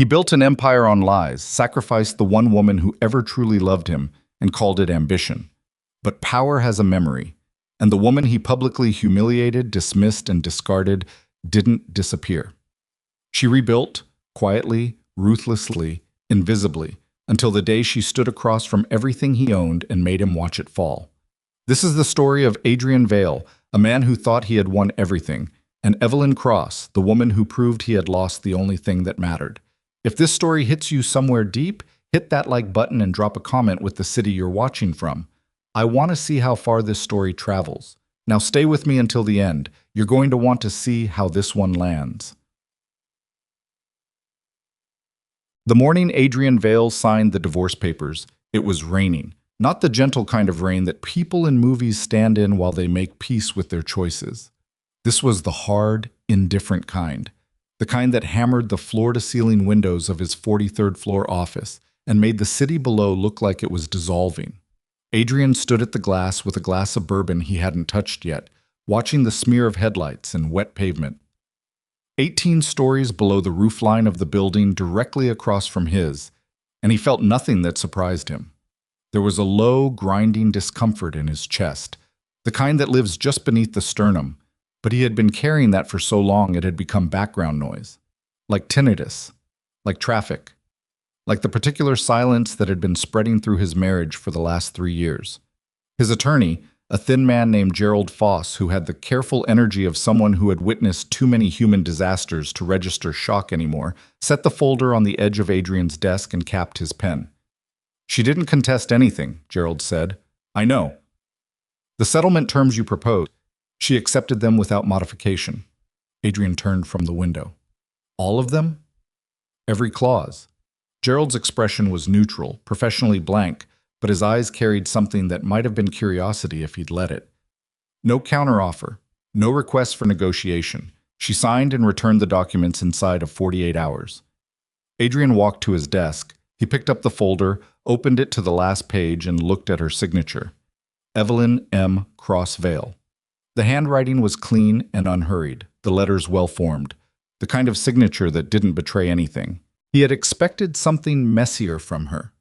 He built an empire on lies, sacrificed the one woman who ever truly loved him, and called it ambition. But power has a memory, and the woman he publicly humiliated, dismissed, and discarded didn't disappear. She rebuilt, quietly, ruthlessly, invisibly, until the day she stood across from everything he owned and made him watch it fall. This is the story of Adrian Vale, a man who thought he had won everything, and Evelyn Cross, the woman who proved he had lost the only thing that mattered. If this story hits you somewhere deep, hit that like button and drop a comment with the city you're watching from. I want to see how far this story travels. Now stay with me until the end. You're going to want to see how this one lands. The morning Adrian Vale signed the divorce papers, it was raining. Not the gentle kind of rain that people in movies stand in while they make peace with their choices. This was the hard, indifferent kind. The kind that hammered the floor-to-ceiling windows of his 43rd floor office and made the city below look like it was dissolving. Adrian stood at the glass with a glass of bourbon he hadn't touched yet, watching the smear of headlights and wet pavement. 18 stories below the roofline of the building directly across from his, and he felt nothing that surprised him. There was a low, grinding discomfort in his chest, the kind that lives just beneath the sternum, but he had been carrying that for so long it had become background noise. Like tinnitus, like traffic, like the particular silence that had been spreading through his marriage for the last 3 years. His attorney, a thin man named Gerald Foss, who had the careful energy of someone who had witnessed too many human disasters to register shock anymore, set the folder on the edge of Adrian's desk and capped his pen. "She didn't contest anything," Gerald said. "I know. The settlement terms you proposed, she accepted them without modification." Adrian turned from the window. "All of them?" "Every clause." Gerald's expression was neutral, professionally blank, but his eyes carried something that might have been curiosity if he'd let it. "No counteroffer, no request for negotiation. She signed and returned the documents inside of 48 hours. Adrian walked to his desk. He picked up the folder, opened it to the last page, and looked at her signature. Evelyn M. Cross Vale. The handwriting was clean and unhurried, the letters well-formed, the kind of signature that didn't betray anything. He had expected something messier from her.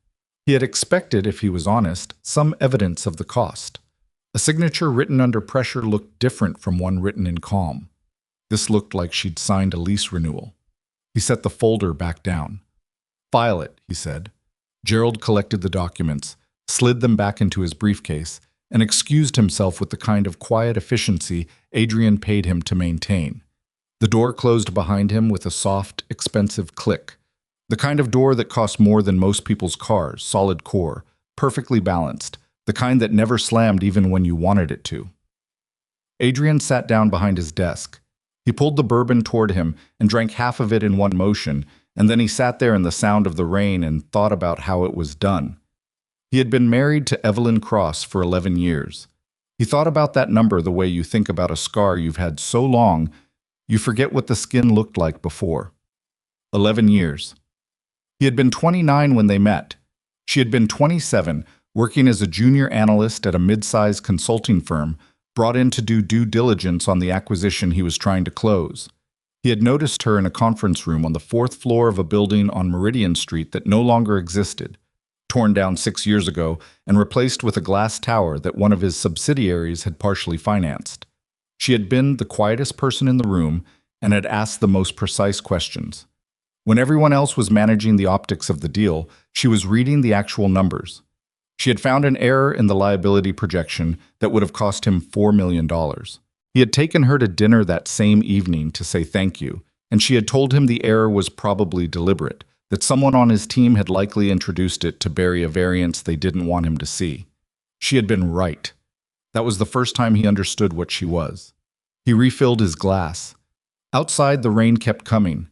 He had expected, if he was honest, some evidence of the cost. A signature written under pressure looked different from one written in calm. This looked like she'd signed a lease renewal. He set the folder back down. "File it," he said. Gerald collected the documents, slid them back into his briefcase, and excused himself with the kind of quiet efficiency Adrian paid him to maintain. The door closed behind him with a soft, expensive click. The kind of door that costs more than most people's cars, solid core, perfectly balanced, the kind that never slammed even when you wanted it to. Adrian sat down behind his desk. He pulled the bourbon toward him and drank half of it in one motion, and then he sat there in the sound of the rain and thought about how it was done. He had been married to Evelyn Cross for 11 years. He thought about that number the way you think about a scar you've had so long, you forget what the skin looked like before. 11 years. He had been 29 when they met. She had been 27, working as a junior analyst at a mid-sized consulting firm, brought in to do due diligence on the acquisition he was trying to close. He had noticed her in a conference room on the 4th floor of a building on Meridian Street that no longer existed, torn down 6 years ago and replaced with a glass tower that one of his subsidiaries had partially financed. She had been the quietest person in the room and had asked the most precise questions. When everyone else was managing the optics of the deal, she was reading the actual numbers. She had found an error in the liability projection that would have cost him $4 million. He had taken her to dinner that same evening to say thank you, and she had told him the error was probably deliberate, that someone on his team had likely introduced it to bury a variance they didn't want him to see. She had been right. That was the first time he understood what she was. He refilled his glass. Outside, the rain kept coming.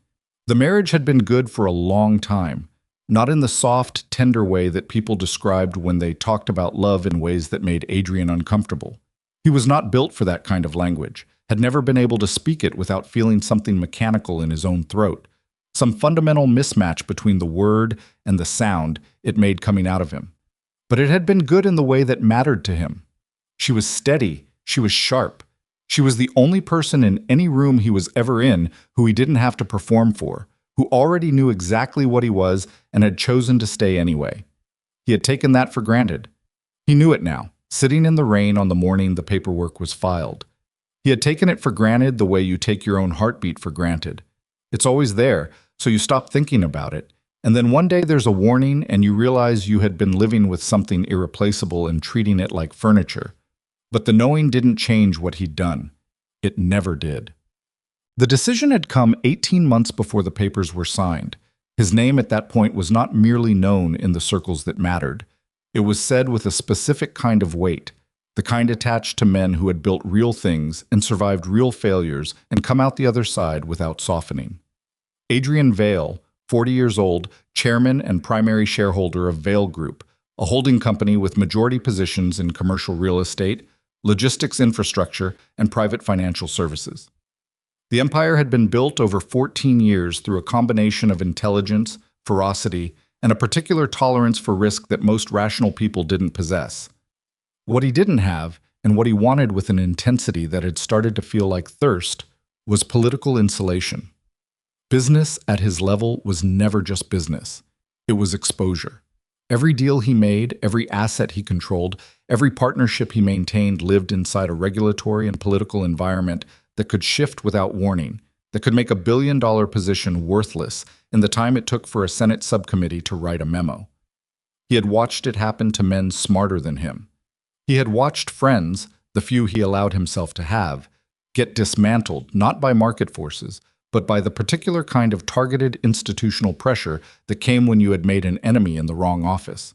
The marriage had been good for a long time, not in the soft, tender way that people described when they talked about love in ways that made Adrian uncomfortable. He was not built for that kind of language, had never been able to speak it without feeling something mechanical in his own throat, some fundamental mismatch between the word and the sound it made coming out of him. But it had been good in the way that mattered to him. She was steady, she was sharp. She was the only person in any room he was ever in who he didn't have to perform for, who already knew exactly what he was and had chosen to stay anyway. He had taken that for granted. He knew it now, sitting in the rain on the morning the paperwork was filed. He had taken it for granted the way you take your own heartbeat for granted. It's always there, so you stop thinking about it. And then one day there's a warning and you realize you had been living with something irreplaceable and treating it like furniture. But the knowing didn't change what he'd done. It never did. The decision had come 18 months before the papers were signed. His name at that point was not merely known in the circles that mattered. It was said with a specific kind of weight, the kind attached to men who had built real things and survived real failures and come out the other side without softening. Adrian Vale, 40 years old, chairman and primary shareholder of Vale Group, a holding company with majority positions in commercial real estate, logistics infrastructure, and private financial services. The empire had been built over 14 years through a combination of intelligence, ferocity, and a particular tolerance for risk that most rational people didn't possess. What he didn't have, and what he wanted with an intensity that had started to feel like thirst, was political insulation. Business at his level was never just business. It was exposure. Every deal he made, every asset he controlled, every partnership he maintained lived inside a regulatory and political environment that could shift without warning, that could make a billion-dollar position worthless in the time it took for a Senate subcommittee to write a memo. He had watched it happen to men smarter than him. He had watched friends, the few he allowed himself to have, get dismantled not by market forces, but by the particular kind of targeted institutional pressure that came when you had made an enemy in the wrong office.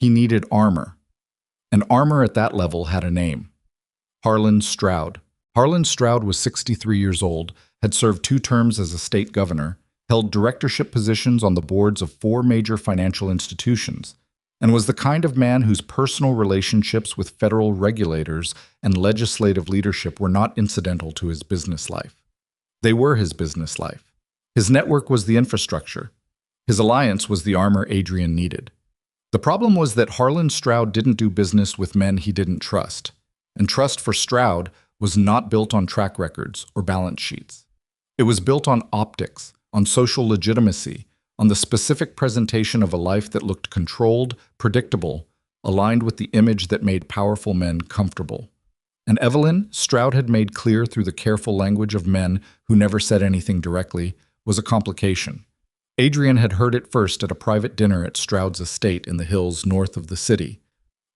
He needed armor. And armor at that level had a name. Harlan Stroud. Harlan Stroud was 63 years old, had served 2 terms as a state governor, held directorship positions on the boards of 4 major financial institutions, and was the kind of man whose personal relationships with federal regulators and legislative leadership were not incidental to his business life. They were his business life. His network was the infrastructure. His alliance was the armor Adrian needed. The problem was that Harlan Stroud didn't do business with men he didn't trust, and trust for Stroud was not built on track records or balance sheets. It was built on optics, on social legitimacy, on the specific presentation of a life that looked controlled, predictable, aligned with the image that made powerful men comfortable. And Evelyn, Stroud had made clear through the careful language of men who never said anything directly, was a complication. Adrian had heard it first at a private dinner at Stroud's estate in the hills north of the city.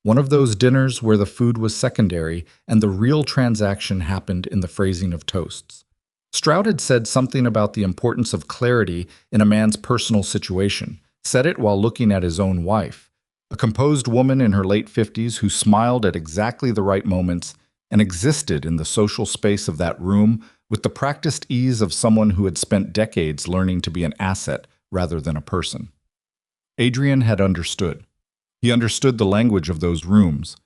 One of those dinners where the food was secondary and the real transaction happened in the phrasing of toasts. Stroud had said something about the importance of clarity in a man's personal situation, said it while looking at his own wife, a composed woman in her late 50s who smiled at exactly the right moments and existed in the social space of that room with the practiced ease of someone who had spent decades learning to be an asset rather than a person. Adrian had understood. He understood the language of those rooms.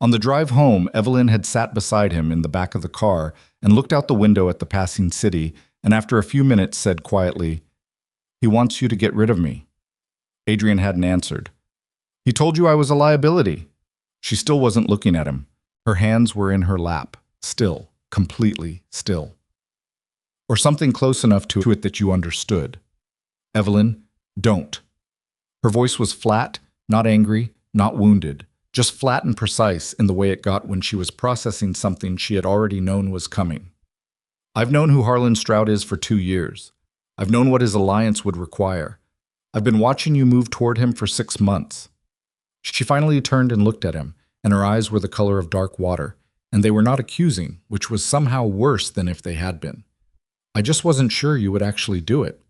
On the drive home, Evelyn had sat beside him in the back of the car and looked out the window at the passing city, and after a few minutes said quietly, "He wants you to get rid of me." Adrian hadn't answered. "He told you I was a liability." She still wasn't looking at him. Her hands were in her lap, still, completely still. Or something close enough to it that you understood. "Evelyn, don't." Her voice was flat, not angry, not wounded, just flat and precise in the way it got when she was processing something she had already known was coming. "I've known who Harlan Stroud is for 2 years. I've known what his alliance would require. I've been watching you move toward him for 6 months. She finally turned and looked at him, and her eyes were the color of dark water, and they were not accusing, which was somehow worse than if they had been. "I just wasn't sure you would actually do it."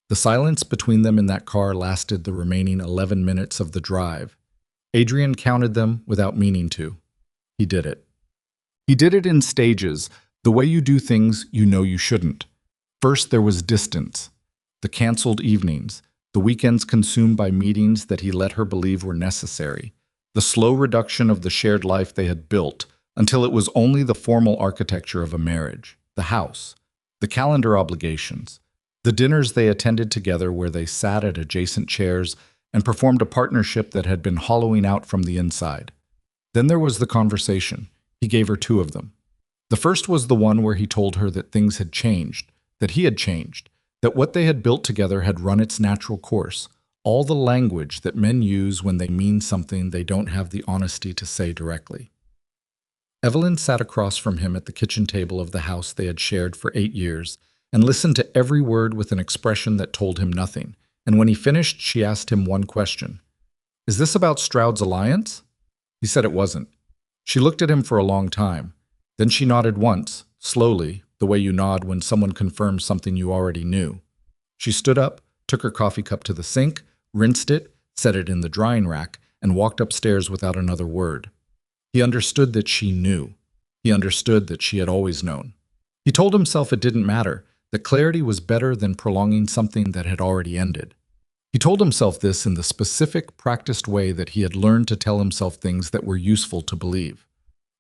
The silence between them in that car lasted the remaining 11 minutes of the drive. Adrian counted them without meaning to. He did it. He did it in stages, the way you do things you know you shouldn't. First, there was distance. The canceled evenings, the weekends consumed by meetings that he let her believe were necessary, the slow reduction of the shared life they had built until it was only the formal architecture of a marriage, the house, the calendar obligations, the dinners they attended together where they sat at adjacent chairs and performed a partnership that had been hollowing out from the inside. Then there was the conversation. He gave her 2 of them. The first was the one where he told her that things had changed, that he had changed, that what they had built together had run its natural course, all the language that men use when they mean something they don't have the honesty to say directly. Evelyn sat across from him at the kitchen table of the house they had shared for 8 years and listened to every word with an expression that told him nothing, and when he finished, she asked him one question. "Is this about Stroud's alliance?" He said it wasn't. She looked at him for a long time. Then she nodded once, slowly, the way you nod when someone confirms something you already knew. She stood up, took her coffee cup to the sink, rinsed it, set it in the drying rack, and walked upstairs without another word. He understood that she knew. He understood that she had always known. He told himself it didn't matter, that clarity was better than prolonging something that had already ended. He told himself this in the specific, practiced way that he had learned to tell himself things that were useful to believe.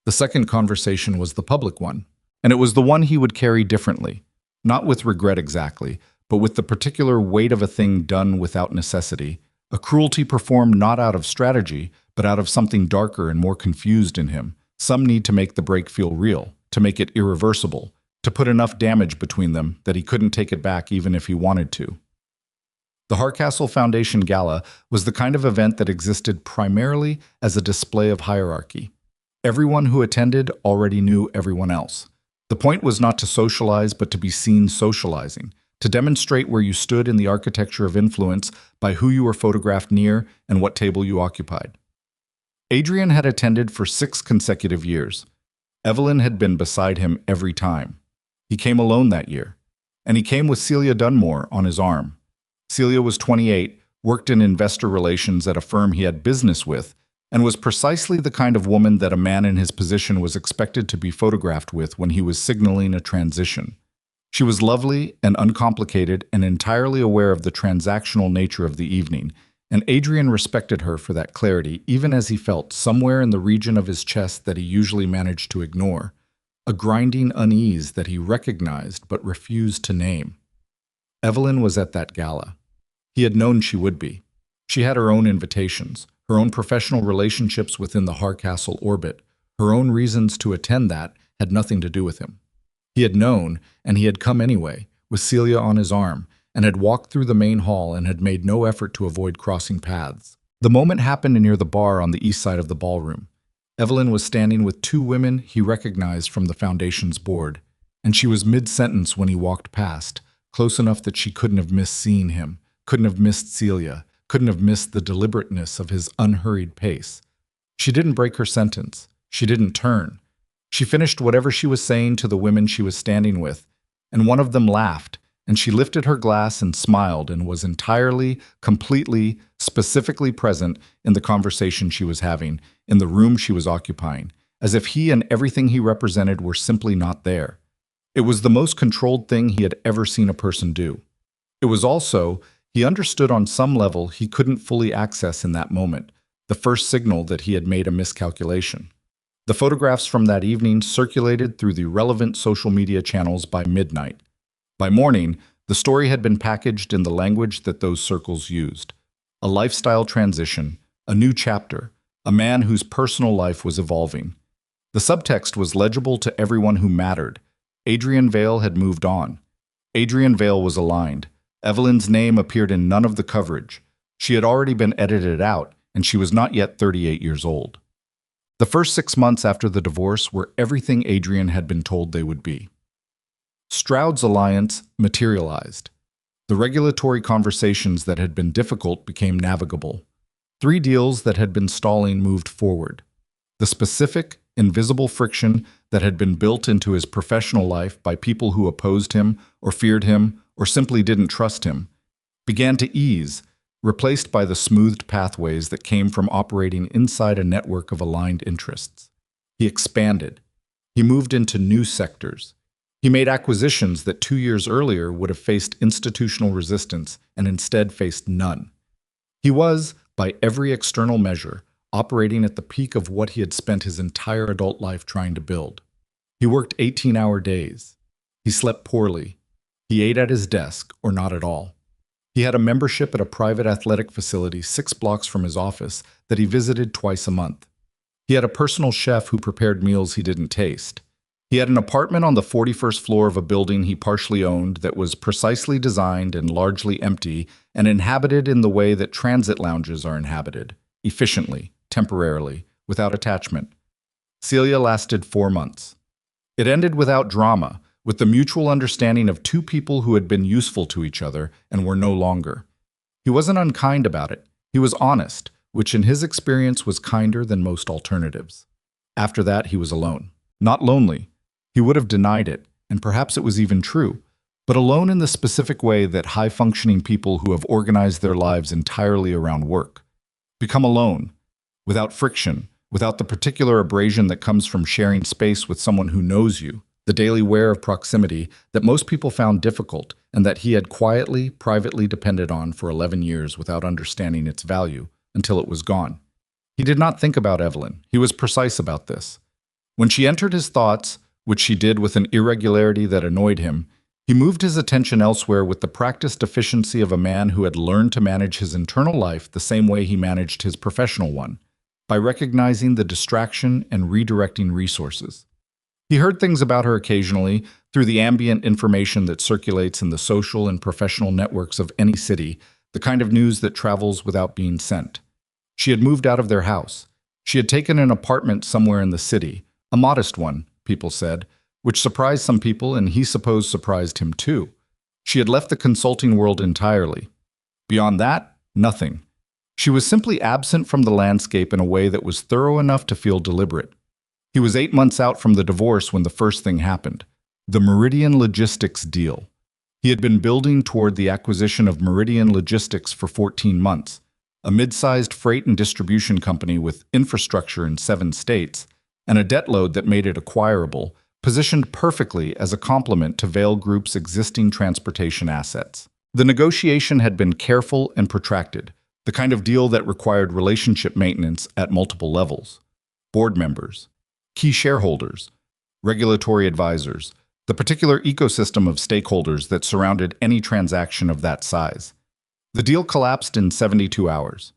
The second conversation was the public one, and it was the one he would carry differently, not with regret exactly, but with the particular weight of a thing done without necessity, a cruelty performed not out of strategy, but out of something darker and more confused in him, some need to make the break feel real, to make it irreversible, to put enough damage between them that he couldn't take it back even if he wanted to. The Hardcastle Foundation Gala was the kind of event that existed primarily as a display of hierarchy. Everyone who attended already knew everyone else. The point was not to socialize, but to be seen socializing, to demonstrate where you stood in the architecture of influence by who you were photographed near and what table you occupied. Adrian had attended for 6 consecutive years. Evelyn had been beside him every time. He came alone that year, and he came with Celia Dunmore on his arm. Celia was 28, worked in investor relations at a firm he had business with, and was precisely the kind of woman that a man in his position was expected to be photographed with when he was signaling a transition. She was lovely and uncomplicated and entirely aware of the transactional nature of the evening, and Adrian respected her for that clarity, even as he felt, somewhere in the region of his chest that he usually managed to ignore, a grinding unease that he recognized but refused to name. Evelyn was at that gala. He had known she would be. She had her own invitations, her own professional relationships within the Hardcastle orbit. Her own reasons to attend that had nothing to do with him. He had known, and he had come anyway, with Celia on his arm, and had walked through the main hall and had made no effort to avoid crossing paths. The moment happened near the bar on the east side of the ballroom. Evelyn was standing with 2 women he recognized from the foundation's board, and she was mid-sentence when he walked past, close enough that she couldn't have missed seeing him, couldn't have missed Celia, couldn't have missed the deliberateness of his unhurried pace. She didn't break her sentence. She didn't turn. She finished whatever she was saying to the women she was standing with, and one of them laughed, and she lifted her glass and smiled and was entirely, completely, specifically present in the conversation she was having, in the room she was occupying, as if he and everything he represented were simply not there. It was the most controlled thing he had ever seen a person do. It was also, he understood on some level he couldn't fully access in that moment, the first signal that he had made a miscalculation. The photographs from that evening circulated through the relevant social media channels by midnight. By morning, the story had been packaged in the language that those circles used. A lifestyle transition, a new chapter, a man whose personal life was evolving. The subtext was legible to everyone who mattered. Adrian Vale had moved on. Adrian Vale was aligned. Evelyn's name appeared in none of the coverage. She had already been edited out, and she was not yet 38 years old. The first 6 months after the divorce were everything Adrian had been told they would be. Stroud's alliance materialized. The regulatory conversations that had been difficult became navigable. 3 deals that had been stalling moved forward. The specific, invisible friction that had been built into his professional life by people who opposed him or feared him or simply didn't trust him began to ease, replaced by the smoothed pathways that came from operating inside a network of aligned interests. He expanded. He moved into new sectors. He made acquisitions that 2 years earlier would have faced institutional resistance and instead faced none. He was, by every external measure, operating at the peak of what he had spent his entire adult life trying to build. He worked 18-hour days. He slept poorly. He ate at his desk, or not at all. He had a membership at a private athletic facility 6 blocks from his office that he visited twice a month. He had a personal chef who prepared meals he didn't taste. He had an apartment on the 41st floor of a building he partially owned that was precisely designed and largely empty and inhabited in the way that transit lounges are inhabited, efficiently, temporarily, without attachment. Celia lasted 4 months. It ended without drama, with the mutual understanding of two people who had been useful to each other and were no longer. He wasn't unkind about it. He was honest, which in his experience was kinder than most alternatives. After that, he was alone. Not lonely. He would have denied it, and perhaps it was even true, but alone in the specific way that high-functioning people who have organized their lives entirely around work become alone, without friction, without the particular abrasion that comes from sharing space with someone who knows you, the daily wear of proximity that most people found difficult and that he had quietly, privately depended on for 11 years without understanding its value until it was gone. He did not think about Evelyn. He was precise about this. When she entered his thoughts, which she did with an irregularity that annoyed him, he moved his attention elsewhere with the practiced efficiency of a man who had learned to manage his internal life the same way he managed his professional one, by recognizing the distraction and redirecting resources. He heard things about her occasionally through the ambient information that circulates in the social and professional networks of any city, the kind of news that travels without being sent. She had moved out of their house. She had taken an apartment somewhere in the city, a modest one, people said, which surprised some people and he supposed surprised him too. She had left the consulting world entirely. Beyond that, nothing. She was simply absent from the landscape in a way that was thorough enough to feel deliberate. He was 8 months out from the divorce when the first thing happened, the Meridian Logistics deal. He had been building toward the acquisition of Meridian Logistics for 14 months, a mid-sized freight and distribution company with infrastructure in 7 states, and a debt load that made it acquirable, positioned perfectly as a complement to Vale Group's existing transportation assets. The negotiation had been careful and protracted, the kind of deal that required relationship maintenance at multiple levels. Board members, key shareholders, regulatory advisors, the particular ecosystem of stakeholders that surrounded any transaction of that size. The deal collapsed in 72 hours.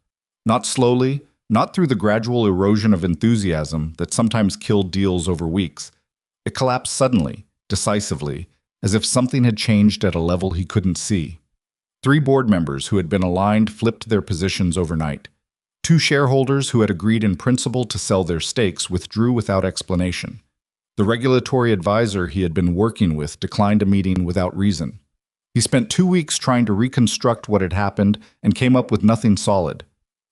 Not slowly, not through the gradual erosion of enthusiasm that sometimes killed deals over weeks. It collapsed suddenly, decisively, as if something had changed at a level he couldn't see. 3 board members who had been aligned flipped their positions overnight. 2 shareholders who had agreed in principle to sell their stakes withdrew without explanation. The regulatory advisor he had been working with declined a meeting without reason. He spent 2 weeks trying to reconstruct what had happened and came up with nothing solid.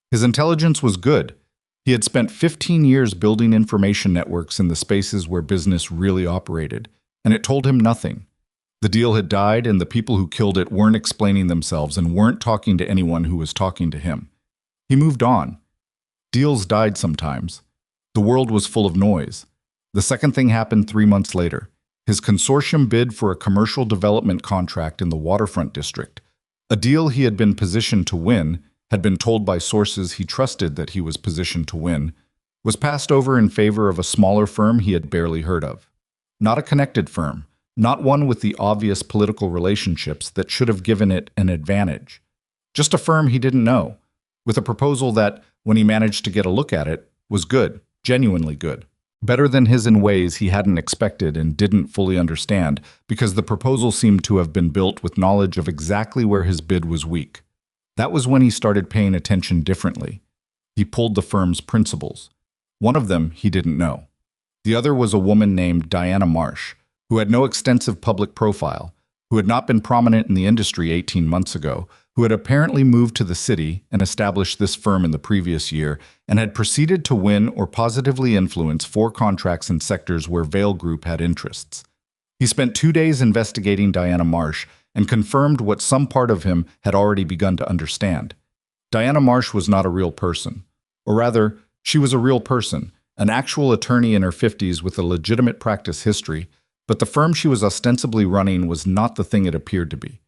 His intelligence was good. He had spent 15 years building information networks in the spaces where business really operated, and it told him nothing. The deal had died, and the people who killed it weren't explaining themselves and weren't talking to anyone who was talking to him. He moved on. Deals died sometimes. The world was full of noise. The second thing happened 3 months later. His consortium bid for a commercial development contract in the waterfront district. A deal he had been positioned to win, had been told by sources he trusted that he was positioned to win, was passed over in favor of a smaller firm he had barely heard of. Not a connected firm, not one with the obvious political relationships that should have given it an advantage. Just a firm he didn't know, with a proposal that, when he managed to get a look at it, was good, genuinely good. Better than his in ways he hadn't expected and didn't fully understand, because the proposal seemed to have been built with knowledge of exactly where his bid was weak. That was when he started paying attention differently. He pulled the firm's principals. One of them he didn't know. The other was a woman named Diana Marsh, who had no extensive public profile, who had not been prominent in the industry 18 months ago, who had apparently moved to the city and established this firm in the previous year, and had proceeded to win or positively influence 4 contracts in sectors where Vale Group had interests. He spent 2 days investigating Diana Marsh and confirmed what some part of him had already begun to understand. Diana Marsh was not a real person. Or rather, she was a real person, an actual attorney in her 50s with a legitimate practice history, but the firm she was ostensibly running was not the thing it appeared to be.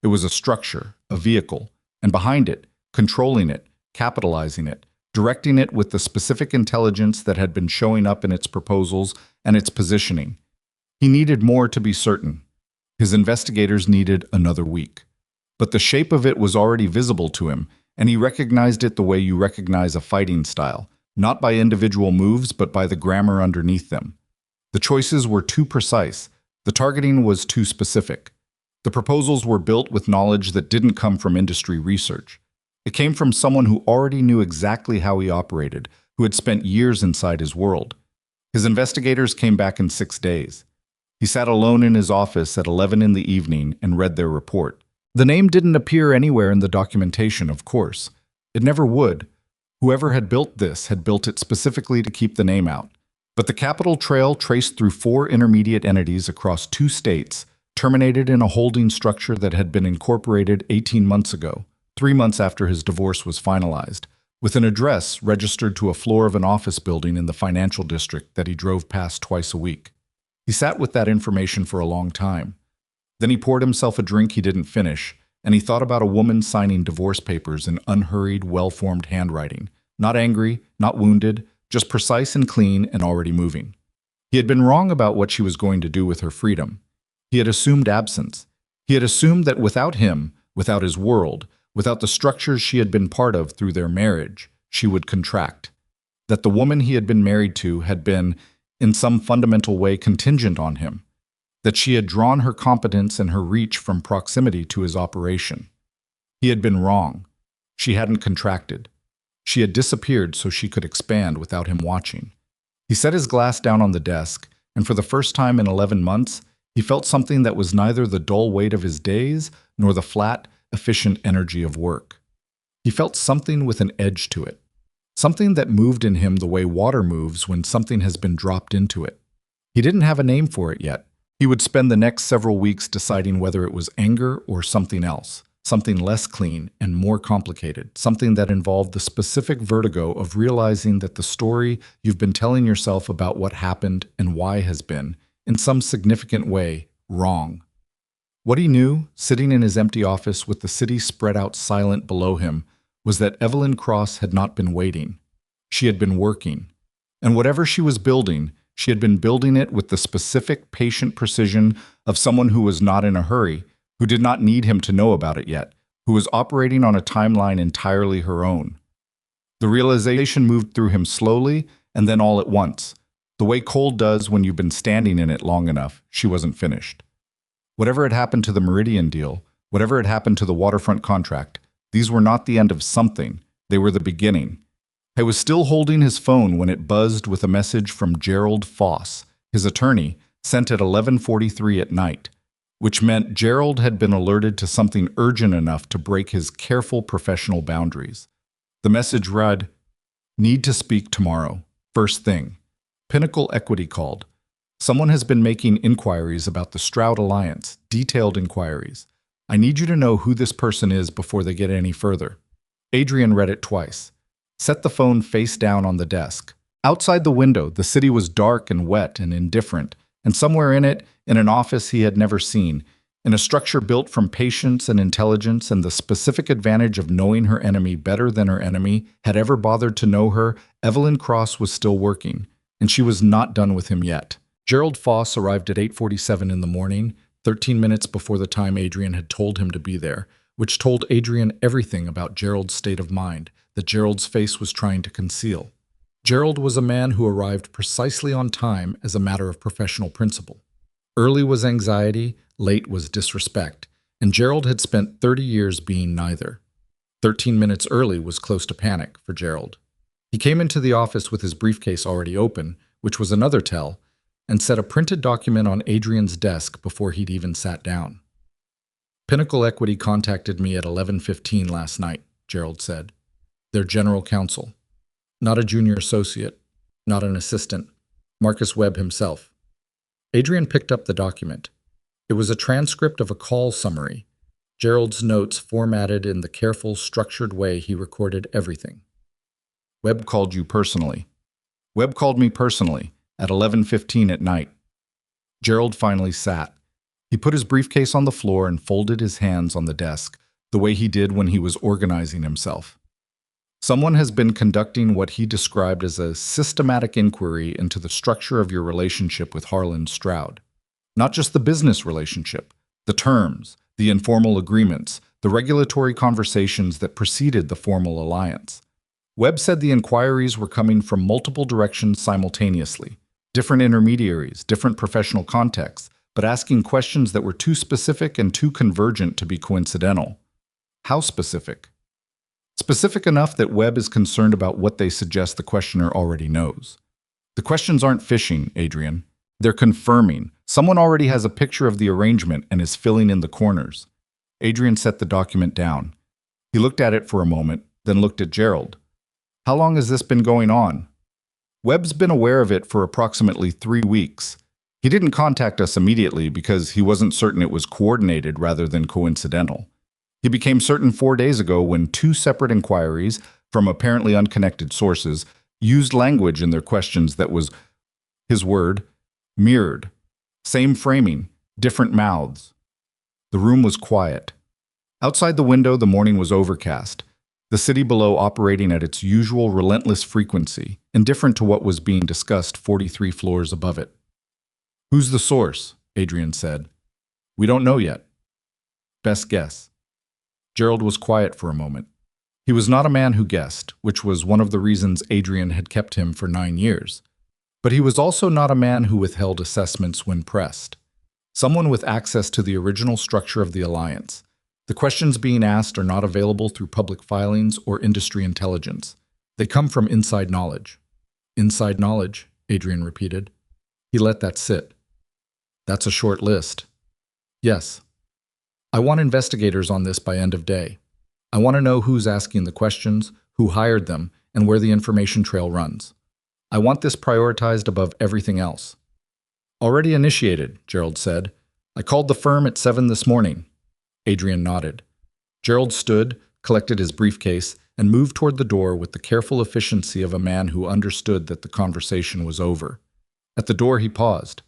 It was a structure, a vehicle, and behind it, controlling it, capitalizing it, directing it with the specific intelligence that had been showing up in its proposals and its positioning. He needed more to be certain. His investigators needed another week. But the shape of it was already visible to him, and he recognized it the way you recognize a fighting style, not by individual moves but by the grammar underneath them. The choices were too precise. The targeting was too specific. The proposals were built with knowledge that didn't come from industry research. It came from someone who already knew exactly how he operated, who had spent years inside his world. His investigators came back in 6 days. He sat alone in his office at 11 in the evening and read their report. The name didn't appear anywhere in the documentation, of course. It never would. Whoever had built this had built it specifically to keep the name out. But the Capital Trail traced through 4 intermediate entities across 2 states, terminated in a holding structure that had been incorporated 18 months ago, 3 months after his divorce was finalized, with an address registered to a floor of an office building in the financial district that he drove past twice a week. He sat with that information for a long time. Then he poured himself a drink he didn't finish, and he thought about a woman signing divorce papers in unhurried, well-formed handwriting. Not angry, not wounded, just precise and clean and already moving. He had been wrong about what she was going to do with her freedom. He had assumed absence. He had assumed that without him, without his world, without the structures she had been part of through their marriage, she would contract. That the woman he had been married to had been, in some fundamental way, contingent on him. That she had drawn her competence and her reach from proximity to his operation. He had been wrong. She hadn't contracted. She had disappeared so she could expand without him watching. He set his glass down on the desk, and for the first time in 11 months, he felt something that was neither the dull weight of his days nor the flat, efficient energy of work. He felt something with an edge to it. Something that moved in him the way water moves when something has been dropped into it. He didn't have a name for it yet. He would spend the next several weeks deciding whether it was anger or something else, something less clean and more complicated, something that involved the specific vertigo of realizing that the story you've been telling yourself about what happened and why has been, in some significant way, wrong. What he knew, sitting in his empty office with the city spread out silent below him, was that Evelyn Cross had not been waiting. She had been working. And whatever she was building, she had been building it with the specific, patient precision of someone who was not in a hurry, who did not need him to know about it yet, who was operating on a timeline entirely her own. The realization moved through him slowly and then all at once. The way cold does when you've been standing in it long enough, she wasn't finished. Whatever had happened to the Meridian deal, whatever had happened to the waterfront contract, these were not the end of something, they were the beginning. He was still holding his phone when it buzzed with a message from Gerald Foss, his attorney, sent at 11:43 at night, which meant Gerald had been alerted to something urgent enough to break his careful professional boundaries. The message read, "Need to speak tomorrow, first thing. Pinnacle Equity called. Someone has been making inquiries about the Stroud Alliance, detailed inquiries. I need you to know who this person is before they get any further." Adrian read it twice. Set the phone face down on the desk. Outside the window, the city was dark and wet and indifferent, and somewhere in it, in an office he had never seen, in a structure built from patience and intelligence and the specific advantage of knowing her enemy better than her enemy had ever bothered to know her, Evelyn Cross was still working, and she was not done with him yet. Gerald Foss arrived at 8:47 in the morning, 13 minutes before the time Adrian had told him to be there, which told Adrian everything about Gerald's state of mind that Gerald's face was trying to conceal. Gerald was a man who arrived precisely on time as a matter of professional principle. Early was anxiety, late was disrespect, and Gerald had spent 30 years being neither. 13 minutes early was close to panic for Gerald. He came into the office with his briefcase already open, which was another tell, and set a printed document on Adrian's desk before he'd even sat down. "Pinnacle Equity contacted me at 11:15 last night," Gerald said. "Their general counsel. Not a junior associate, not an assistant. Marcus Webb himself." Adrian picked up the document. It was a transcript of a call summary, Gerald's notes formatted in the careful, structured way he recorded everything. "Webb called you personally." "Webb called me personally, at 11:15 at night." Gerald finally sat. He put his briefcase on the floor and folded his hands on the desk, the way he did when he was organizing himself. "Someone has been conducting what he described as a systematic inquiry into the structure of your relationship with Harlan Stroud. Not just the business relationship, the terms, the informal agreements, the regulatory conversations that preceded the formal alliance. Webb said the inquiries were coming from multiple directions simultaneously. different intermediaries, different professional contexts, but asking questions that were too specific and too convergent to be coincidental. How specific? Specific enough that Webb is concerned about what they suggest the questioner already knows. The questions aren't fishing, Adrian. They're confirming. Someone already has a picture of the arrangement and is filling in the corners. Adrian set the document down. He looked at it for a moment, then looked at Gerald. How long has this been going on? Webb's been aware of it for approximately 3 weeks. He didn't contact us immediately because he wasn't certain it was coordinated rather than coincidental. He became certain 4 days ago when 2 separate inquiries from apparently unconnected sources used language in their questions that was, his word, mirrored. Same framing, different mouths. The room was quiet. Outside the window, the morning was overcast, the city below operating at its usual relentless frequency, indifferent to what was being discussed 43 floors above it. Who's the source? Adrian said. We don't know yet. Best guess. Gerald was quiet for a moment. He was not a man who guessed, which was one of the reasons Adrian had kept him for 9 years. But he was also not a man who withheld assessments when pressed. Someone with access to the original structure of the alliance. The questions being asked are not available through public filings or industry intelligence. They come from inside knowledge. Inside knowledge, Adrian repeated. He let that sit. That's a short list. Yes. I want investigators on this by end of day. I want to know who's asking the questions, who hired them, and where the information trail runs. I want this prioritized above everything else. Already initiated, Gerald said. I called the firm at 7 this morning. Adrian nodded. Gerald stood, collected his briefcase, and moved toward the door with the careful efficiency of a man who understood that the conversation was over. At the door he paused.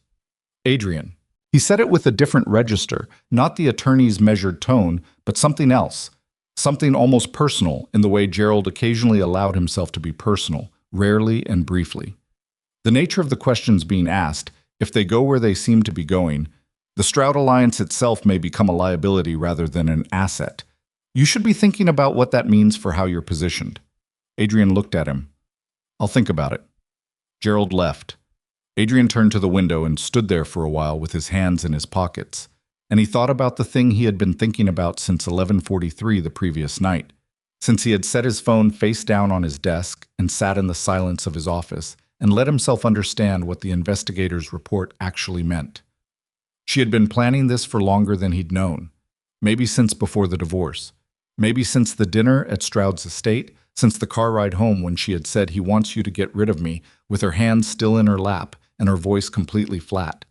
Adrian. He said it with a different register, not the attorney's measured tone, but something else. Something almost personal in the way Gerald occasionally allowed himself to be personal, rarely and briefly. The nature of the questions being asked, if they go where they seem to be going, the Stroud Alliance itself may become a liability rather than an asset. You should be thinking about what that means for how you're positioned. Adrian looked at him. I'll think about it. Gerald left. Adrian turned to the window and stood there for a while with his hands in his pockets, and he thought about the thing he had been thinking about since 11:43 the previous night, since he had set his phone face down on his desk and sat in the silence of his office and let himself understand what the investigator's report actually meant. She had been planning this for longer than he'd known, maybe since before the divorce, maybe since the dinner at Stroud's estate, since the car ride home when she had said, "He wants you to get rid of me," with her hands still in her lap and her voice completely flat.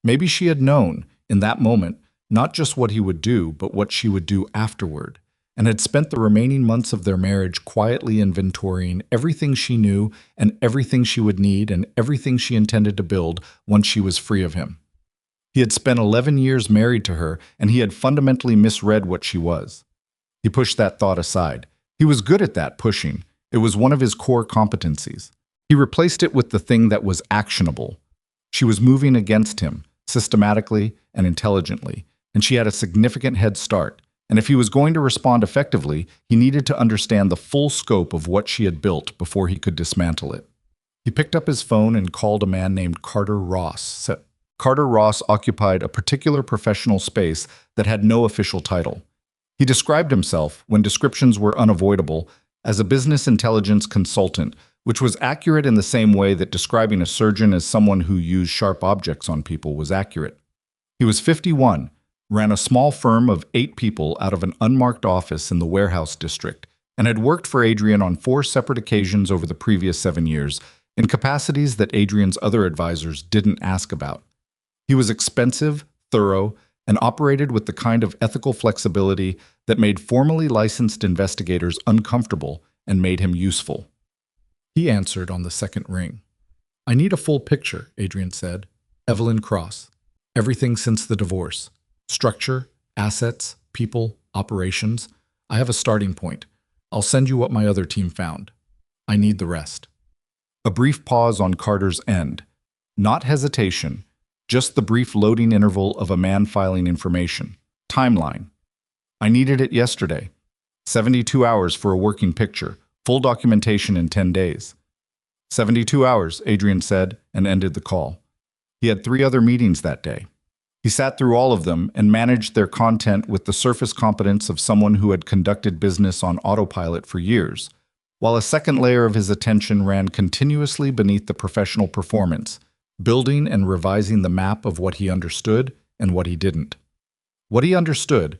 Maybe she had known, in that moment, not just what he would do, but what she would do afterward, and had spent the remaining months of their marriage quietly inventorying everything she knew and everything she would need and everything she intended to build once she was free of him. He had spent 11 years married to her, and he had fundamentally misread what she was. He pushed that thought aside. He was good at that, pushing. It was one of his core competencies. He replaced it with the thing that was actionable. She was moving against him, systematically and intelligently, and she had a significant head start. And if he was going to respond effectively, he needed to understand the full scope of what she had built before he could dismantle it. He picked up his phone and called a man named Carter Ross. Carter Ross occupied a particular professional space that had no official title. He described himself, when descriptions were unavoidable, as a business intelligence consultant, which was accurate in the same way that describing a surgeon as someone who used sharp objects on people was accurate. He was 51, ran a small firm of 8 people out of an unmarked office in the warehouse district, and had worked for Adrian on 4 separate occasions over the previous 7 years, in capacities that Adrian's other advisors didn't ask about. He was expensive, thorough, and operated with the kind of ethical flexibility that made formally licensed investigators uncomfortable and made him useful. He answered on the second ring. I need a full picture, Adrian said. Evelyn Cross. Everything since the divorce. Structure, assets, people, operations. I have a starting point. I'll send you what my other team found. I need the rest. A brief pause on Carter's end. Not hesitation, just the brief loading interval of a man filing information. Timeline. I needed it yesterday. 72 hours for a working picture. Full documentation in 10 days. 72 hours, Adrian said, and ended the call. He had 3 other meetings that day. He sat through all of them and managed their content with the surface competence of someone who had conducted business on autopilot for years, while a second layer of his attention ran continuously beneath the professional performance, building and revising the map of what he understood and what he didn't. What he understood,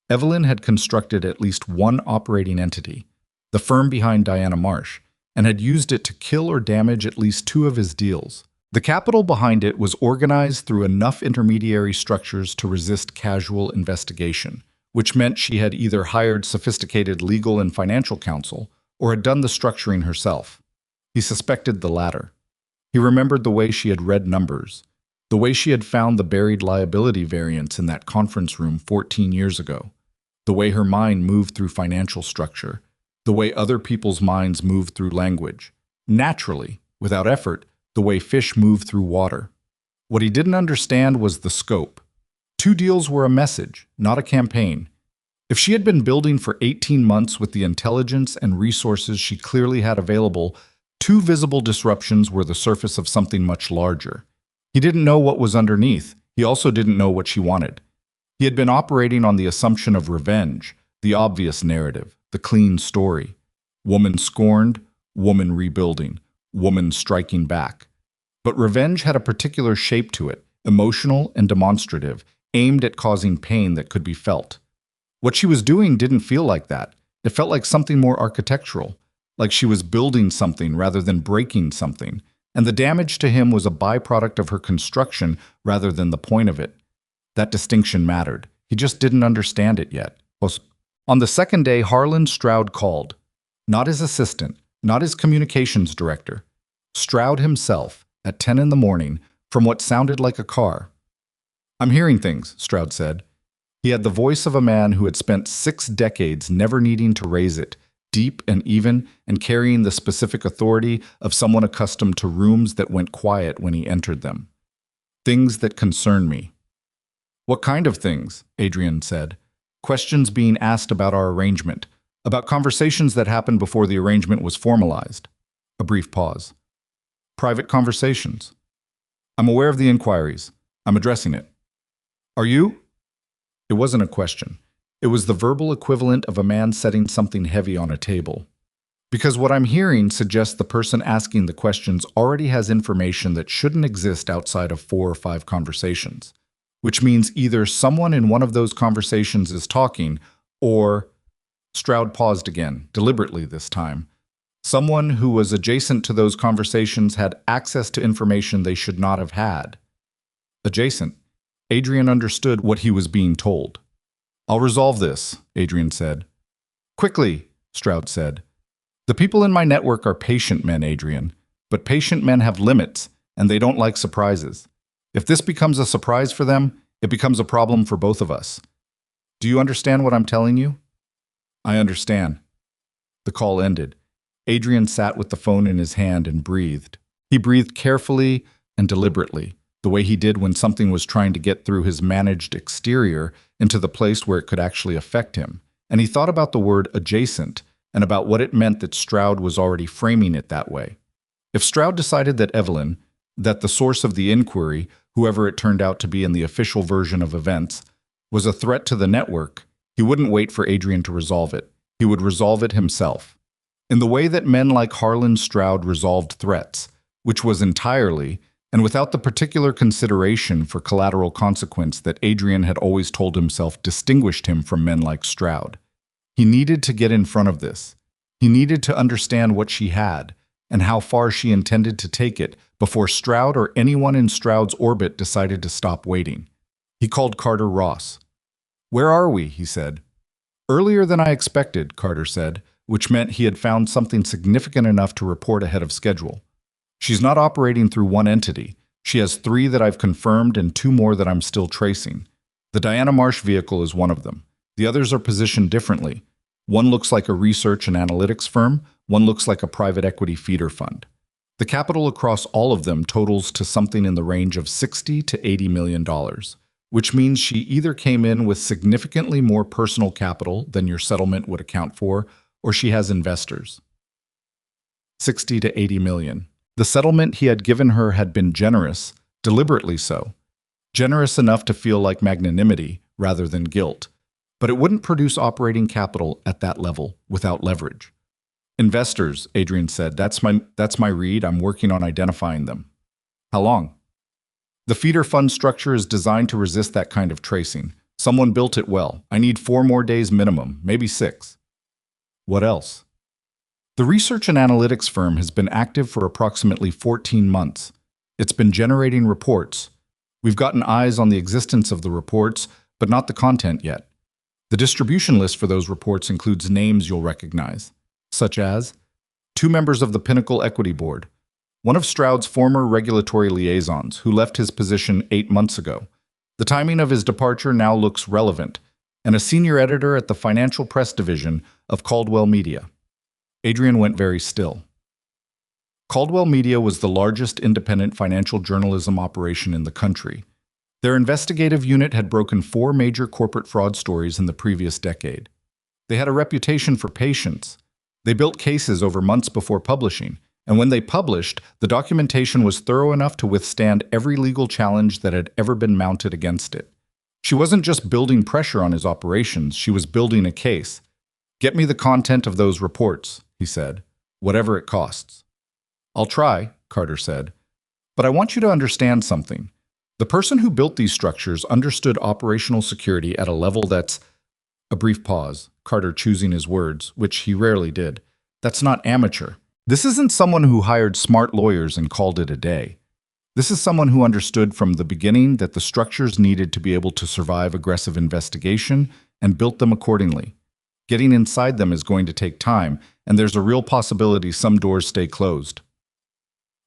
Evelyn had constructed at least one operating entity, the firm behind Diana Marsh, and had used it to kill or damage at least 2 of his deals. The capital behind it was organized through enough intermediary structures to resist casual investigation, which meant she had either hired sophisticated legal and financial counsel or had done the structuring herself. He suspected the latter. He remembered the way she had read numbers, the way she had found the buried liability variance in that conference room 14 years ago, the way her mind moved through financial structure, the way other people's minds moved through language, naturally, without effort, the way fish move through water. What he didn't understand was the scope. 2 deals were a message, not a campaign. If she had been building for 18 months with the intelligence and resources she clearly had available, 2 visible disruptions were the surface of something much larger. He didn't know what was underneath. He also didn't know what she wanted. He had been operating on the assumption of revenge, the obvious narrative, the clean story. Woman scorned, woman rebuilding, woman striking back. But revenge had a particular shape to it, emotional and demonstrative, aimed at causing pain that could be felt. What she was doing didn't feel like that. It felt like something more architectural, like she was building something rather than breaking something, and the damage to him was a byproduct of her construction rather than the point of it. That distinction mattered. He just didn't understand it yet. On the second day, Harlan Stroud called. Not his assistant, not his communications director. Stroud himself, at 10 in the morning, from what sounded like a car. "I'm hearing things," Stroud said. He had the voice of a man who had spent 6 decades never needing to raise it, deep and even, and carrying the specific authority of someone accustomed to rooms that went quiet when he entered them. "Things that concern me." "What kind of things?" Adrian said. "Questions being asked about our arrangement, about conversations that happened before the arrangement was formalized." A brief pause. "Private conversations." "I'm aware of the inquiries. I'm addressing it." "Are you?" It wasn't a question. It was the verbal equivalent of a man setting something heavy on a table. "Because what I'm hearing suggests the person asking the questions already has information that shouldn't exist outside of 4 or 5 conversations. Which means either someone in one of those conversations is talking, or..." Stroud paused again, deliberately this time. "Someone who was adjacent to those conversations had access to information they should not have had." Adjacent. Adrian understood what he was being told. "I'll resolve this," Adrian said. "Quickly," Stroud said. "The people in my network are patient men, Adrian. But patient men have limits, and they don't like surprises. If this becomes a surprise for them, it becomes a problem for both of us. Do you understand what I'm telling you?" "I understand." The call ended. Adrian sat with the phone in his hand and breathed. He breathed carefully and deliberately, the way he did when something was trying to get through his managed exterior into the place where it could actually affect him. And he thought about the word adjacent and about what it meant that Stroud was already framing it that way. If Stroud decided that Evelyn, that the source of the inquiry, whoever it turned out to be in the official version of events, was a threat to the network, he wouldn't wait for Adrian to resolve it. He would resolve it himself. In the way that men like Harlan Stroud resolved threats, which was entirely, and without the particular consideration for collateral consequence that Adrian had always told himself distinguished him from men like Stroud. He needed to get in front of this. He needed to understand what she had, and how far she intended to take it before Stroud or anyone in Stroud's orbit decided to stop waiting. He called Carter Ross. "Where are we?" he said. "Earlier than I expected," Carter said, which meant he had found something significant enough to report ahead of schedule. "She's not operating through one entity. She has 3 that I've confirmed and 2 more that I'm still tracing. The Diana Marsh vehicle is one of them. The others are positioned differently. One looks like a research and analytics firm, one looks like a private equity feeder fund. The capital across all of them totals to something in the range of $60 to $80 million, which means she either came in with significantly more personal capital than your settlement would account for, or she has investors. 60 to 80 million. The settlement he had given her had been generous, deliberately so. Generous enough to feel like magnanimity rather than guilt. But it wouldn't produce operating capital at that level without leverage. Investors, Adrian said, that's my read. I'm working on identifying them. How long? The feeder fund structure is designed to resist that kind of tracing. Someone built it well. I need 4 more days minimum, maybe 6. What else? The research and analytics firm has been active for approximately 14 months. It's been generating reports. We've gotten eyes on the existence of the reports, but not the content yet. The distribution list for those reports includes names you'll recognize, such as 2 members of the Pinnacle Equity Board, one of Stroud's former regulatory liaisons who left his position 8 months ago. The timing of his departure now looks relevant, and a senior editor at the Financial Press Division of Caldwell Media. Adrian went very still. Caldwell Media was the largest independent financial journalism operation in the country. Their investigative unit had broken 4 major corporate fraud stories in the previous decade. They had a reputation for patience. They built cases over months before publishing, and when they published, the documentation was thorough enough to withstand every legal challenge that had ever been mounted against it. She wasn't just building pressure on his operations, she was building a case. "Get me the content of those reports," he said, "whatever it costs." "I'll try," Carter said. "But I want you to understand something. The person who built these structures understood operational security at a level that's—" A brief pause, Carter choosing his words, which he rarely did. "That's not amateur. This isn't someone who hired smart lawyers and called it a day. This is someone who understood from the beginning that the structures needed to be able to survive aggressive investigation and built them accordingly. Getting inside them is going to take time, and there's a real possibility some doors stay closed."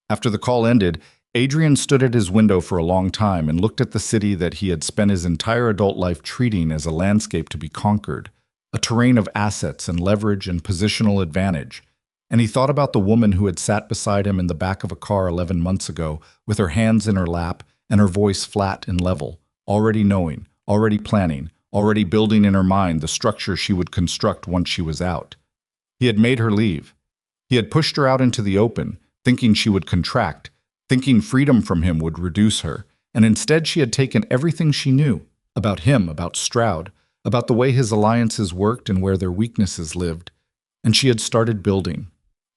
After the call ended, Adrian stood at his window for a long time and looked at the city that he had spent his entire adult life treating as a landscape to be conquered, a terrain of assets and leverage and positional advantage. And he thought about the woman who had sat beside him in the back of a car 11 months ago, with her hands in her lap and her voice flat and level, already knowing, already planning, already building in her mind the structure she would construct once she was out. He had made her leave. He had pushed her out into the open, thinking she would contract, thinking freedom from him would reduce her, and instead she had taken everything she knew about him, about Stroud, about the way his alliances worked and where their weaknesses lived, and she had started building,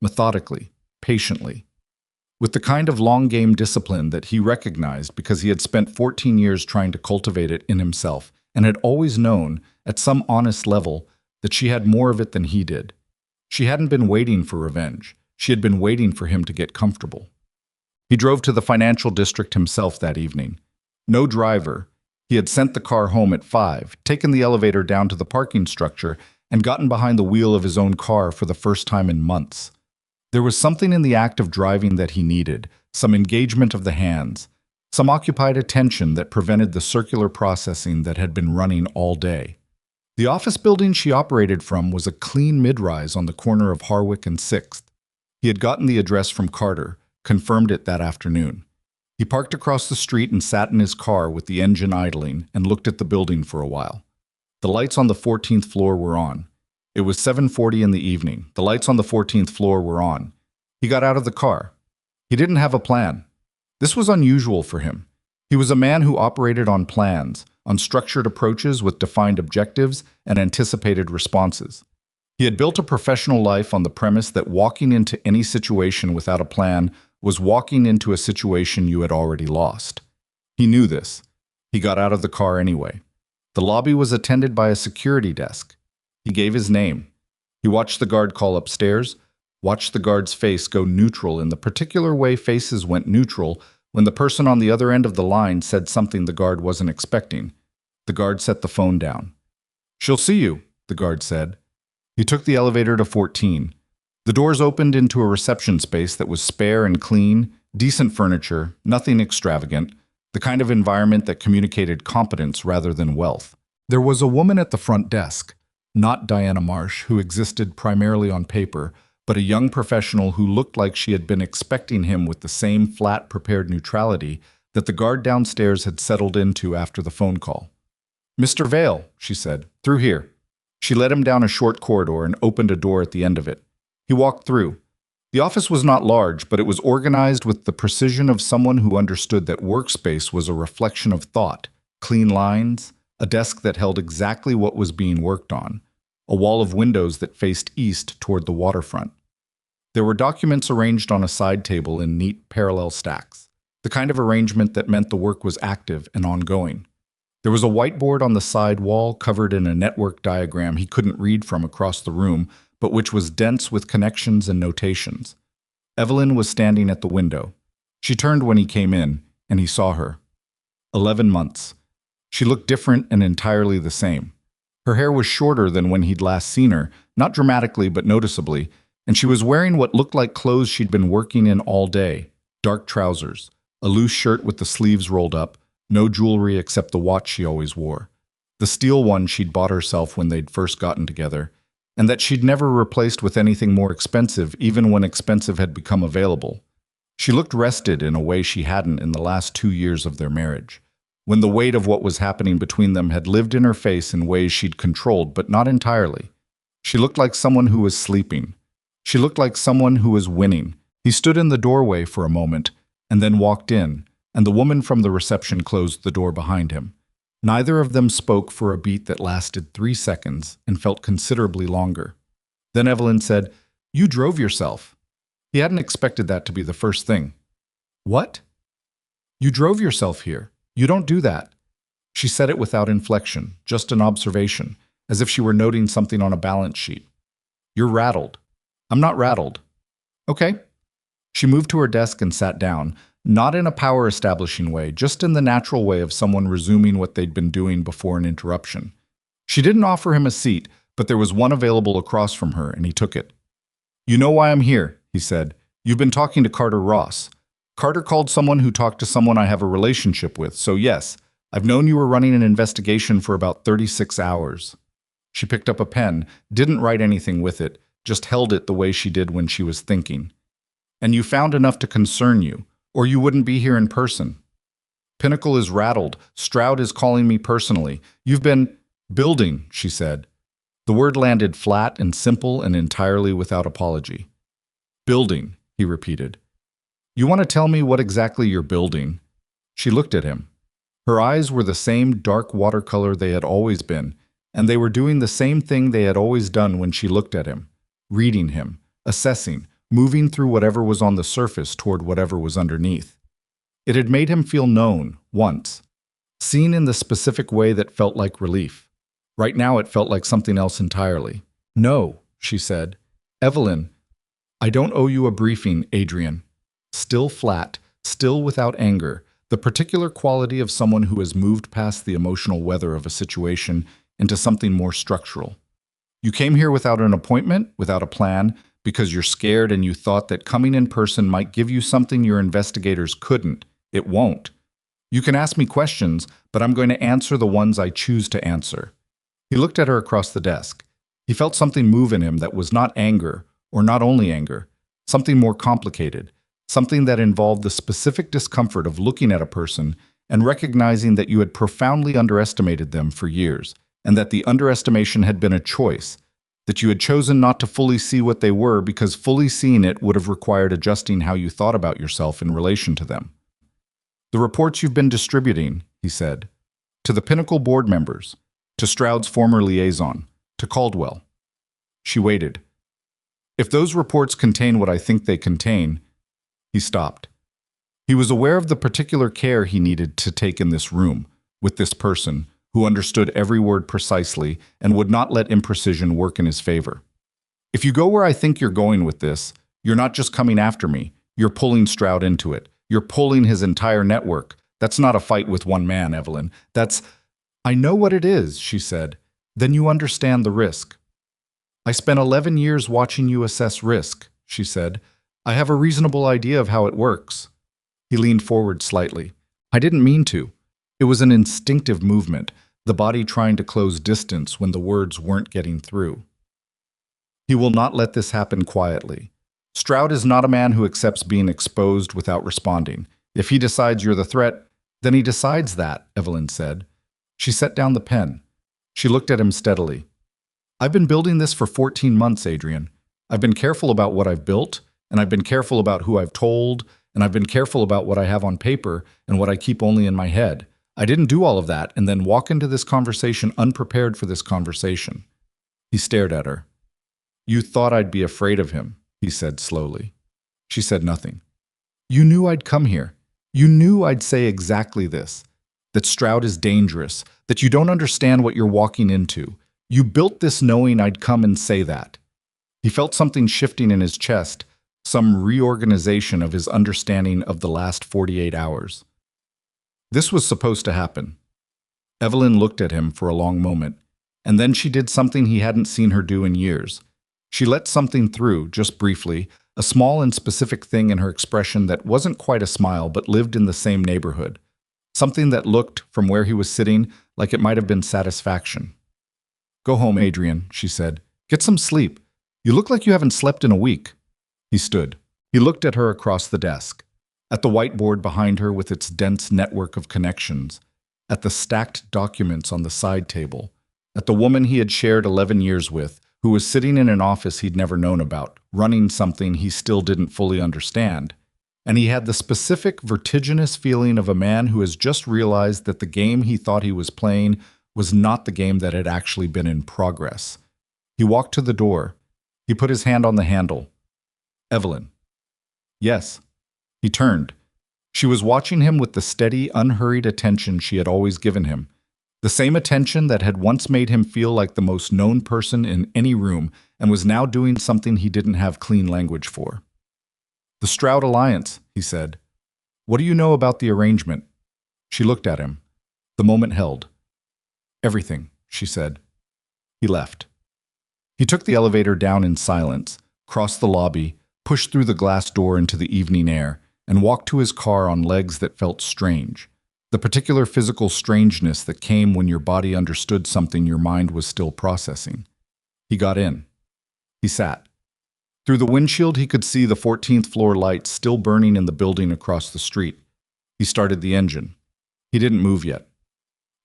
methodically, patiently, with the kind of long-game discipline that he recognized because he had spent 14 years trying to cultivate it in himself and had always known, at some honest level, that she had more of it than he did. She hadn't been waiting for revenge. She had been waiting for him to get comfortable. He drove to the financial district himself that evening. No driver. He had sent the car home at 5, taken the elevator down to the parking structure, and gotten behind the wheel of his own car for the first time in months. There was something in the act of driving that he needed, some engagement of the hands, some occupied attention that prevented the circular processing that had been running all day. The office building she operated from was a clean mid-rise on the corner of Harwick and 6th. He had gotten the address from Carter, confirmed it that afternoon. He parked across the street and sat in his car with the engine idling and looked at the building for a while. The lights on the 14th floor were on. It was 7:40 in the evening. The lights on the 14th floor were on. He got out of the car. He didn't have a plan. This was unusual for him. He was a man who operated on plans, on structured approaches with defined objectives and anticipated responses. He had built a professional life on the premise that walking into any situation without a plan was walking into a situation you had already lost. He knew this. He got out of the car anyway. The lobby was attended by a security desk. He gave his name. He watched the guard call upstairs, watched the guard's face go neutral in the particular way faces went neutral when the person on the other end of the line said something the guard wasn't expecting. The guard set the phone down. "She'll see you," the guard said. He took the elevator to 14. The doors opened into a reception space that was spare and clean, decent furniture, nothing extravagant, the kind of environment that communicated competence rather than wealth. There was a woman at the front desk, not Diana Marsh, who existed primarily on paper, but a young professional who looked like she had been expecting him with the same flat, prepared neutrality that the guard downstairs had settled into after the phone call. "Mr. Vale," she said, "through here." She led him down a short corridor and opened a door at the end of it. He walked through. The The office was not large, but it was organized with the precision of someone who understood that workspace was a reflection of thought, clean lines, a desk that held exactly what was being worked on, a wall of windows that faced east toward the waterfront. There were documents arranged on a side table in neat parallel stacks, the kind of arrangement that meant the work was active and ongoing. There was a whiteboard on the side wall covered in a network diagram he couldn't read from across the room, but which was dense with connections and notations. Evelyn was standing at the window. She turned when he came in, and he saw her. 11 months. She looked different and entirely the same. Her hair was shorter than when he'd last seen her, not dramatically but noticeably, and she was wearing what looked like clothes she'd been working in all day: dark trousers, a loose shirt with the sleeves rolled up, no jewelry except the watch she always wore, the steel one she'd bought herself when they'd first gotten together, and that she'd never replaced with anything more expensive even when expensive had become available. She looked rested in a way she hadn't in the last 2 years of their marriage, when the weight of what was happening between them had lived in her face in ways she'd controlled, but not entirely. She looked like someone who was sleeping. She looked like someone who was winning. He stood in the doorway for a moment, and then walked in, and the woman from the reception closed the door behind him. Neither of them spoke for a beat that lasted 3 seconds and felt considerably longer. Then Evelyn said, "You drove yourself." He hadn't expected that to be the first thing. "What?" "You drove yourself here. You don't do that." She said it without inflection, just an observation, as if she were noting something on a balance sheet. "You're rattled." "I'm not rattled." "Okay." She moved to her desk and sat down, not in a power-establishing way, just in the natural way of someone resuming what they'd been doing before an interruption. She didn't offer him a seat, but there was one available across from her, and he took it. "You know why I'm here," he said. "You've been talking to Carter Ross. Carter called someone who talked to someone I have a relationship with, so yes, I've known you were running an investigation for about 36 hours. She picked up a pen, didn't write anything with it, just held it the way she did when she was thinking. "And you found enough to concern you, or you wouldn't be here in person." "Pinnacle is rattled. Stroud is calling me personally. You've been building," she said. The word landed flat and simple and entirely without apology. "Building," he repeated. "You want to tell me what exactly you're building?" She looked at him. Her eyes were the same dark watercolor they had always been, and they were doing the same thing they had always done when she looked at him, reading him, assessing, moving through whatever was on the surface toward whatever was underneath. It had made him feel known, once, seen in the specific way that felt like relief. Right now it felt like something else entirely. "No," she said. "Evelyn, I don't owe you a briefing, Adrian." Still flat, still without anger, the particular quality of someone who has moved past the emotional weather of a situation into something more structural. "You came here without an appointment, without a plan, because you're scared and you thought that coming in person might give you something your investigators couldn't. It won't. You can ask me questions, but I'm going to answer the ones I choose to answer." He looked at her across the desk. He felt something move in him that was not anger, or not only anger, something more complicated, something that involved the specific discomfort of looking at a person and recognizing that you had profoundly underestimated them for years, and that the underestimation had been a choice, that you had chosen not to fully see what they were because fully seeing it would have required adjusting how you thought about yourself in relation to them. "The reports you've been distributing," he said, "to the Pinnacle board members, to Stroud's former liaison, to Caldwell." She waited. "If those reports contain what I think they contain..." He stopped. He was aware of the particular care he needed to take in this room, with this person, who understood every word precisely and would not let imprecision work in his favor. "If you go where I think you're going with this, you're not just coming after me, you're pulling Stroud into it. You're pulling his entire network. That's not a fight with one man, Evelyn. That's..." "I know what it is," she said. "Then you understand the risk." "I spent 11 years watching you assess risk," she said. "I have a reasonable idea of how it works." He leaned forward slightly. "I didn't mean to. It was an instinctive movement, the body trying to close distance when the words weren't getting through." He will not let this happen quietly. Stroud is not a man who accepts being exposed without responding. If he decides you're the threat, then he decides that, Evelyn said. She set down the pen. She looked at him steadily. "I've been building this for 14 months, Adrian. I've been careful about what I've built, and I've been careful about who I've told, and I've been careful about what I have on paper and what I keep only in my head. I didn't do all of that and then walk into this conversation unprepared for this conversation." He stared at her. "You thought I'd be afraid of him," he said slowly. She said nothing. "You knew I'd come here. You knew I'd say exactly this, that Stroud is dangerous, that you don't understand what you're walking into. You built this knowing I'd come and say that." He felt something shifting in his chest, some reorganization of his understanding of the last 48 hours. This was supposed to happen. Evelyn looked at him for a long moment, and then she did something he hadn't seen her do in years. She let something through, just briefly, a small and specific thing in her expression that wasn't quite a smile but lived in the same neighborhood. Something that looked, from where he was sitting, like it might have been satisfaction. "Go home, Adrian," she said. "Get some sleep. You look like you haven't slept in a week." He stood. He looked at her across the desk, at the whiteboard behind her with its dense network of connections, at the stacked documents on the side table, at the woman he had shared 11 years with, who was sitting in an office he'd never known about, running something he still didn't fully understand. And he had the specific, vertiginous feeling of a man who has just realized that the game he thought he was playing was not the game that had actually been in progress. He walked to the door. He put his hand on the handle. "Evelyn." "Yes." He turned. She was watching him with the steady, unhurried attention she had always given him. The same attention that had once made him feel like the most known person in any room and was now doing something he didn't have clean language for. "The Stroud Alliance," he said. "What do you know about the arrangement?" She looked at him. The moment held. "Everything," she said. He left. He took the elevator down in silence, crossed the lobby, pushed through the glass door into the evening air, and walked to his car on legs that felt strange. The particular physical strangeness that came when your body understood something your mind was still processing. He got in. He sat. Through the windshield, he could see the 14th floor lights still burning in the building across the street. He started the engine. He didn't move yet.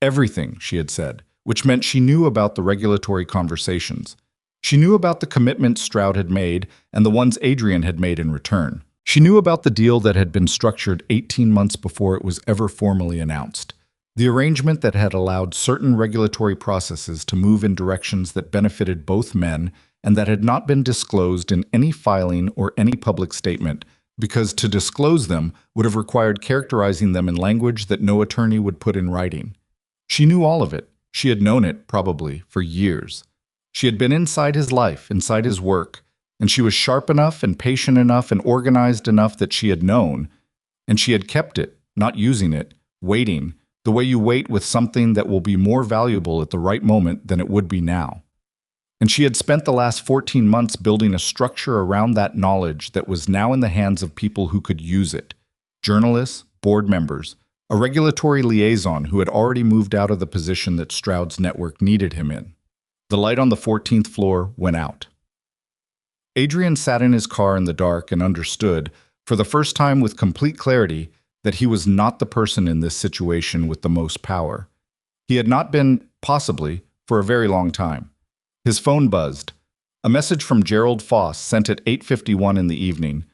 "Everything," she had said, which meant she knew about the regulatory conversations. She knew about the commitments Stroud had made and the ones Adrian had made in return. She knew about the deal that had been structured 18 months before it was ever formally announced. The arrangement that had allowed certain regulatory processes to move in directions that benefited both men and that had not been disclosed in any filing or any public statement, because to disclose them would have required characterizing them in language that no attorney would put in writing. She knew all of it. She had known it, probably, for years. She had been inside his life, inside his work, and she was sharp enough and patient enough and organized enough that she had known, and she had kept it, not using it, waiting, the way you wait with something that will be more valuable at the right moment than it would be now. And she had spent the last 14 months building a structure around that knowledge that was now in the hands of people who could use it. Journalists, board members, a regulatory liaison who had already moved out of the position that Stroud's network needed him in. The light on the 14th floor went out. Adrian sat in his car in the dark and understood, for the first time with complete clarity, that he was not the person in this situation with the most power. He had not been, possibly, for a very long time. His phone buzzed. A message from Gerald Foss sent at 8:51 in the evening.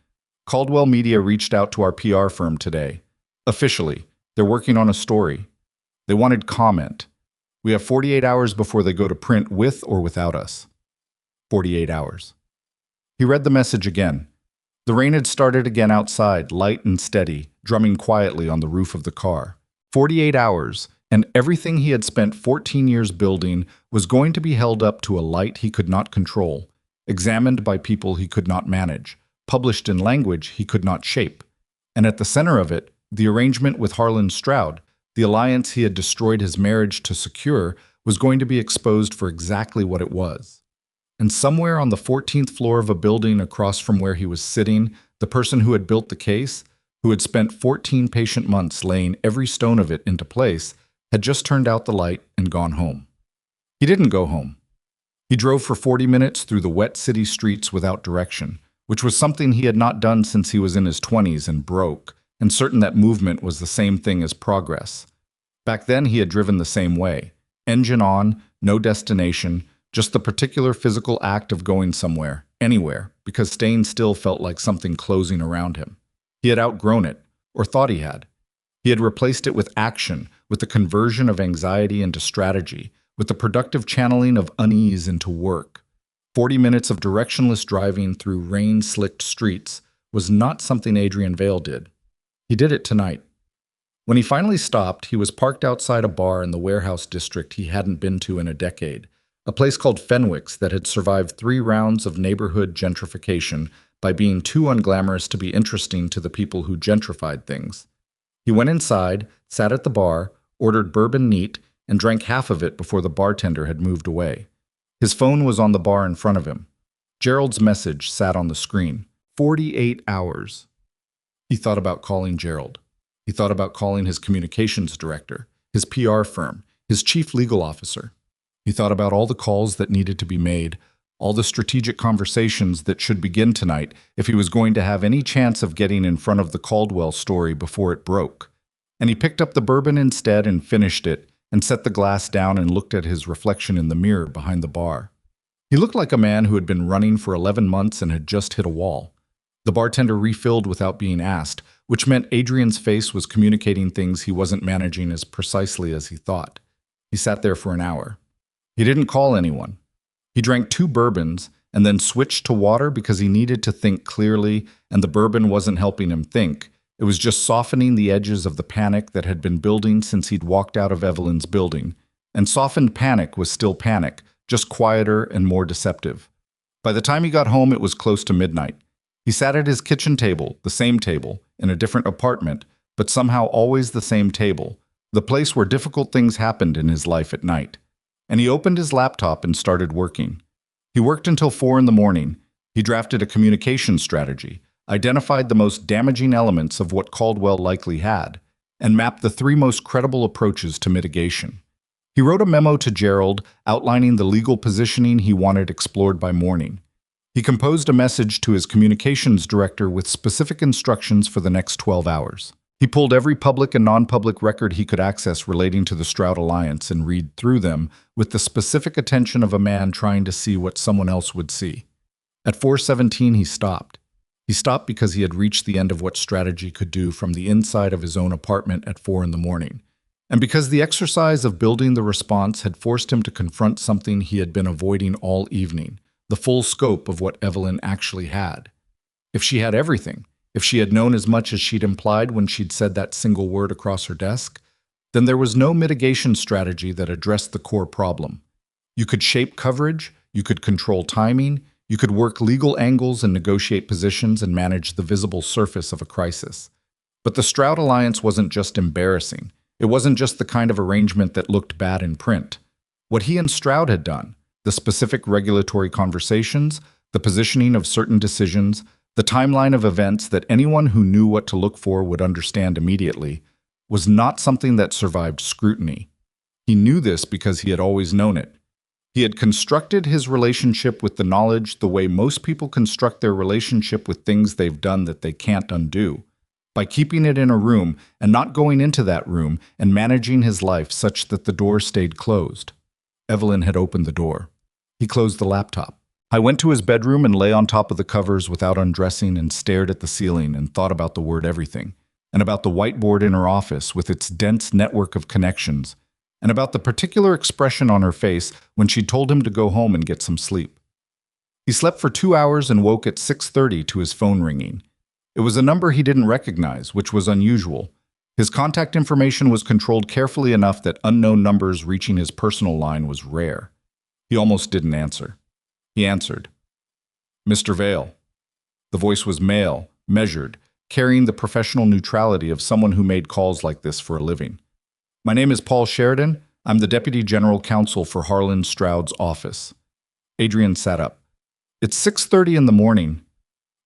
"Caldwell Media reached out to our PR firm today. Officially, they're working on a story. They wanted comment. We have 48 hours before they go to print with or without us." 48 hours. He read the message again. The rain had started again outside, light and steady, drumming quietly on the roof of the car. 48 hours, and everything he had spent 14 years building was going to be held up to a light he could not control, examined by people he could not manage, published in language he could not shape. And at the center of it, the arrangement with Harlan Stroud, the alliance he had destroyed his marriage to secure, was going to be exposed for exactly what it was. And somewhere on the 14th floor of a building across from where he was sitting, the person who had built the case, who had spent 14 patient months laying every stone of it into place, had just turned out the light and gone home. He didn't go home. He drove for 40 minutes through the wet city streets without direction, which was something he had not done since he was in his 20s and broke, and certain that movement was the same thing as progress. Back then he had driven the same way, engine on, no destination, just the particular physical act of going somewhere, anywhere, because staying still felt like something closing around him. He had outgrown it, or thought he had. He had replaced it with action, with the conversion of anxiety into strategy, with the productive channeling of unease into work. 40 minutes of directionless driving through rain-slicked streets was not something Adrian Vale did. He did it tonight. When he finally stopped, he was parked outside a bar in the warehouse district he hadn't been to in a decade, a place called Fenwick's that had survived 3 rounds of neighborhood gentrification by being too unglamorous to be interesting to the people who gentrified things. He went inside, sat at the bar, ordered bourbon neat, and drank half of it before the bartender had moved away. His phone was on the bar in front of him. Gerald's message sat on the screen. 48 hours. He thought about calling Gerald. He thought about calling his communications director, his PR firm, his chief legal officer. He thought about all the calls that needed to be made, all the strategic conversations that should begin tonight if he was going to have any chance of getting in front of the Caldwell story before it broke. And he picked up the bourbon instead and finished it, and set the glass down and looked at his reflection in the mirror behind the bar. He looked like a man who had been running for 11 months and had just hit a wall. The bartender refilled without being asked, which meant Adrian's face was communicating things he wasn't managing as precisely as he thought. He sat there for an hour. He didn't call anyone. He drank 2 bourbons and then switched to water because he needed to think clearly, and the bourbon wasn't helping him think. It was just softening the edges of the panic that had been building since he'd walked out of Evelyn's building. And softened panic was still panic, just quieter and more deceptive. By the time he got home, it was close to midnight. He sat at his kitchen table, the same table, in a different apartment, but somehow always the same table, the place where difficult things happened in his life at night. And he opened his laptop and started working. He worked until 4 in the morning. He drafted a communication strategy, identified the most damaging elements of what Caldwell likely had, and mapped the 3 most credible approaches to mitigation. He wrote a memo to Gerald outlining the legal positioning he wanted explored by morning. He composed a message to his communications director with specific instructions for the next 12 hours. He pulled every public and non-public record he could access relating to the Stroud Alliance and read through them with the specific attention of a man trying to see what someone else would see. At 4:17, he stopped. He stopped because he had reached the end of what strategy could do from the inside of his own apartment at 4 in the morning, and because the exercise of building the response had forced him to confront something he had been avoiding all evening, the full scope of what Evelyn actually had. If she had everything, if she had known as much as she'd implied when she'd said that single word across her desk, then there was no mitigation strategy that addressed the core problem. You could shape coverage, you could control timing, you could work legal angles and negotiate positions and manage the visible surface of a crisis. But the Stroud Alliance wasn't just embarrassing. It wasn't just the kind of arrangement that looked bad in print. What he and Stroud had done, the specific regulatory conversations, the positioning of certain decisions, the timeline of events that anyone who knew what to look for would understand immediately, was not something that survived scrutiny. He knew this because he had always known it. He had constructed his relationship with the knowledge the way most people construct their relationship with things they've done that they can't undo, by keeping it in a room and not going into that room and managing his life such that the door stayed closed. Evelyn had opened the door. He closed the laptop. I went to his bedroom and lay on top of the covers without undressing and stared at the ceiling and thought about the word everything, and about the whiteboard in her office with its dense network of connections, and about the particular expression on her face when she told him to go home and get some sleep. He slept for 2 hours and woke at 6:30 to his phone ringing. It was a number he didn't recognize, which was unusual. His contact information was controlled carefully enough that unknown numbers reaching his personal line was rare. He almost didn't answer. He answered. "Mr. Vale." The voice was male, measured, carrying the professional neutrality of someone who made calls like this for a living. "My name is Paul Sheridan. I'm the Deputy General Counsel for Harlan Stroud's office." Adrian sat up. "It's 6:30 in the morning.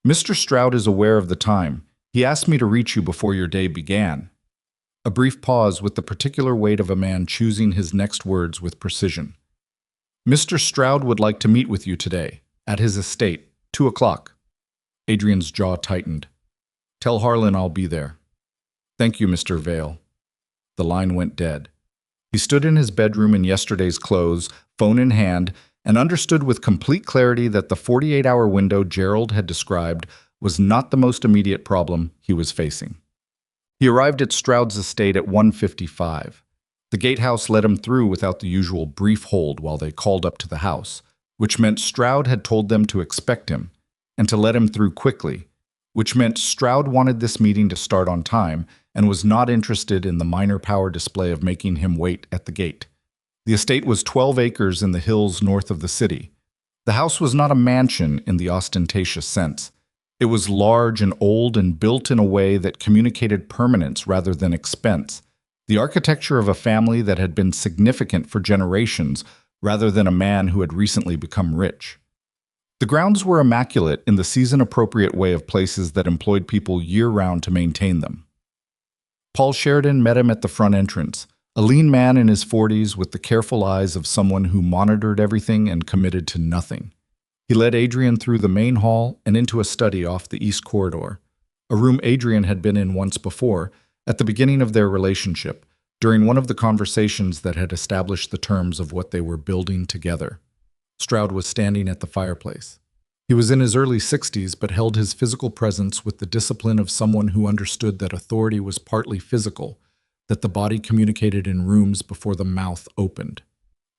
Mr. Stroud is aware of the time. He asked me to reach you before your day began." A brief pause with the particular weight of a man choosing his next words with precision. "Mr. Stroud would like to meet with you today, at his estate, 2 o'clock. Adrian's jaw tightened. "Tell Harlan I'll be there." "Thank you, Mr. Vale." The line went dead. He stood in his bedroom in yesterday's clothes, phone in hand, and understood with complete clarity that the 48-hour window Gerald had described was not the most immediate problem he was facing. He arrived at Stroud's estate at 1:55. The gatehouse let him through without the usual brief hold while they called up to the house, which meant Stroud had told them to expect him and to let him through quickly, which meant Stroud wanted this meeting to start on time and was not interested in the minor power display of making him wait at the gate. The estate was 12 acres in the hills north of the city. The house was not a mansion in the ostentatious sense. It was large and old and built in a way that communicated permanence rather than expense, the architecture of a family that had been significant for generations rather than a man who had recently become rich. The grounds were immaculate in the season-appropriate way of places that employed people year-round to maintain them. Paul Sheridan met him at the front entrance, a lean man in his 40s with the careful eyes of someone who monitored everything and committed to nothing. He led Adrian through the main hall and into a study off the east corridor, a room Adrian had been in once before, at the beginning of their relationship, during one of the conversations that had established the terms of what they were building together. Stroud was standing at the fireplace. He was in his early 60s but held his physical presence with the discipline of someone who understood that authority was partly physical, that the body communicated in rooms before the mouth opened.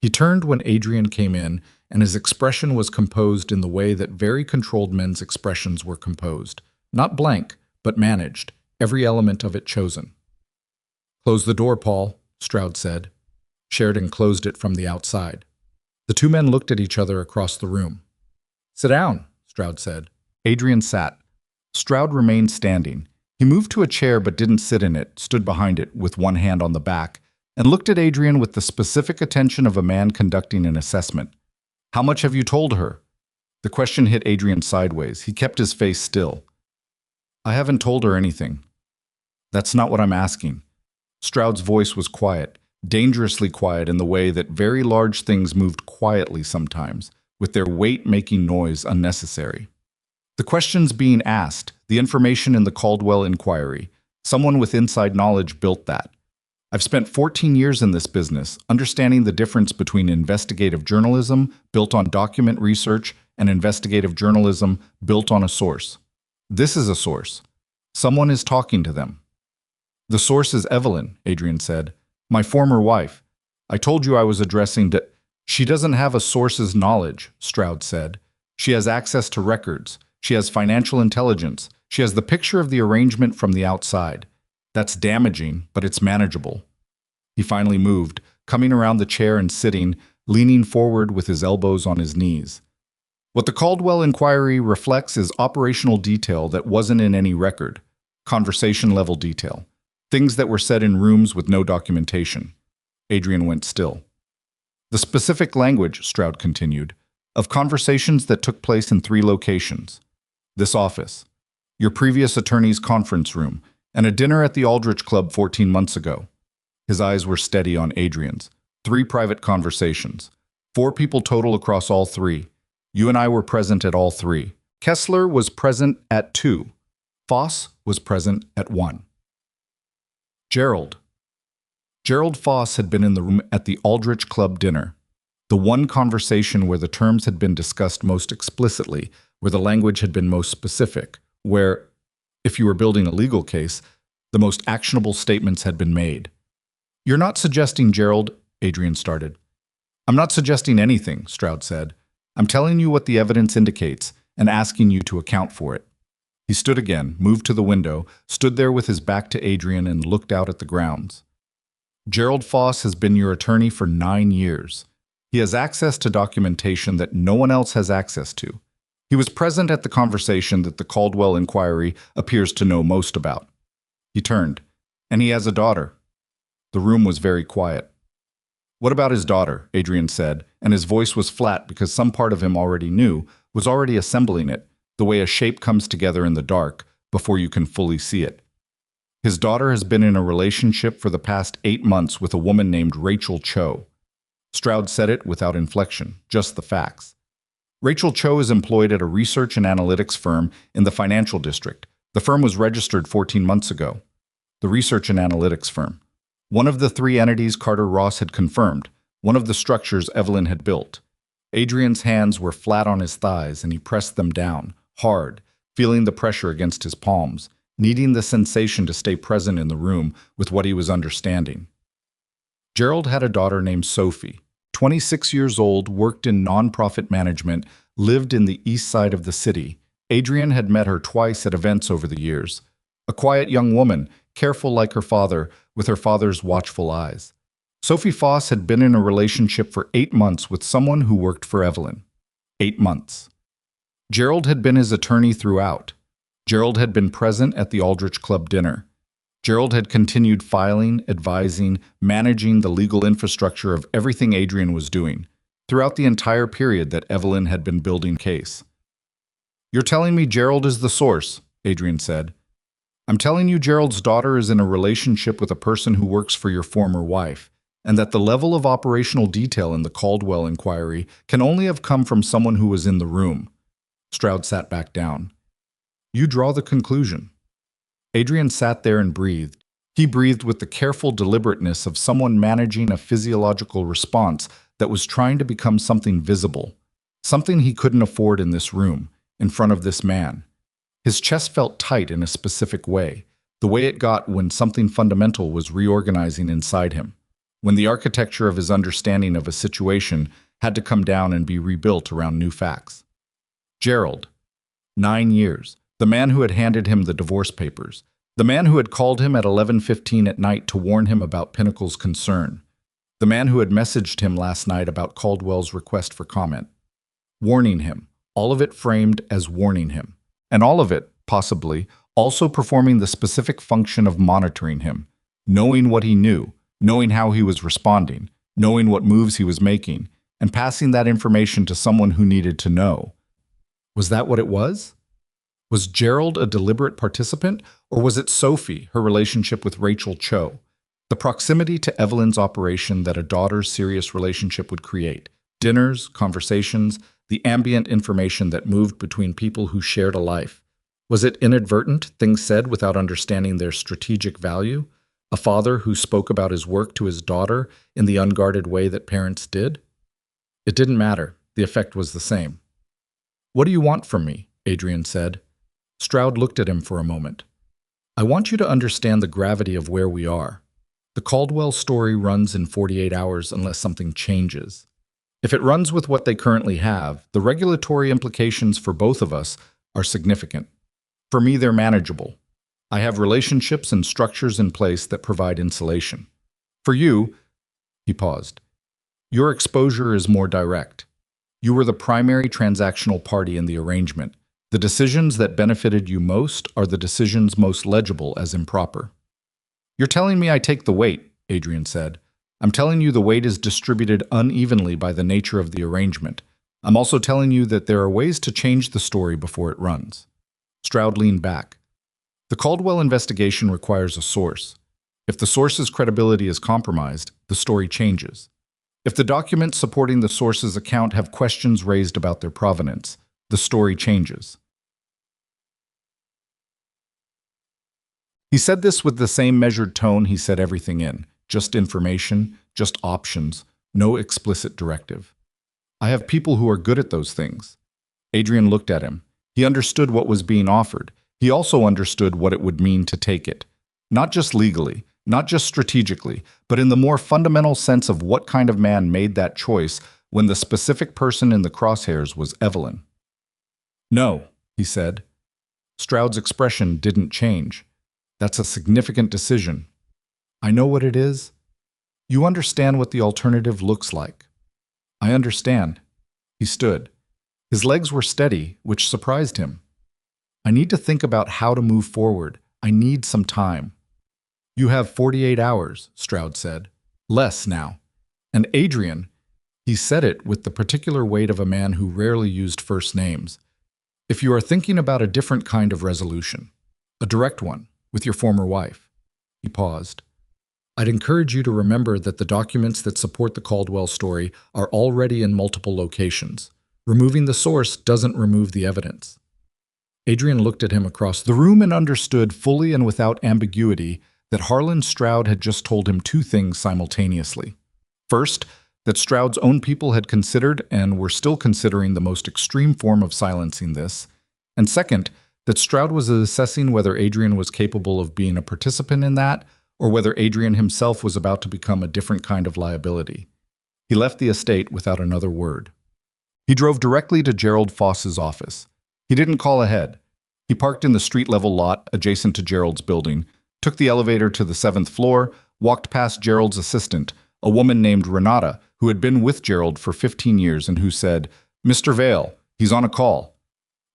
He turned when Adrian came in, and his expression was composed in the way that very controlled men's expressions were composed. Not blank, but managed, every element of it chosen. "Close the door, Paul," Stroud said. Sheridan closed it from the outside. The two men looked at each other across the room. "Sit down," Stroud said. Adrian sat. Stroud remained standing. He moved to a chair but didn't sit in it, stood behind it with one hand on the back, and looked at Adrian with the specific attention of a man conducting an assessment. "How much have you told her?" The question hit Adrian sideways. He kept his face still. "I haven't told her anything." "That's not what I'm asking." Stroud's voice was quiet, dangerously quiet in the way that very large things moved quietly sometimes, with their weight making noise unnecessary. The questions being asked, the information in the Caldwell inquiry, someone with inside knowledge built that. I've spent 14 years in this business, understanding the difference between investigative journalism built on document research and investigative journalism built on a source. This is a source. Someone is talking to them. "The source is Evelyn," Adrian said. "My former wife. I told you I was addressing to—" "She doesn't have a source's knowledge," Stroud said. "She has access to records. She has financial intelligence. She has the picture of the arrangement from the outside. That's damaging, but it's manageable." He finally moved, coming around the chair and sitting, leaning forward with his elbows on his knees. "What the Caldwell inquiry reflects is operational detail that wasn't in any record, conversation-level detail, things that were said in rooms with no documentation." Adrian went still. "The specific language," Stroud continued, "of conversations that took place in 3 locations. This office, your previous attorney's conference room, and a dinner at the Aldrich Club 14 months ago." His eyes were steady on Adrian's. 3 private conversations. 4 people total across all 3. You and I were present at all 3. Kessler was present at 2. Foss was present at 1. Gerald Foss had been in the room at the Aldrich Club dinner, the one conversation where the terms had been discussed most explicitly, where the language had been most specific, where, if you were building a legal case, the most actionable statements had been made. "You're not suggesting, Gerald," Adrian started. "I'm not suggesting anything," Stroud said. "I'm telling you what the evidence indicates and asking you to account for it." He stood again, moved to the window, stood there with his back to Adrian and looked out at the grounds. "Gerald Foss has been your attorney for 9 years. He has access to documentation that no one else has access to. He was present at the conversation that the Caldwell inquiry appears to know most about." He turned. "And he has a daughter." The room was very quiet. "What about his daughter?" Adrian said, and his voice was flat because some part of him already knew, was already assembling it, the way a shape comes together in the dark before you can fully see it. "His daughter has been in a relationship for the past 8 months with a woman named Rachel Cho." Stroud said it without inflection, just the facts. "Rachel Cho is employed at a research and analytics firm in the financial district. The firm was registered 14 months ago. The research and analytics firm. One of the 3 entities Carter Ross had confirmed, one of the structures Evelyn had built. Adrian's hands were flat on his thighs, and he pressed them down, hard, feeling the pressure against his palms, needing the sensation to stay present in the room with what he was understanding. Gerald had a daughter named Sophie, 26 years old, worked in nonprofit management, lived in the east side of the city. Adrian had met her twice at events over the years. A quiet young woman, careful like her father, with her father's watchful eyes. Sophie Foss had been in a relationship for 8 months with someone who worked for Evelyn. 8 months. Gerald had been his attorney throughout. Gerald had been present at the Aldrich Club dinner. Gerald had continued filing, advising, managing the legal infrastructure of everything Adrian was doing, throughout the entire period that Evelyn had been building case. "You're telling me Gerald is the source," Adrian said. "I'm telling you Gerald's daughter is in a relationship with a person who works for your former wife, and that the level of operational detail in the Caldwell inquiry can only have come from someone who was in the room." Stroud sat back down. "You draw the conclusion." Adrian sat there and breathed. He breathed with the careful deliberateness of someone managing a physiological response that was trying to become something visible, something he couldn't afford in this room, in front of this man. His chest felt tight in a specific way, the way it got when something fundamental was reorganizing inside him, when the architecture of his understanding of a situation had to come down and be rebuilt around new facts. Gerald, 9 years, the man who had handed him the divorce papers, the man who had called him at 11:15 at night to warn him about Pinnacle's concern, the man who had messaged him last night about Caldwell's request for comment. Warning him, all of it framed as warning him, and all of it, possibly, also performing the specific function of monitoring him, knowing what he knew, knowing how he was responding, knowing what moves he was making, and passing that information to someone who needed to know. Was that what it was? Was Gerald a deliberate participant, or was it Sophie, her relationship with Rachel Cho? The proximity to Evelyn's operation that a daughter's serious relationship would create. Dinners, conversations, the ambient information that moved between people who shared a life. Was it inadvertent, things said without understanding their strategic value? A father who spoke about his work to his daughter in the unguarded way that parents did? It didn't matter. The effect was the same. "What do you want from me?" Adrian said. Stroud looked at him for a moment. "I want you to understand the gravity of where we are. The Caldwell story runs in 48 hours unless something changes. If it runs with what they currently have, the regulatory implications for both of us are significant. For me, they're manageable. I have relationships and structures in place that provide insulation. For you," he paused, "your exposure is more direct. You were the primary transactional party in the arrangement. The decisions that benefited you most are the decisions most legible as improper." "You're telling me I take the weight," Adrian said. "I'm telling you the weight is distributed unevenly by the nature of the arrangement. I'm also telling you that there are ways to change the story before it runs." Stroud leaned back. "The Caldwell investigation requires a source. If the source's credibility is compromised, the story changes. If the documents supporting the source's account have questions raised about their provenance, the story changes." He said this with the same measured tone he said everything in, just information, just options, no explicit directive. "I have people who are good at those things." Adrian looked at him. He understood what was being offered. He also understood what it would mean to take it. Not just legally, not just strategically, but in the more fundamental sense of what kind of man made that choice when the specific person in the crosshairs was Evelyn. "No," he said. Stroud's expression didn't change. "That's a significant decision." "I know what it is." "You understand what the alternative looks like." "I understand." He stood. His legs were steady, which surprised him. "I need to think about how to move forward. I need some time." "You have 48 hours, Stroud said. "Less now." And Adrian, he said it with the particular weight of a man who rarely used first names. "If you are thinking about a different kind of resolution, a direct one, with your former wife." He paused. "I'd encourage you to remember that the documents that support the Caldwell story are already in multiple locations. Removing the source doesn't remove the evidence." Adrian looked at him across the room and understood fully and without ambiguity that Harlan Stroud had just told him two things simultaneously. First, that Stroud's own people had considered and were still considering the most extreme form of silencing this, and second, that Stroud was assessing whether Adrian was capable of being a participant in that, or whether Adrian himself was about to become a different kind of liability. He left the estate without another word. He drove directly to Gerald Foss's office. He didn't call ahead. He parked in the street-level lot adjacent to Gerald's building, took the elevator to the 7th floor, walked past Gerald's assistant, a woman named Renata, who had been with Gerald for 15 years and who said, "Mr. Vale, he's on a call."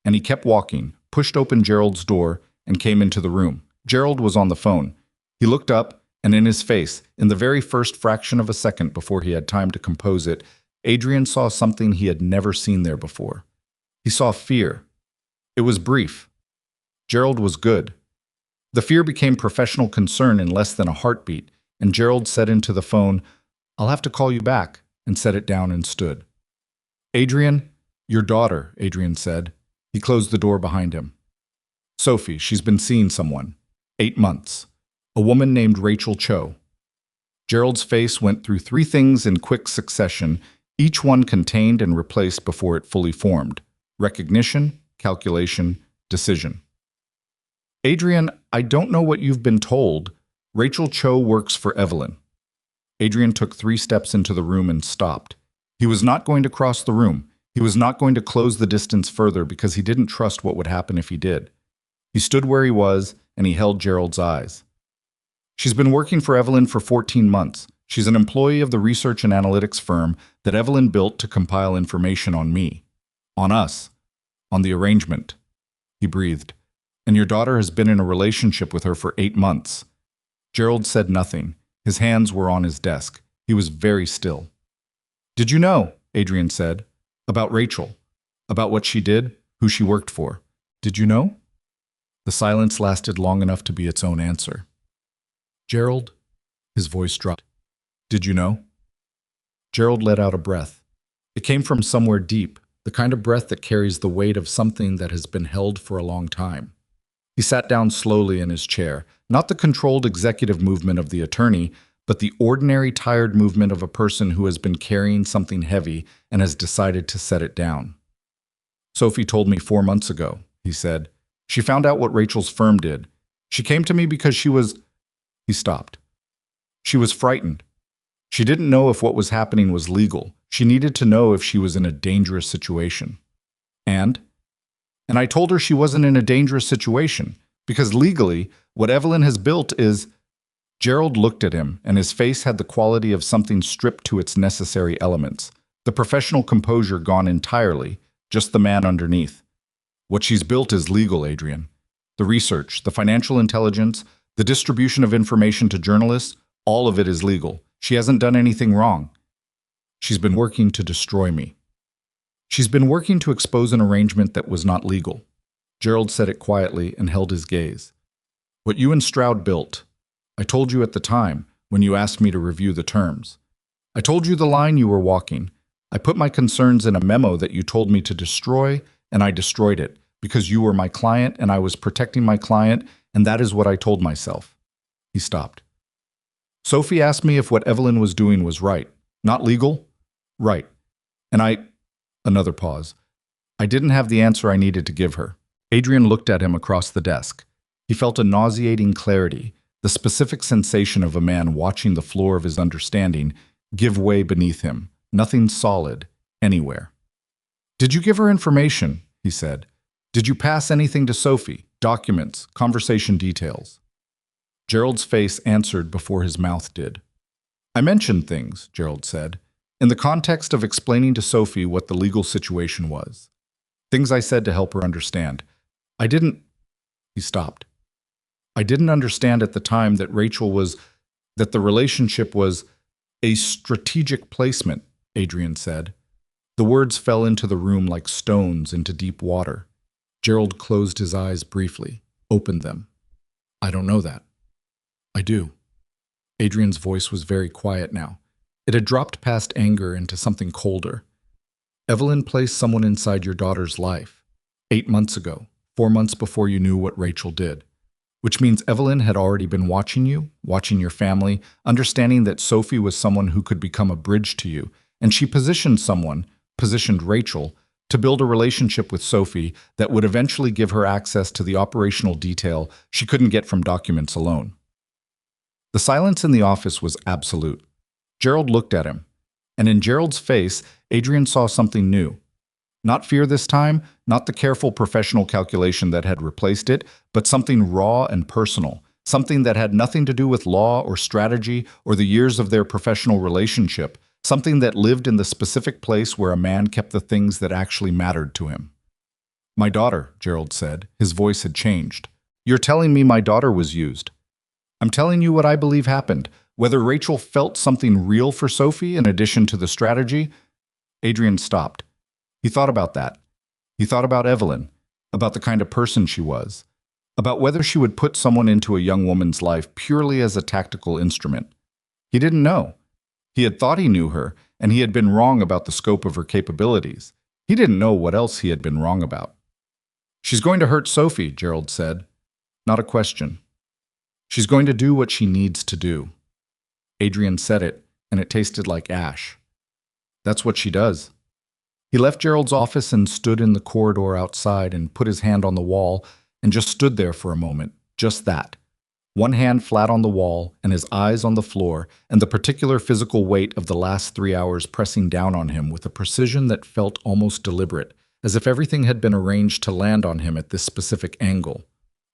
And he kept walking, pushed open Gerald's door, and came into the room. Gerald was on the phone. He looked up, and in his face, in the very first fraction of a second before he had time to compose it, Adrian saw something he had never seen there before. He saw fear. It was brief. Gerald was good. The fear became professional concern in less than a heartbeat, and Gerald said into the phone, "I'll have to call you back," and set it down and stood. "Adrian, your daughter," Adrian said. He closed the door behind him. "Sophie, she's been seeing someone. 8 months. A woman named Rachel Cho." Gerald's face went through 3 things in quick succession, each one contained and replaced before it fully formed: recognition, calculation, decision. "Adrian, I don't know what you've been told. Rachel Cho works for Evelyn." Adrian took 3 steps into the room and stopped. He was not going to cross the room. He was not going to close the distance further because he didn't trust what would happen if he did. He stood where he was, and he held Gerald's eyes. "She's been working for Evelyn for 14 months. She's an employee of the research and analytics firm that Evelyn built to compile information on me. On us. On the arrangement." He breathed. "And your daughter has been in a relationship with her for 8 months." Gerald said nothing. His hands were on his desk. He was very still. "Did you know," Adrian said, "about Rachel? About what she did? Who she worked for? Did you know?" The silence lasted long enough to be its own answer. "Gerald?" His voice dropped. "Did you know?" Gerald let out a breath. It came from somewhere deep, the kind of breath that carries the weight of something that has been held for a long time. He sat down slowly in his chair, not the controlled executive movement of the attorney, but the ordinary tired movement of a person who has been carrying something heavy and has decided to set it down. "Sophie told me 4 months ago," he said. "She found out what Rachel's firm did. She came to me because she was—" He stopped. "She was frightened. She didn't know if what was happening was legal. She needed to know if she was in a dangerous situation. And I told her she wasn't in a dangerous situation, because legally, what Evelyn has built is—" Gerald looked at him, and his face had the quality of something stripped to its necessary elements. The professional composure gone entirely, just the man underneath. "What she's built is legal, Adrian. The research, the financial intelligence, the distribution of information to journalists, all of it is legal. She hasn't done anything wrong. She's been working to destroy me. She's been working to expose an arrangement that was not legal." Gerald said it quietly and held his gaze. "What you and Stroud built. I told you at the time, when you asked me to review the terms. I told you the line you were walking. I put my concerns in a memo that you told me to destroy, and I destroyed it, because you were my client and I was protecting my client, and that is what I told myself." He stopped. "Sophie asked me if what Evelyn was doing was right. Not legal? Right. And I—" Another pause. "I didn't have the answer I needed to give her." Adrian looked at him across the desk. He felt a nauseating clarity, the specific sensation of a man watching the floor of his understanding give way beneath him, nothing solid, anywhere. "Did you give her information?" he said. "Did you pass anything to Sophie? Documents, conversation details?" Gerald's face answered before his mouth did. "I mentioned things," Gerald said, "in the context of explaining to Sophie what the legal situation was. Things I said to help her understand. I didn't—" He stopped. "I didn't understand at the time that that the relationship was a strategic placement," Adrian said. The words fell into the room like stones into deep water. Gerald closed his eyes briefly, opened them. "I don't know that." "I do." Adrian's voice was very quiet now. It had dropped past anger into something colder. "Evelyn placed someone inside your daughter's life. 8 months ago, 4 months before you knew what Rachel did. Which means Evelyn had already been watching you, watching your family, understanding that Sophie was someone who could become a bridge to you, and she positioned Rachel, to build a relationship with Sophie that would eventually give her access to the operational detail she couldn't get from documents alone. The silence in the office was absolute. Gerald looked at him, and in Gerald's face, Adrian saw something new. Not fear this time, not the careful professional calculation that had replaced it, but something raw and personal, something that had nothing to do with law or strategy or the years of their professional relationship, something that lived in the specific place where a man kept the things that actually mattered to him. "My daughter," Gerald said. His voice had changed. "You're telling me my daughter was used. I'm telling you what I believe happened. Whether Rachel felt something real for Sophie in addition to the strategy." Adrian stopped. He thought about that. He thought about Evelyn, about the kind of person she was, about whether she would put someone into a young woman's life purely as a tactical instrument. He didn't know. He had thought he knew her, and he had been wrong about the scope of her capabilities. He didn't know what else he had been wrong about. "She's going to hurt Sophie," Gerald said. Not a question. "She's going to do what she needs to do." Adrian said it, and it tasted like ash. "That's what she does." He left Gerald's office and stood in the corridor outside and put his hand on the wall and just stood there for a moment, just that. One hand flat on the wall and his eyes on the floor, and the particular physical weight of the last 3 hours pressing down on him with a precision that felt almost deliberate, as if everything had been arranged to land on him at this specific angle.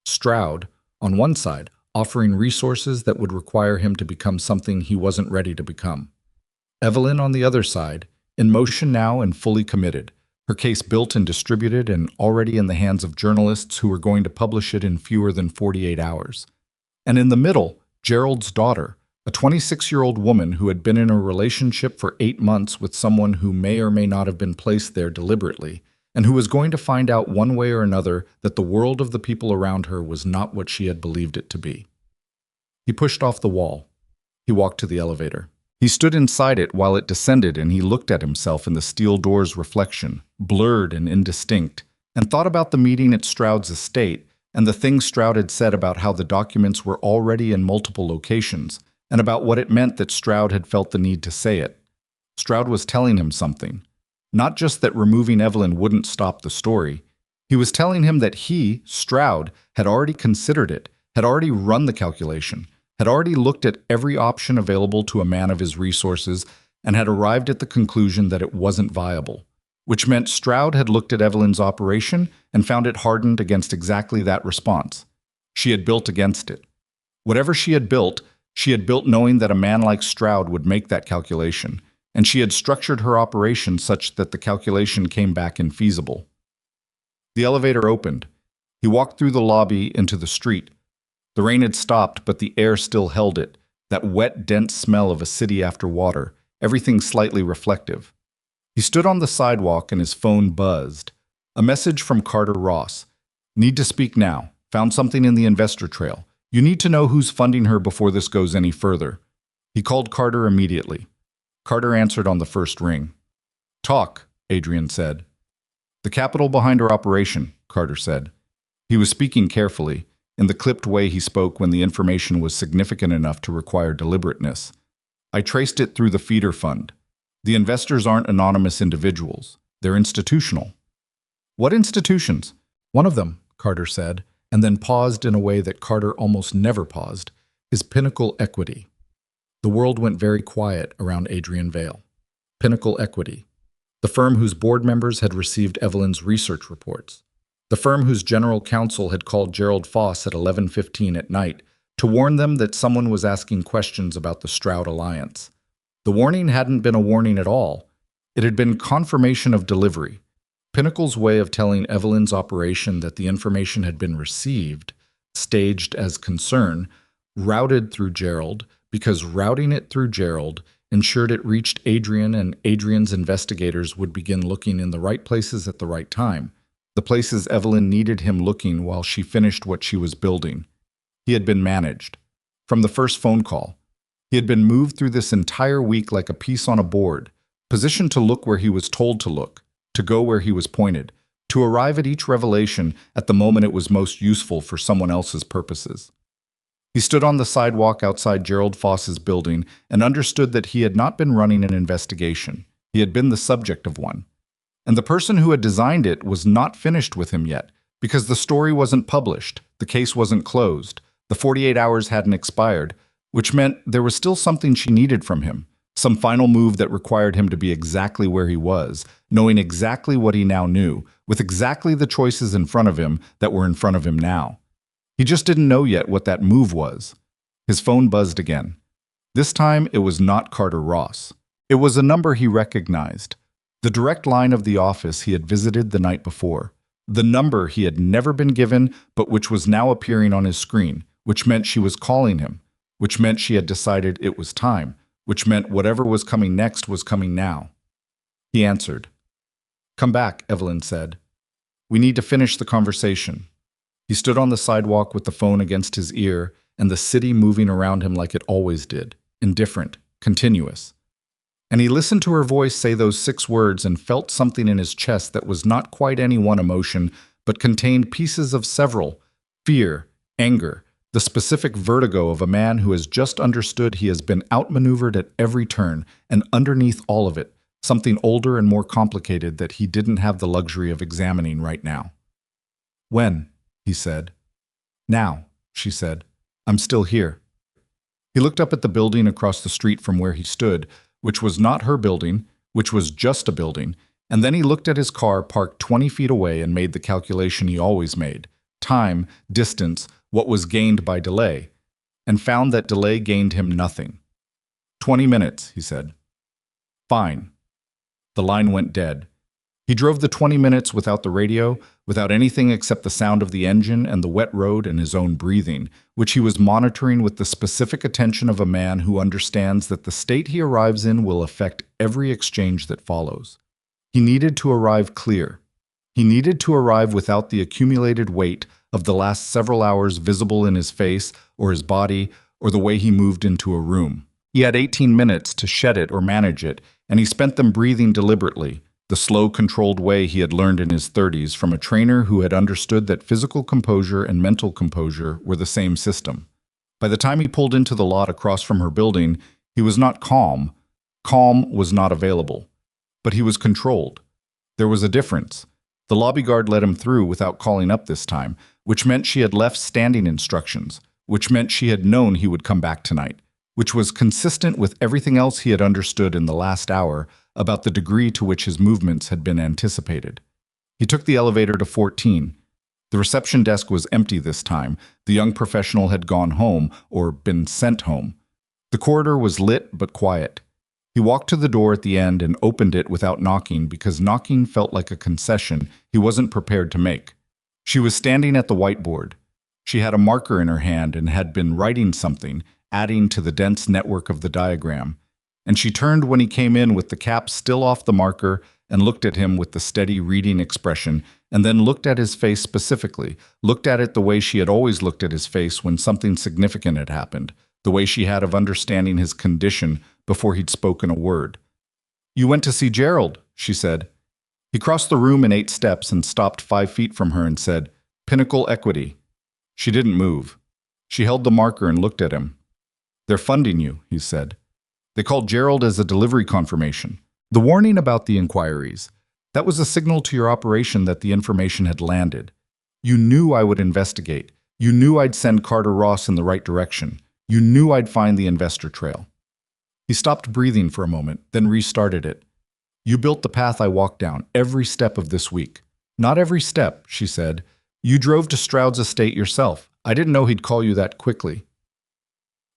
Stroud, on one side, offering resources that would require him to become something he wasn't ready to become. Evelyn, on the other side, in motion now and fully committed, her case built and distributed and already in the hands of journalists who were going to publish it in fewer than 48 hours. And in the middle, Gerald's daughter, a 26-year-old woman who had been in a relationship for 8 months with someone who may or may not have been placed there deliberately, and who was going to find out one way or another that the world of the people around her was not what she had believed it to be. He pushed off the wall. He walked to the elevator. He stood inside it while it descended, and he looked at himself in the steel door's reflection, blurred and indistinct, and thought about the meeting at Stroud's estate and the things Stroud had said about how the documents were already in multiple locations, and about what it meant that Stroud had felt the need to say it. Stroud was telling him something. Not just that removing Evelyn wouldn't stop the story. He was telling him that he, Stroud, had already considered it, had already run the calculation, had already looked at every option available to a man of his resources, and had arrived at the conclusion that it wasn't viable, which meant Stroud had looked at Evelyn's operation and found it hardened against exactly that response. She had built against it. Whatever she had built knowing that a man like Stroud would make that calculation, and she had structured her operation such that the calculation came back infeasible. The elevator opened. He walked through the lobby into the street. The rain had stopped, but the air still held it, that wet, dense smell of a city after water, everything slightly reflective. He stood on the sidewalk and his phone buzzed. A message from Carter Ross. "Need to speak now. Found something in the investor trail. You need to know who's funding her before this goes any further." He called Carter immediately. Carter answered on the first ring. "Talk," Adrian said. "The capital behind her operation," Carter said. He was speaking carefully, in the clipped way he spoke when the information was significant enough to require deliberateness. "I traced it through the feeder fund. The investors aren't anonymous individuals. They're institutional." "What institutions?" "One of them," Carter said, and then paused in a way that Carter almost never paused, "is Pinnacle Equity." The world went very quiet around Adrian Vale. Pinnacle Equity, the firm whose board members had received Evelyn's research reports. The firm whose general counsel had called Gerald Foss at 11:15 at night to warn them that someone was asking questions about the Stroud alliance. The warning hadn't been a warning at all. It had been confirmation of delivery. Pinnacle's way of telling Evelyn's operation that the information had been received, staged as concern, routed through Gerald, because routing it through Gerald ensured it reached Adrian, and Adrian's investigators would begin looking in the right places at the right time, the places Evelyn needed him looking while she finished what she was building. He had been managed. From the first phone call, he had been moved through this entire week like a piece on a board, positioned to look where he was told to look, to go where he was pointed, to arrive at each revelation at the moment it was most useful for someone else's purposes. He stood on the sidewalk outside Gerald Foss's building and understood that he had not been running an investigation. He had been the subject of one. And the person who had designed it was not finished with him yet, because the story wasn't published, the case wasn't closed, the 48 hours hadn't expired, which meant there was still something she needed from him, some final move that required him to be exactly where he was, knowing exactly what he now knew, with exactly the choices in front of him that were in front of him now. He just didn't know yet what that move was. His phone buzzed again. This time it was not Carter Ross. It was a number he recognized. The direct line of the office he had visited the night before. The number he had never been given, but which was now appearing on his screen, which meant she was calling him, which meant she had decided it was time, which meant whatever was coming next was coming now. He answered. "Come back," Evelyn said. "We need to finish the conversation." He stood on the sidewalk with the phone against his ear and the city moving around him like it always did, indifferent, continuous. And he listened to her voice say those 6 words and felt something in his chest that was not quite any one emotion, but contained pieces of several: fear, anger, the specific vertigo of a man who has just understood he has been outmaneuvered at every turn, and underneath all of it, something older and more complicated that he didn't have the luxury of examining right now. "When?" he said. "Now," she said. "I'm still here." He looked up at the building across the street from where he stood, which was not her building, which was just a building, and then he looked at his car parked 20 feet away and made the calculation he always made: time, distance, what was gained by delay, and found that delay gained him nothing. 20 minutes, he said. Fine. The line went dead. He drove the 20 minutes without the radio, without anything except the sound of the engine and the wet road and his own breathing, which he was monitoring with the specific attention of a man who understands that the state he arrives in will affect every exchange that follows. He needed to arrive clear. He needed to arrive without the accumulated weight of the last several hours visible in his face or his body or the way he moved into a room. He had 18 minutes to shed it or manage it, and he spent them breathing deliberately, the slow, controlled way he had learned in his 30s from a trainer who had understood that physical composure and mental composure were the same system. By the time he pulled into the lot across from her building, he was not calm. Calm was not available. But he was controlled. There was a difference. The lobby guard let him through without calling up this time, which meant she had left standing instructions, which meant she had known he would come back tonight, which was consistent with everything else he had understood in the last hour about the degree to which his movements had been anticipated. He took the elevator to 14. The reception desk was empty this time. The young professional had gone home, or been sent home. The corridor was lit but quiet. He walked to the door at the end and opened it without knocking because knocking felt like a concession he wasn't prepared to make. She was standing at the whiteboard. She had a marker in her hand and had been writing something, adding to the dense network of the diagram. And she turned when he came in with the cap still off the marker and looked at him with the steady reading expression, and then looked at his face specifically, looked at it the way she had always looked at his face when something significant had happened, the way she had of understanding his condition before he'd spoken a word. "You went to see Gerald," she said. He crossed the room in 8 steps and stopped 5 feet from her and said, "Pinnacle Equity." She didn't move. She held the marker and looked at him. "They're funding you," he said. "They called Gerald as a delivery confirmation. The warning about the inquiries. That was a signal to your operation that the information had landed. You knew I would investigate. You knew I'd send Carter Ross in the right direction. You knew I'd find the investor trail." He stopped breathing for a moment, then restarted it. "You built the path I walked down, every step of this week." "Not every step," she said. "You drove to Stroud's estate yourself. I didn't know he'd call you that quickly."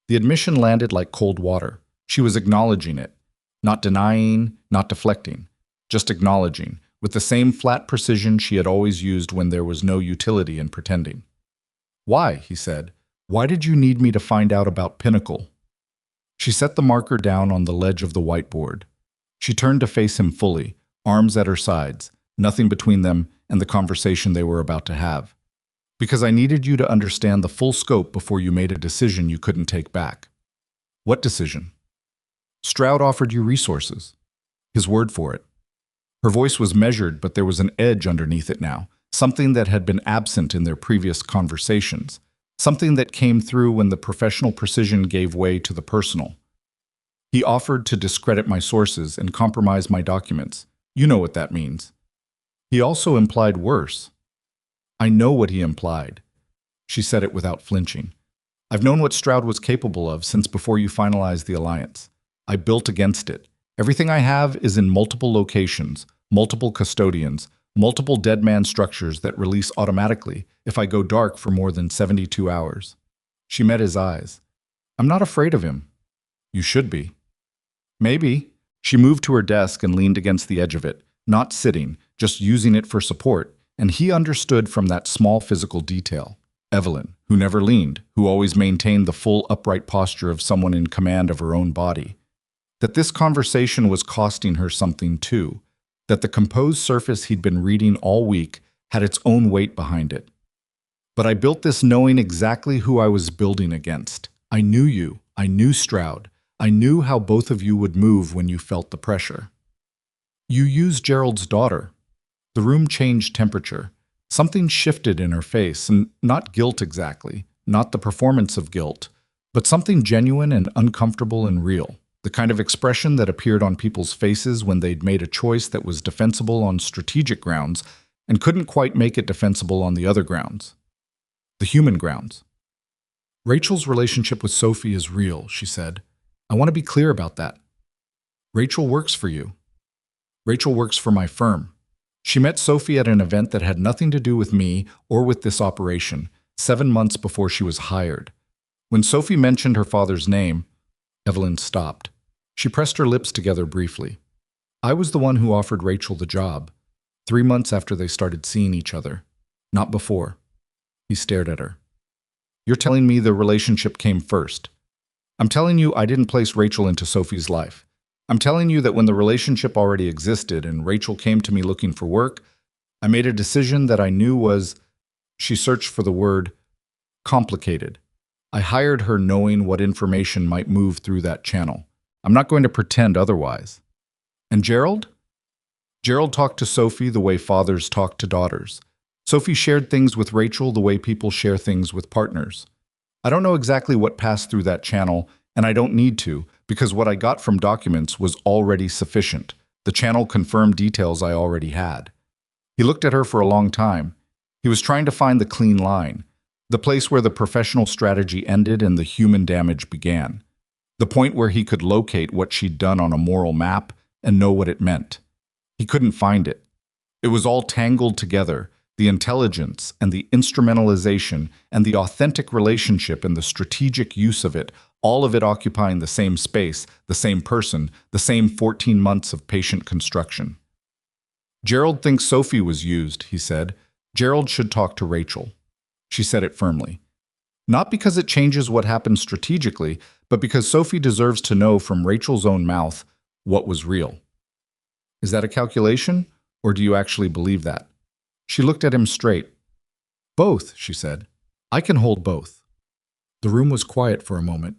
The admission landed like cold water. She was acknowledging it. Not denying, not deflecting. Just acknowledging, with the same flat precision she had always used when there was no utility in pretending. "Why?" he said. "Why did you need me to find out about Pinnacle?" She set the marker down on the ledge of the whiteboard. She turned to face him fully, arms at her sides, nothing between them and the conversation they were about to have. "Because I needed you to understand the full scope before you made a decision you couldn't take back." "What decision?" "Stroud offered you resources." His word for it. Her voice was measured, but there was an edge underneath it now, something that had been absent in their previous conversations, something that came through when the professional precision gave way to the personal. He offered to discredit my sources and compromise my documents. You know what that means. He also implied worse. I know what he implied. She said it without flinching. I've known what Stroud was capable of since before you finalized the alliance. I built against it. Everything I have is in multiple locations, multiple custodians, multiple dead man structures that release automatically if I go dark for more than 72 hours. She met his eyes. I'm not afraid of him. You should be. Maybe. She moved to her desk and leaned against the edge of it, not sitting, just using it for support, and he understood from that small physical detail. Evelyn, who never leaned, who always maintained the full upright posture of someone in command of her own body. That this conversation was costing her something too, that the composed surface he'd been reading all week had its own weight behind it. But I built this knowing exactly who I was building against. I knew you. I knew Stroud. I knew how both of you would move when you felt the pressure. You used Gerald's daughter. The room changed temperature. Something shifted in her face, and not guilt exactly, not the performance of guilt, but something genuine and uncomfortable and real. The kind of expression that appeared on people's faces when they'd made a choice that was defensible on strategic grounds and couldn't quite make it defensible on the other grounds. The human grounds. Rachel's relationship with Sophie is real, she said. I want to be clear about that. Rachel works for you. Rachel works for my firm. She met Sophie at an event that had nothing to do with me or with this operation, 7 months before she was hired. When Sophie mentioned her father's name, Evelyn stopped. She pressed her lips together briefly. I was the one who offered Rachel the job, 3 months after they started seeing each other. Not before. He stared at her. You're telling me the relationship came first. I'm telling you I didn't place Rachel into Sophie's life. I'm telling you that when the relationship already existed and Rachel came to me looking for work, I made a decision that I knew was, she searched for the word, complicated. I hired her knowing what information might move through that channel. I'm not going to pretend otherwise. And Gerald? Gerald talked to Sophie the way fathers talk to daughters. Sophie shared things with Rachel the way people share things with partners. I don't know exactly what passed through that channel, and I don't need to, because what I got from documents was already sufficient. The channel confirmed details I already had. He looked at her for a long time. He was trying to find the clean line, the place where the professional strategy ended and the human damage began, the point where he could locate what she'd done on a moral map and know what it meant. He couldn't find it. It was all tangled together, the intelligence and the instrumentalization and the authentic relationship and the strategic use of it, all of it occupying the same space, the same person, the same 14 months of patient construction. Gerald thinks Sophie was used, he said. Gerald should talk to Rachel. She said it firmly. Not because it changes what happened strategically, but because Sophie deserves to know from Rachel's own mouth what was real. Is that a calculation, or do you actually believe that? She looked at him straight. Both, she said. I can hold both. The room was quiet for a moment.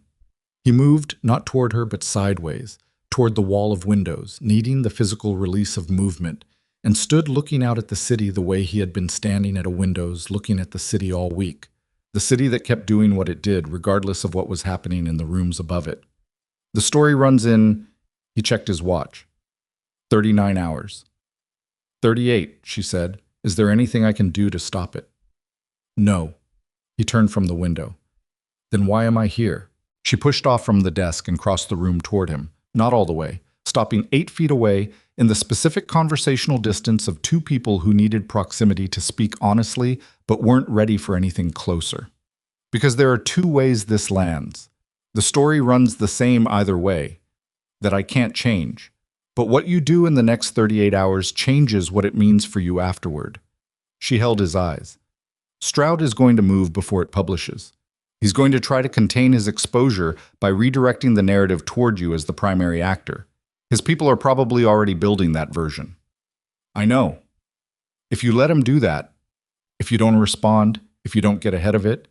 He moved, not toward her, but sideways, toward the wall of windows, needing the physical release of movement, and stood looking out at the city the way he had been standing at a windows looking at the city all week, the city that kept doing what it did regardless of what was happening in the rooms above it. The story runs in, he checked his watch, 39 hours. 38, she said. Is there anything I can do to stop it? No. He turned from the window. Then why am I here? She pushed off from the desk and crossed the room toward him, not all the way, stopping 8 feet away in the specific conversational distance of 2 people who needed proximity to speak honestly but weren't ready for anything closer. Because there are 2 ways this lands. The story runs the same either way, that I can't change. But what you do in the next 38 hours changes what it means for you afterward. She held his eyes. Stroud is going to move before it publishes. He's going to try to contain his exposure by redirecting the narrative toward you as the primary actor. His people are probably already building that version. I know. If you let him do that, if you don't respond, if you don't get ahead of it,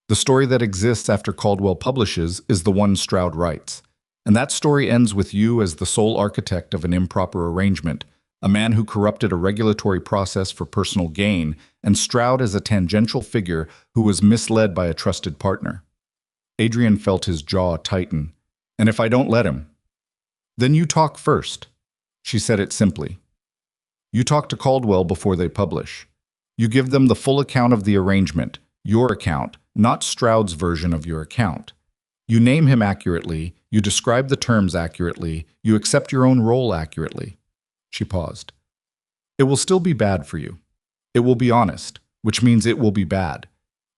the story that exists after Caldwell publishes is the one Stroud writes. And that story ends with you as the sole architect of an improper arrangement, a man who corrupted a regulatory process for personal gain, and Stroud as a tangential figure who was misled by a trusted partner. Adrian felt his jaw tighten. And if I don't let him, Then you talk first. She said it simply. You talk to Caldwell before they publish. You give them the full account of the arrangement, your account, not Stroud's version of your account. You name him accurately, you describe the terms accurately, you accept your own role accurately. She paused. It will still be bad for you. It will be honest, which means it will be bad.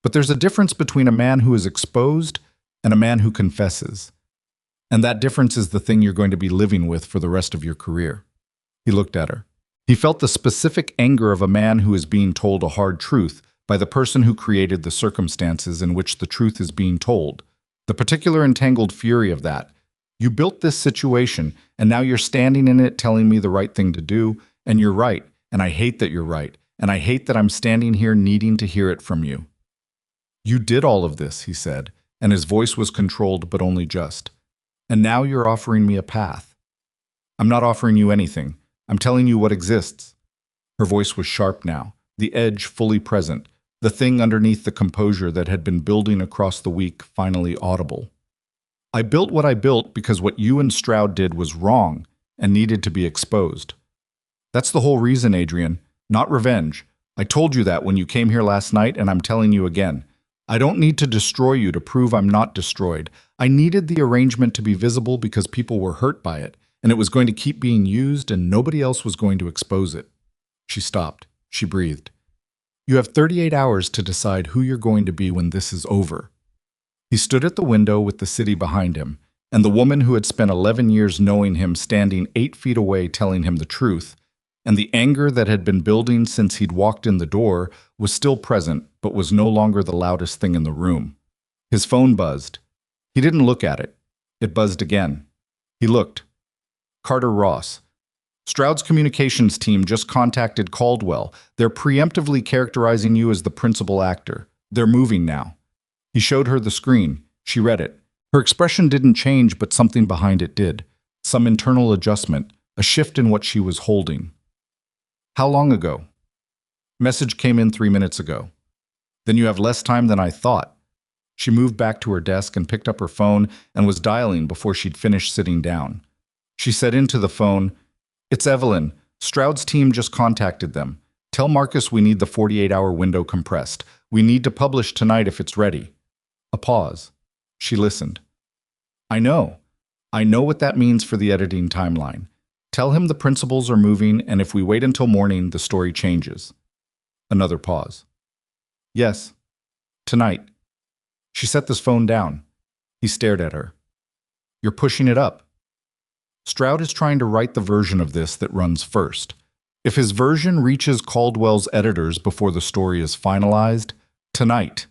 But there's a difference between a man who is exposed and a man who confesses. And that difference is the thing you're going to be living with for the rest of your career. He looked at her. He felt the specific anger of a man who is being told a hard truth by the person who created the circumstances in which the truth is being told. The particular entangled fury of that. You built this situation, and now you're standing in it telling me the right thing to do, and you're right, and I hate that you're right, and I hate that I'm standing here needing to hear it from you. You did all of this, he said, and his voice was controlled but only just. And now you're offering me a path. I'm not offering you anything. I'm telling you what exists. Her voice was sharp now, the edge fully present, the thing underneath the composure that had been building across the week finally audible. I built what I built because what you and Stroud did was wrong and needed to be exposed. That's the whole reason, Adrian, not revenge. I told you that when you came here last night, and I'm telling you again. I don't need to destroy you to prove I'm not destroyed. I needed the arrangement to be visible because people were hurt by it, and it was going to keep being used and nobody else was going to expose it. She stopped. She breathed. You have 38 hours to decide who you're going to be when this is over. He stood at the window with the city behind him, and the woman who had spent 11 years knowing him standing 8 feet away telling him the truth, and the anger that had been building since he'd walked in the door was still present, but was no longer the loudest thing in the room. His phone buzzed. He didn't look at it. It buzzed again. He looked. Carter Ross. Stroud's communications team just contacted Caldwell. They're preemptively characterizing you as the principal actor. They're moving now. He showed her the screen. She read it. Her expression didn't change, but something behind it did. Some internal adjustment, a shift in what she was holding. How long ago? Message came in 3 minutes ago. Then you have less time than I thought. She moved back to her desk and picked up her phone and was dialing before she'd finished sitting down. She said into the phone, It's Evelyn. Stroud's team just contacted them. Tell Marcus we need the 48-hour window compressed. We need to publish tonight if it's ready. A pause. She listened. I know what that means for the editing timeline. Tell him the principals are moving, and if we wait until morning, the story changes. Another pause. Yes. Tonight. She set this phone down. He stared at her. You're pushing it up. Stroud is trying to write the version of this that runs first. If his version reaches Caldwell's editors before the story is finalized, tonight.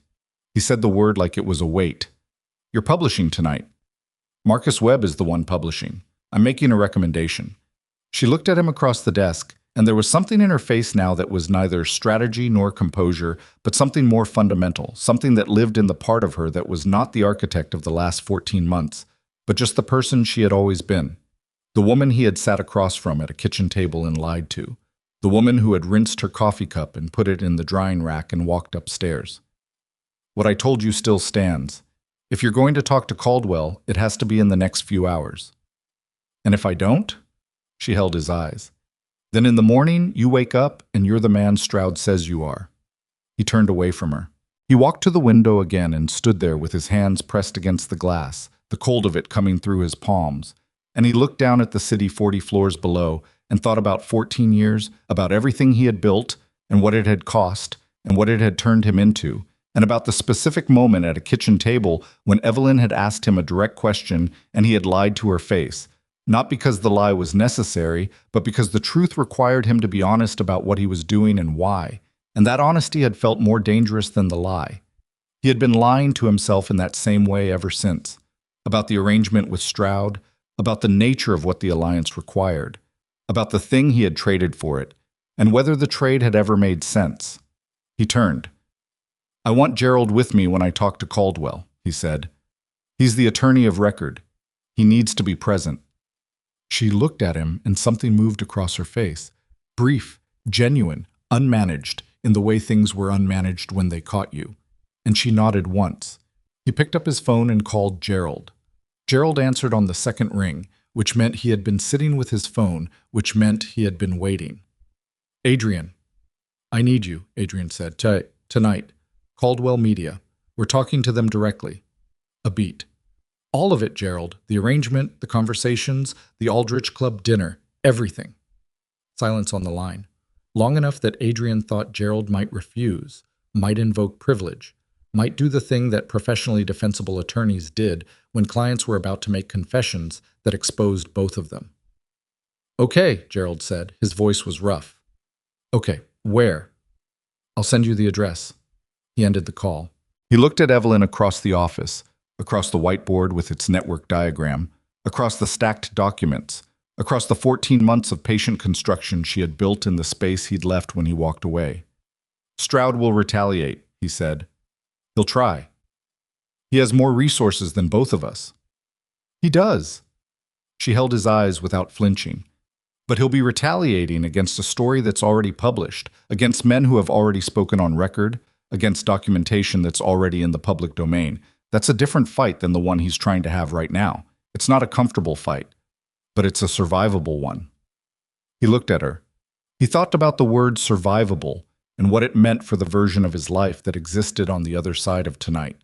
He said the word like it was a weight. You're publishing tonight. Marcus Webb is the one publishing. I'm making a recommendation. She looked at him across the desk, and there was something in her face now that was neither strategy nor composure, but something more fundamental, something that lived in the part of her that was not the architect of the last 14 months, but just the person she had always been. The woman he had sat across from at a kitchen table and lied to. The woman who had rinsed her coffee cup and put it in the drying rack and walked upstairs. What I told you still stands. If you're going to talk to Caldwell, it has to be in the next few hours. And if I don't? She held his eyes. Then in the morning, you wake up and you're the man Stroud says you are. He turned away from her. He walked to the window again and stood there with his hands pressed against the glass, the cold of it coming through his palms. And he looked down at the city 40 floors below and thought about 14 years, about everything he had built and what it had cost and what it had turned him into, and about the specific moment at a kitchen table when Evelyn had asked him a direct question and he had lied to her face. Not because the lie was necessary, but because the truth required him to be honest about what he was doing and why. And that honesty had felt more dangerous than the lie. He had been lying to himself in that same way ever since. About the arrangement with Stroud, about the nature of what the alliance required, about the thing he had traded for it, and whether the trade had ever made sense. He turned. I want Gerald with me when I talk to Caldwell, he said. He's the attorney of record. He needs to be present. She looked at him and something moved across her face. Brief, genuine, unmanaged, in the way things were unmanaged when they caught you. And she nodded once. He picked up his phone and called Gerald. Gerald answered on the second ring, which meant he had been sitting with his phone, which meant he had been waiting. Adrian. I need you, Adrian said. Tonight. Caldwell Media. We're talking to them directly. A beat. All of it, Gerald. The arrangement, the conversations, the Aldrich Club dinner, everything. Silence on the line. Long enough that Adrian thought Gerald might refuse, might invoke privilege, might do the thing that professionally defensible attorneys did when clients were about to make confessions that exposed both of them. Okay, Gerald said. His voice was rough. Okay, where? I'll send you the address. He ended the call. He looked at Evelyn across the office, across the whiteboard with its network diagram, across the stacked documents, across the 14 months of patient construction she had built in the space he'd left when he walked away. Stroud will retaliate, he said. He'll try. He has more resources than both of us. He does. She held his eyes without flinching. But he'll be retaliating against a story that's already published, against men who have already spoken on record, against documentation that's already in the public domain. That's a different fight than the one he's trying to have right now. It's not a comfortable fight, but it's a survivable one. He looked at her. He thought about the word survivable and what it meant for the version of his life that existed on the other side of tonight.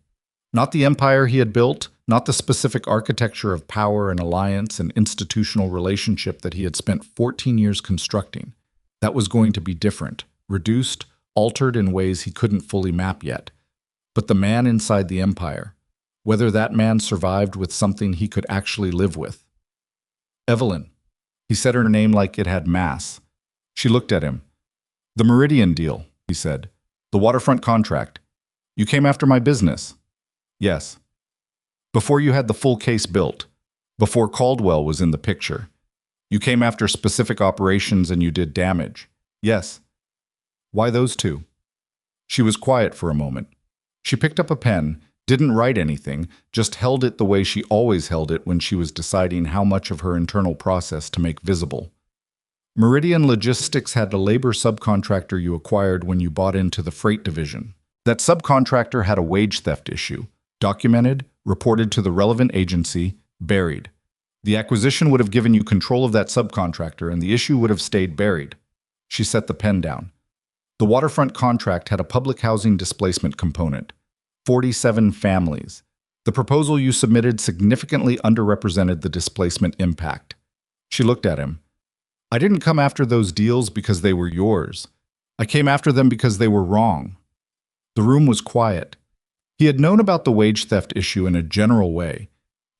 Not the empire he had built, not the specific architecture of power and alliance and institutional relationship that he had spent 14 years constructing. That was going to be different, reduced, altered in ways he couldn't fully map yet. But the man inside the empire, whether that man survived with something he could actually live with. Evelyn. He said her name like it had mass. She looked at him. The Meridian deal, he said. The waterfront contract. You came after my business. Yes. Before you had the full case built. Before Caldwell was in the picture. You came after specific operations and you did damage. Yes. Why those two? She was quiet for a moment. She picked up a pen, didn't write anything, just held it the way she always held it when she was deciding how much of her internal process to make visible. Meridian Logistics had a labor subcontractor you acquired when you bought into the freight division. That subcontractor had a wage theft issue, documented, reported to the relevant agency, buried. The acquisition would have given you control of that subcontractor and the issue would have stayed buried. She set the pen down. The waterfront contract had a public housing displacement component. 47 families. The proposal you submitted significantly underrepresented the displacement impact. She looked at him. I didn't come after those deals because they were yours. I came after them because they were wrong. The room was quiet. He had known about the wage theft issue in a general way.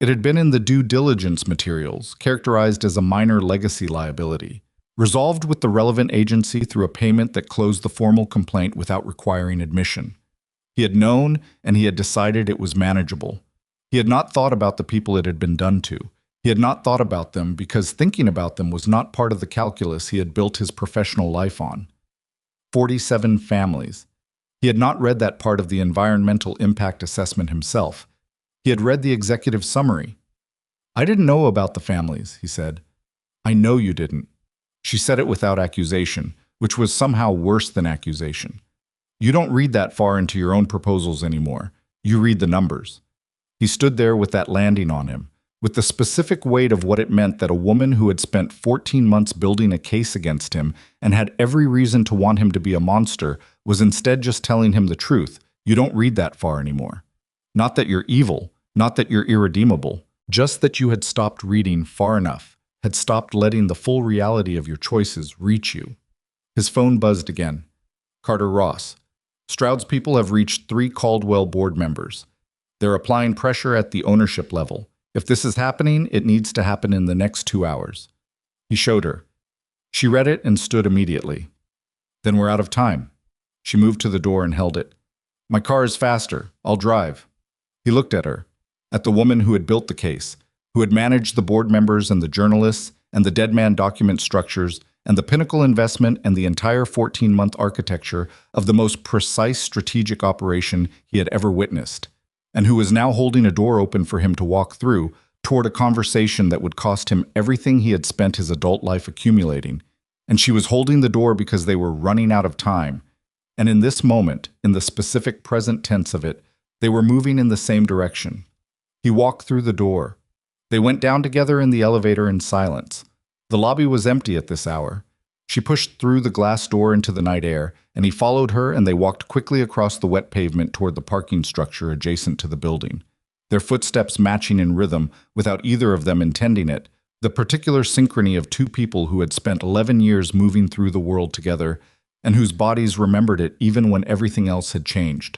It had been in the due diligence materials, characterized as a minor legacy liability, resolved with the relevant agency through a payment that closed the formal complaint without requiring admission. He had known, and he had decided it was manageable. He had not thought about the people it had been done to. He had not thought about them because thinking about them was not part of the calculus he had built his professional life on. 47 families. He had not read that part of the environmental impact assessment himself. He had read the executive summary. I didn't know about the families, he said. I know you didn't. She said it without accusation, which was somehow worse than accusation. You don't read that far into your own proposals anymore. You read the numbers. He stood there with that landing on him, with the specific weight of what it meant that a woman who had spent 14 months building a case against him and had every reason to want him to be a monster was instead just telling him the truth. You don't read that far anymore. Not that you're evil, not that you're irredeemable, just that you had stopped reading far enough, had stopped letting the full reality of your choices reach you. His phone buzzed again. Carter Ross. Stroud's people have reached 3 Caldwell board members. They're applying pressure at the ownership level. If this is happening, it needs to happen in the next 2 hours. He showed her. She read it and stood immediately. Then we're out of time. She moved to the door and held it. My car is faster. I'll drive. He looked at her, at the woman who had built the case, who had managed the board members and the journalists and the dead man document structures and the pinnacle investment and the entire 14-month architecture of the most precise strategic operation he had ever witnessed, and who was now holding a door open for him to walk through toward a conversation that would cost him everything he had spent his adult life accumulating. And she was holding the door because they were running out of time. And in this moment, in the specific present tense of it, they were moving in the same direction. He walked through the door. They went down together in the elevator in silence. The lobby was empty at this hour. She pushed through the glass door into the night air, and he followed her, and they walked quickly across the wet pavement toward the parking structure adjacent to the building, their footsteps matching in rhythm without either of them intending it, the particular synchrony of two people who had spent 11 years moving through the world together and whose bodies remembered it even when everything else had changed.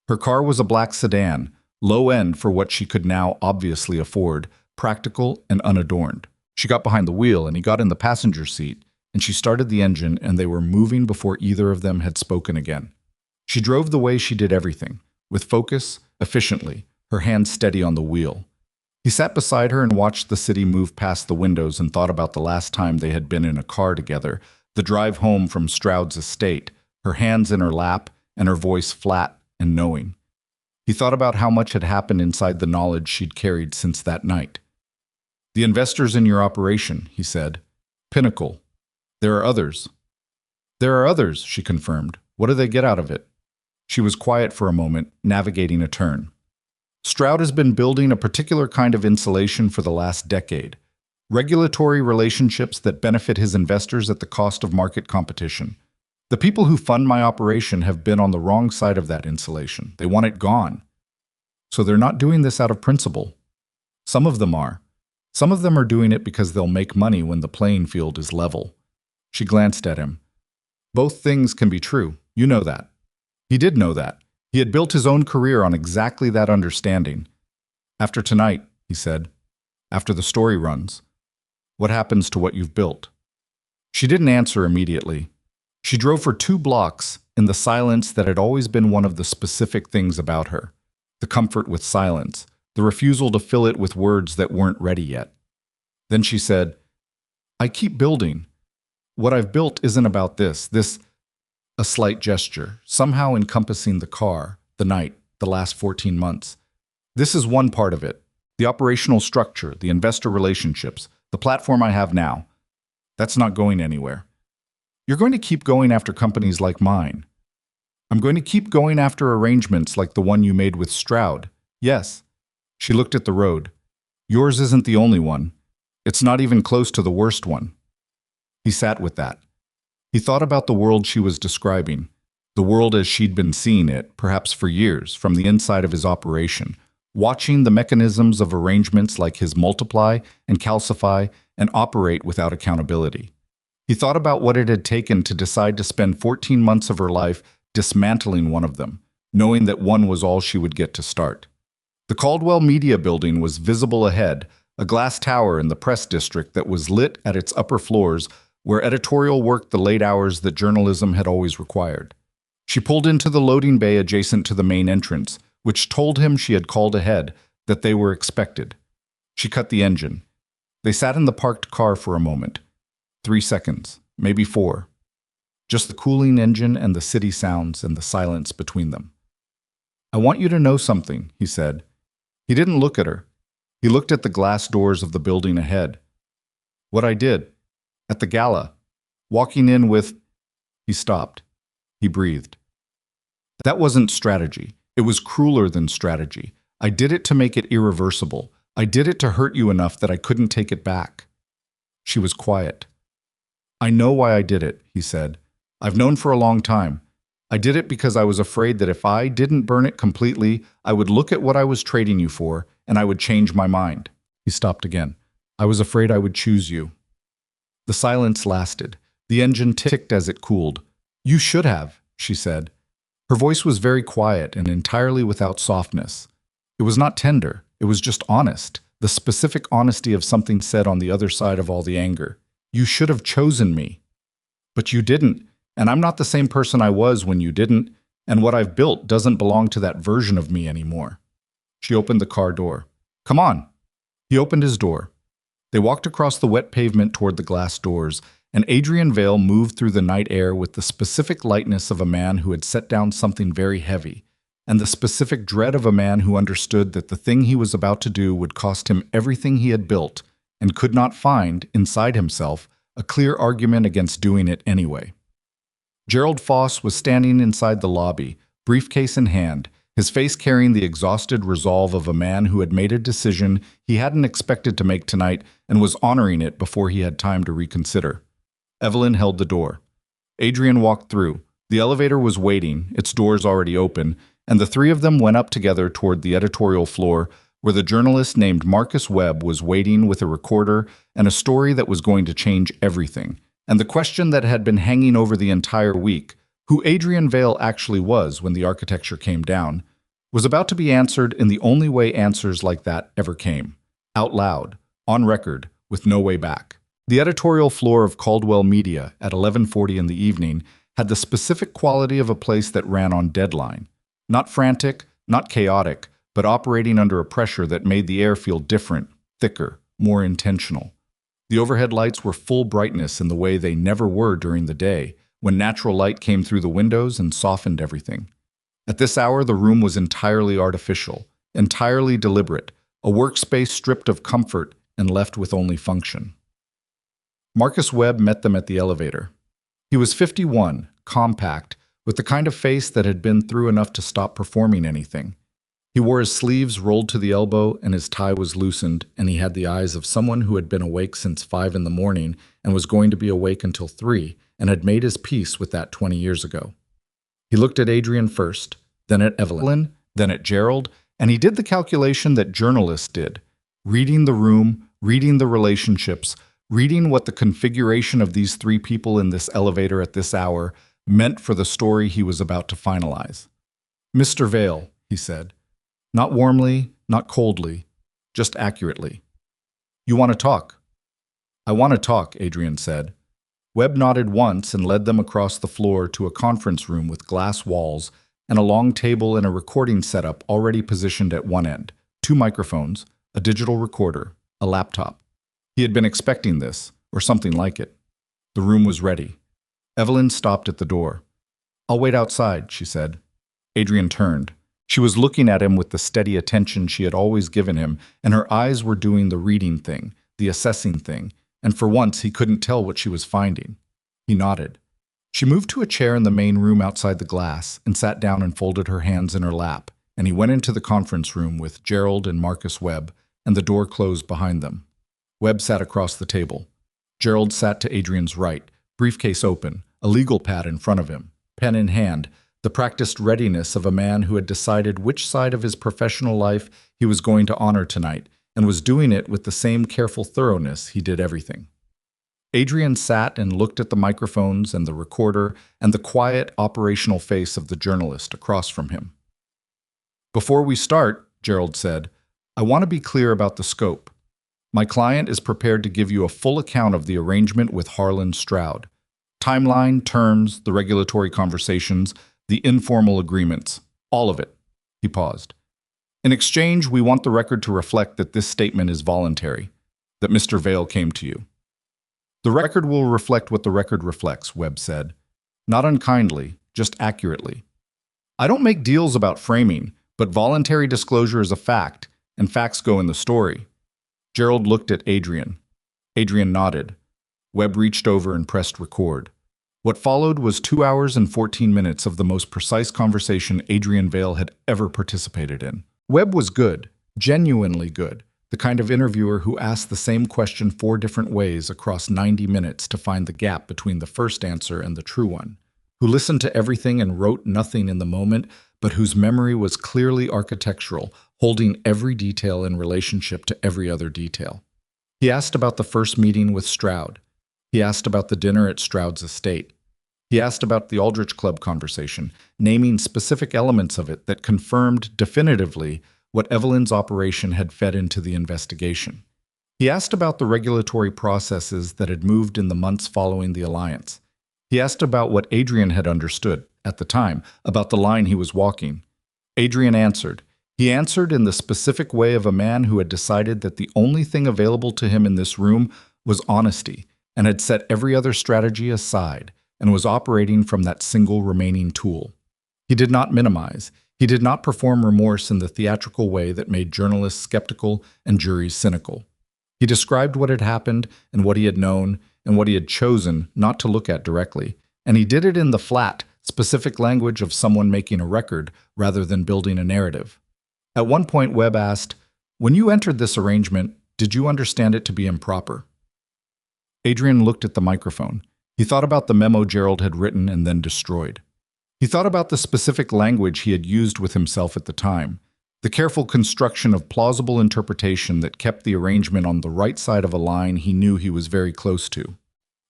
Her car was a black sedan, low-end for what she could now obviously afford, practical and unadorned. She got behind the wheel, and he got in the passenger seat, and she started the engine, and they were moving before either of them had spoken again. She drove the way she did everything, with focus, efficiently, her hands steady on the wheel. He sat beside her and watched the city move past the windows and thought about the last time they had been in a car together, the drive home from Stroud's estate, her hands in her lap and her voice flat and knowing. He thought about how much had happened inside the knowledge she'd carried since that night. "The investors in your operation," he said. "Pinnacle. There are others." "There are others," she confirmed. "What do they get out of it?" She was quiet for a moment, navigating a turn. "Stroud has been building a particular kind of insulation for the last decade. Regulatory relationships that benefit his investors at the cost of market competition. The people who fund my operation have been on the wrong side of that insulation. They want it gone. So they're not doing this out of principle. Some of them are. Some of them are doing it because they'll make money when the playing field is level." She glanced at him. "Both things can be true. You know that." He did know that. He had built his own career on exactly that understanding. "After tonight," he said, "after the story runs, what happens to what you've built?" She didn't answer immediately. She drove for 2 blocks in the silence that had always been one of the specific things about her. The comfort with silence, the refusal to fill it with words that weren't ready yet. Then she said, "I keep building. What I've built isn't about this, a slight gesture, somehow encompassing the car, the night, the last 14 months. This is one part of it. The operational structure, the investor relationships, the platform I have now. That's not going anywhere. You're going to keep going after companies like mine. I'm going to keep going after arrangements like the one you made with Stroud. Yes." She looked at the road. "Yours isn't the only one. It's not even close to the worst one." He sat with that. He thought about the world she was describing, the world as she'd been seeing it, perhaps for years, from the inside of his operation, watching the mechanisms of arrangements like his multiply and calcify and operate without accountability. He thought about what it had taken to decide to spend 14 months of her life dismantling one of them, knowing that one was all she would get to start. The Caldwell Media Building was visible ahead, a glass tower in the press district that was lit at its upper floors where editorial worked the late hours that journalism had always required. She pulled into the loading bay adjacent to the main entrance, which told him she had called ahead, that they were expected. She cut the engine. They sat in the parked car for a moment. 3 seconds, maybe 4. Just the cooling engine and the city sounds and the silence between them. "I want you to know something," he said. He didn't look at her. He looked at the glass doors of the building ahead. "What I did. At the gala. Walking in with—" He stopped. He breathed. "That wasn't strategy. It was crueler than strategy. I did it to make it irreversible. I did it to hurt you enough that I couldn't take it back." She was quiet. "I know why I did it," he said. "I've known for a long time. I did it because I was afraid that if I didn't burn it completely, I would look at what I was trading you for, and I would change my mind." He stopped again. "I was afraid I would choose you." The silence lasted. The engine ticked as it cooled. "You should have," she said. Her voice was very quiet and entirely without softness. It was not tender. It was just honest, the specific honesty of something said on the other side of all the anger. "You should have chosen me. But you didn't, and I'm not the same person I was when you didn't, and what I've built doesn't belong to that version of me anymore." She opened the car door. "Come on." He opened his door. They walked across the wet pavement toward the glass doors, and Adrian Vale moved through the night air with the specific lightness of a man who had set down something very heavy, and the specific dread of a man who understood that the thing he was about to do would cost him everything he had built, and could not find, inside himself, a clear argument against doing it anyway. Gerald Foss was standing inside the lobby, briefcase in hand, his face carrying the exhausted resolve of a man who had made a decision he hadn't expected to make tonight and was honoring it before he had time to reconsider. Evelyn held the door. Adrian walked through. The elevator was waiting, its doors already open, and the three of them went up together toward the editorial floor, where the journalist named Marcus Webb was waiting with a recorder and a story that was going to change everything. And the question that had been hanging over the entire week, who Adrian Vale actually was when the architecture came down, was about to be answered in the only way answers like that ever came. Out loud, on record, with no way back. The editorial floor of Caldwell Media at 11:40 in the evening had the specific quality of a place that ran on deadline. Not frantic, not chaotic, but operating under a pressure that made the air feel different, thicker, more intentional. The overhead lights were full brightness in the way they never were during the day, when natural light came through the windows and softened everything. At this hour, the room was entirely artificial, entirely deliberate, a workspace stripped of comfort and left with only function. Marcus Webb met them at the elevator. He was 51, compact, with the kind of face that had been through enough to stop performing anything. He wore his sleeves rolled to the elbow and his tie was loosened, and he had the eyes of someone who had been awake since 5 in the morning and was going to be awake until 3, and had made his peace with that 20 years ago. He looked at Adrian first, then at Evelyn, then at Gerald, and he did the calculation that journalists did, reading the room, reading the relationships, reading what the configuration of these three people in this elevator at this hour meant for the story he was about to finalize. "Mr. Vale," he said. Not warmly, not coldly, just accurately. "You want to talk?" "I want to talk," Adrian said. Webb nodded once and led them across the floor to a conference room with glass walls and a long table and a recording setup already positioned at one end, 2 microphones, a digital recorder, a laptop. He had been expecting this, or something like it. The room was ready. Evelyn stopped at the door. "I'll wait outside," she said. Adrian turned. She was looking at him with the steady attention she had always given him, and her eyes were doing the reading thing, the assessing thing, and for once he couldn't tell what she was finding. He nodded. She moved to a chair in the main room outside the glass and sat down and folded her hands in her lap, and he went into the conference room with Gerald and Marcus Webb, and the door closed behind them. Webb sat across the table. Gerald sat to Adrian's right, briefcase open, a legal pad in front of him, pen in hand, the practiced readiness of a man who had decided which side of his professional life he was going to honor tonight, and was doing it with the same careful thoroughness he did everything. Adrian sat and looked at the microphones and the recorder and the quiet, operational face of the journalist across from him. "Before we start," Gerald said, "I want to be clear about the scope. My client is prepared to give you a full account of the arrangement with Harlan Stroud. Timeline, terms, the regulatory conversations, the informal agreements, all of it." He paused. "In exchange, we want the record to reflect that this statement is voluntary, that Mr. Vale came to you." "The record will reflect what the record reflects," Webb said. "Not unkindly, just accurately. I don't make deals about framing, but voluntary disclosure is a fact, and facts go in the story." Gerald looked at Adrian. Adrian nodded. Webb reached over and pressed record. What followed was 2 hours and 14 minutes of the most precise conversation Adrian Vale had ever participated in. Webb was good, genuinely good, the kind of interviewer who asked the same question 4 different ways across 90 minutes to find the gap between the first answer and the true one, who listened to everything and wrote nothing in the moment, but whose memory was clearly architectural, holding every detail in relationship to every other detail. He asked about the first meeting with Stroud. He asked about the dinner at Stroud's estate. He asked about the Aldrich Club conversation, naming specific elements of it that confirmed definitively what Evelyn's operation had fed into the investigation. He asked about the regulatory processes that had moved in the months following the alliance. He asked about what Adrian had understood, at the time, about the line he was walking. Adrian answered. He answered in the specific way of a man who had decided that the only thing available to him in this room was honesty, and had set every other strategy aside, and was operating from that single remaining tool. He did not minimize. He did not perform remorse in the theatrical way that made journalists skeptical and juries cynical. He described what had happened and what he had known and what he had chosen not to look at directly, and he did it in the flat, specific language of someone making a record rather than building a narrative. At one point, Webb asked, "When you entered this arrangement, did you understand it to be improper?" Adrian looked at the microphone. He thought about the memo Gerald had written and then destroyed. He thought about the specific language he had used with himself at the time, the careful construction of plausible interpretation that kept the arrangement on the right side of a line he knew he was very close to.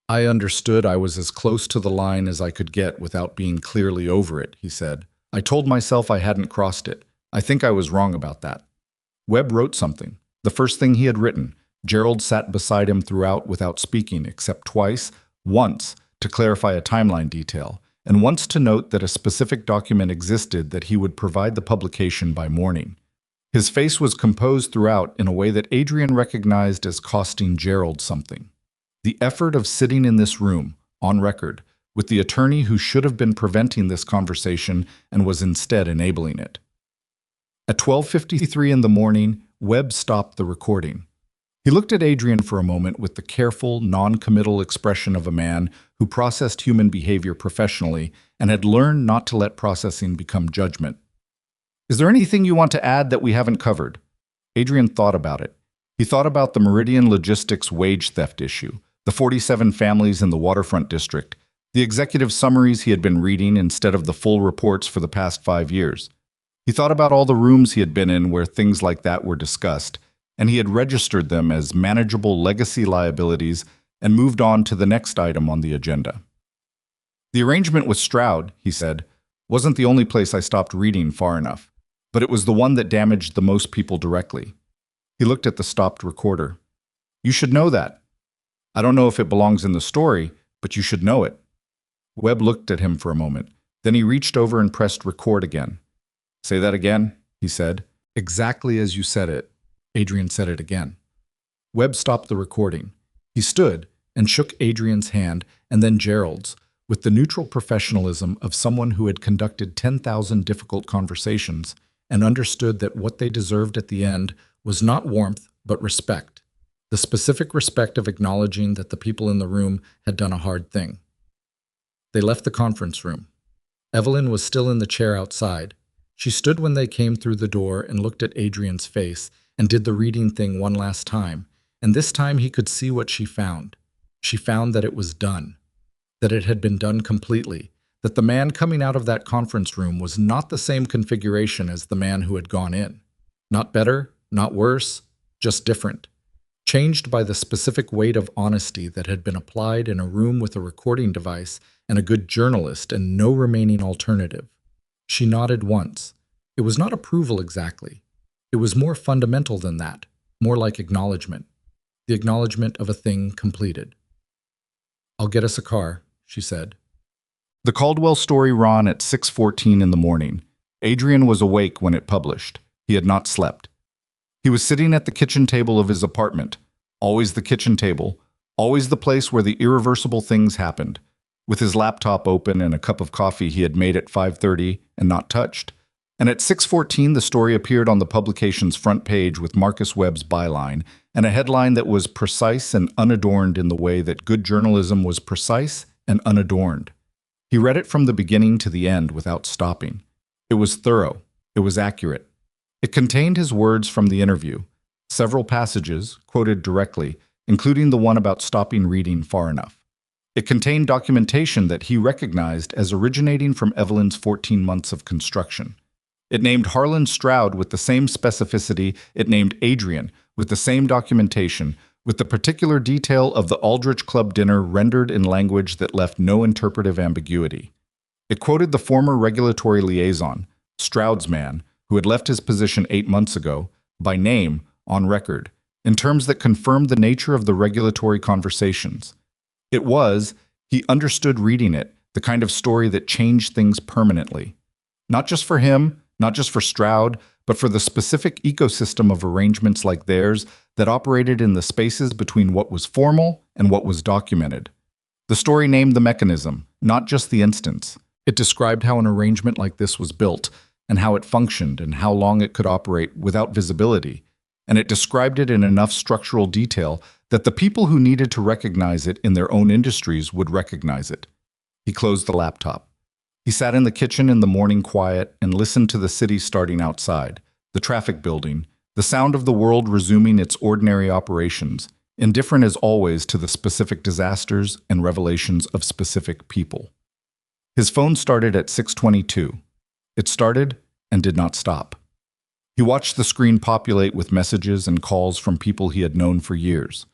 "I understood I was as close to the line as I could get without being clearly over it," he said. "I told myself I hadn't crossed it. I think I was wrong about that." Webb wrote something, the first thing he had written. Gerald sat beside him throughout without speaking, except twice, once to clarify a timeline detail, and once to note that a specific document existed that he would provide the publication by morning. His face was composed throughout in a way that Adrian recognized as costing Gerald something. The effort of sitting in this room, on record, with the attorney who should have been preventing this conversation and was instead enabling it. At 12:53 in the morning, Webb stopped the recording. He looked at Adrian for a moment with the careful, non-committal expression of a man who processed human behavior professionally and had learned not to let processing become judgment. "Is there anything you want to add that we haven't covered?" Adrian thought about it. He thought about the Meridian Logistics wage theft issue, the 47 families in the waterfront district, the executive summaries he had been reading instead of the full reports for the past 5 years. He thought about all the rooms he had been in where things like that were discussed, and he had registered them as manageable legacy liabilities and moved on to the next item on the agenda. "The arrangement with Stroud," he said, "wasn't the only place I stopped reading far enough, but it was the one that damaged the most people directly." He looked at the stopped recorder. "You should know that. I don't know if it belongs in the story, but you should know it." Webb looked at him for a moment. Then he reached over and pressed record again. "Say that again," he said. "Exactly as you said it." Adrian said it again. Webb stopped the recording. He stood and shook Adrian's hand and then Gerald's, with the neutral professionalism of someone who had conducted 10,000 difficult conversations and understood that what they deserved at the end was not warmth, but respect. The specific respect of acknowledging that the people in the room had done a hard thing. They left the conference room. Evelyn was still in the chair outside. She stood when they came through the door and looked at Adrian's face and did the reading thing one last time, and this time he could see what she found. She found that it was done, that it had been done completely, that the man coming out of that conference room was not the same configuration as the man who had gone in. Not better, not worse, just different. Changed by the specific weight of honesty that had been applied in a room with a recording device and a good journalist and no remaining alternative. She nodded once. It was not approval exactly. It was more fundamental than that, more like acknowledgement. The acknowledgement of a thing completed. "I'll get us a car," she said. The Caldwell story ran at 6:14 in the morning. Adrian was awake when it published. He had not slept. He was sitting at the kitchen table of his apartment, always the kitchen table, always the place where the irreversible things happened, with his laptop open and a cup of coffee he had made at 5:30 and not touched. And at 6:14, the story appeared on the publication's front page with Marcus Webb's byline, and a headline that was precise and unadorned in the way that good journalism was precise and unadorned. He read it from the beginning to the end without stopping. It was thorough. It was accurate. It contained his words from the interview, several passages quoted directly, including the one about stopping reading far enough. It contained documentation that he recognized as originating from Evelyn's 14 months of construction. It named Harlan Stroud with the same specificity it named Adrian, with the same documentation, with the particular detail of the Aldrich Club dinner rendered in language that left no interpretive ambiguity. It quoted the former regulatory liaison, Stroud's man, who had left his position 8 months ago, by name, on record, in terms that confirmed the nature of the regulatory conversations. It was, he understood reading it, the kind of story that changed things permanently. Not just for him, not just for Stroud, but for the specific ecosystem of arrangements like theirs that operated in the spaces between what was formal and what was documented. The story named the mechanism, not just the instance. It described how an arrangement like this was built, and how it functioned, and how long it could operate without visibility. And it described it in enough structural detail that the people who needed to recognize it in their own industries would recognize it. He closed the laptop. He sat in the kitchen in the morning quiet and listened to the city starting outside, the traffic building, the sound of the world resuming its ordinary operations, indifferent as always to the specific disasters and revelations of specific people. His phone started at 6:22. It started and did not stop. He watched the screen populate with messages and calls from people he had known for years.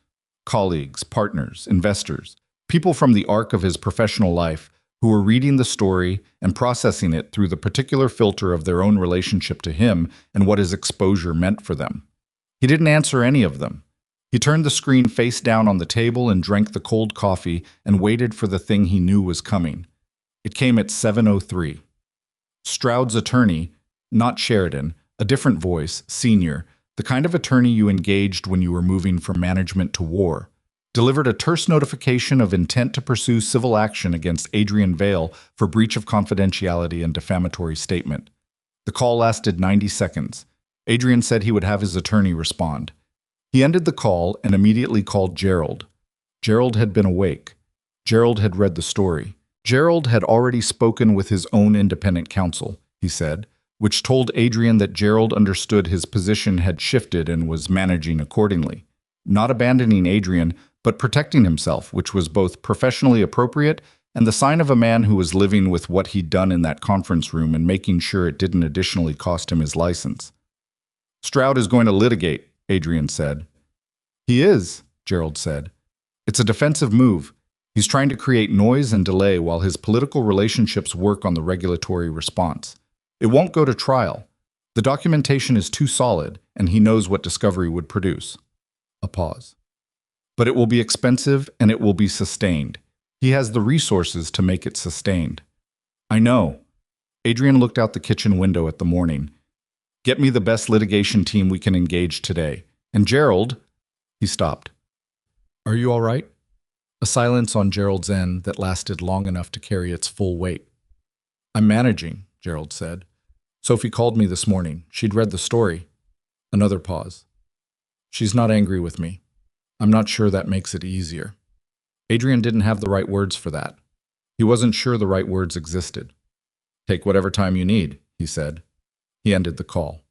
Colleagues, partners, investors, people from the arc of his professional life who were reading the story and processing it through the particular filter of their own relationship to him and what his exposure meant for them. He didn't answer any of them. He turned the screen face down on the table and drank the cold coffee and waited for the thing he knew was coming. It came at 7:03. Stroud's attorney, not Sheridan, a different voice, senior, the kind of attorney you engaged when you were moving from management to war, delivered a terse notification of intent to pursue civil action against Adrian Vale for breach of confidentiality and defamatory statement. The call lasted 90 seconds. Adrian said he would have his attorney respond. He ended the call and immediately called Gerald. Gerald had been awake. Gerald had read the story. Gerald had already spoken with his own independent counsel, he said, which told Adrian that Gerald understood his position had shifted and was managing accordingly. Not abandoning Adrian, but protecting himself, which was both professionally appropriate and the sign of a man who was living with what he'd done in that conference room and making sure it didn't additionally cost him his license. Stroud is going to litigate, Adrian said. He is, Gerald said. It's a defensive move. He's trying to create noise and delay while his political relationships work on the regulatory response. It won't go to trial. The documentation is too solid, and he knows what discovery would produce. A pause. But it will be expensive and it will be sustained. He has the resources to make it sustained. I know. Adrian looked out the kitchen window at the morning. Get me the best litigation team we can engage today. And Gerald, he stopped. Are you all right? A silence on Gerald's end that lasted long enough to carry its full weight. I'm managing, Gerald said. Sophie called me this morning. She'd read the story. Another pause. She's not angry with me. I'm not sure that makes it easier. Adrian didn't have the right words for that. He wasn't sure the right words existed. Take whatever time you need, he said. He ended the call.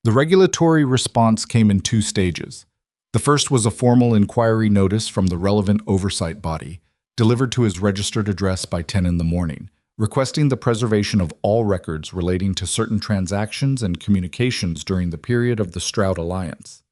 The regulatory response came in 2 stages. The first was a formal inquiry notice from the relevant oversight body, delivered to his registered address by 10 in the morning, requesting the preservation of all records relating to certain transactions and communications during the period of the Stroud Alliance.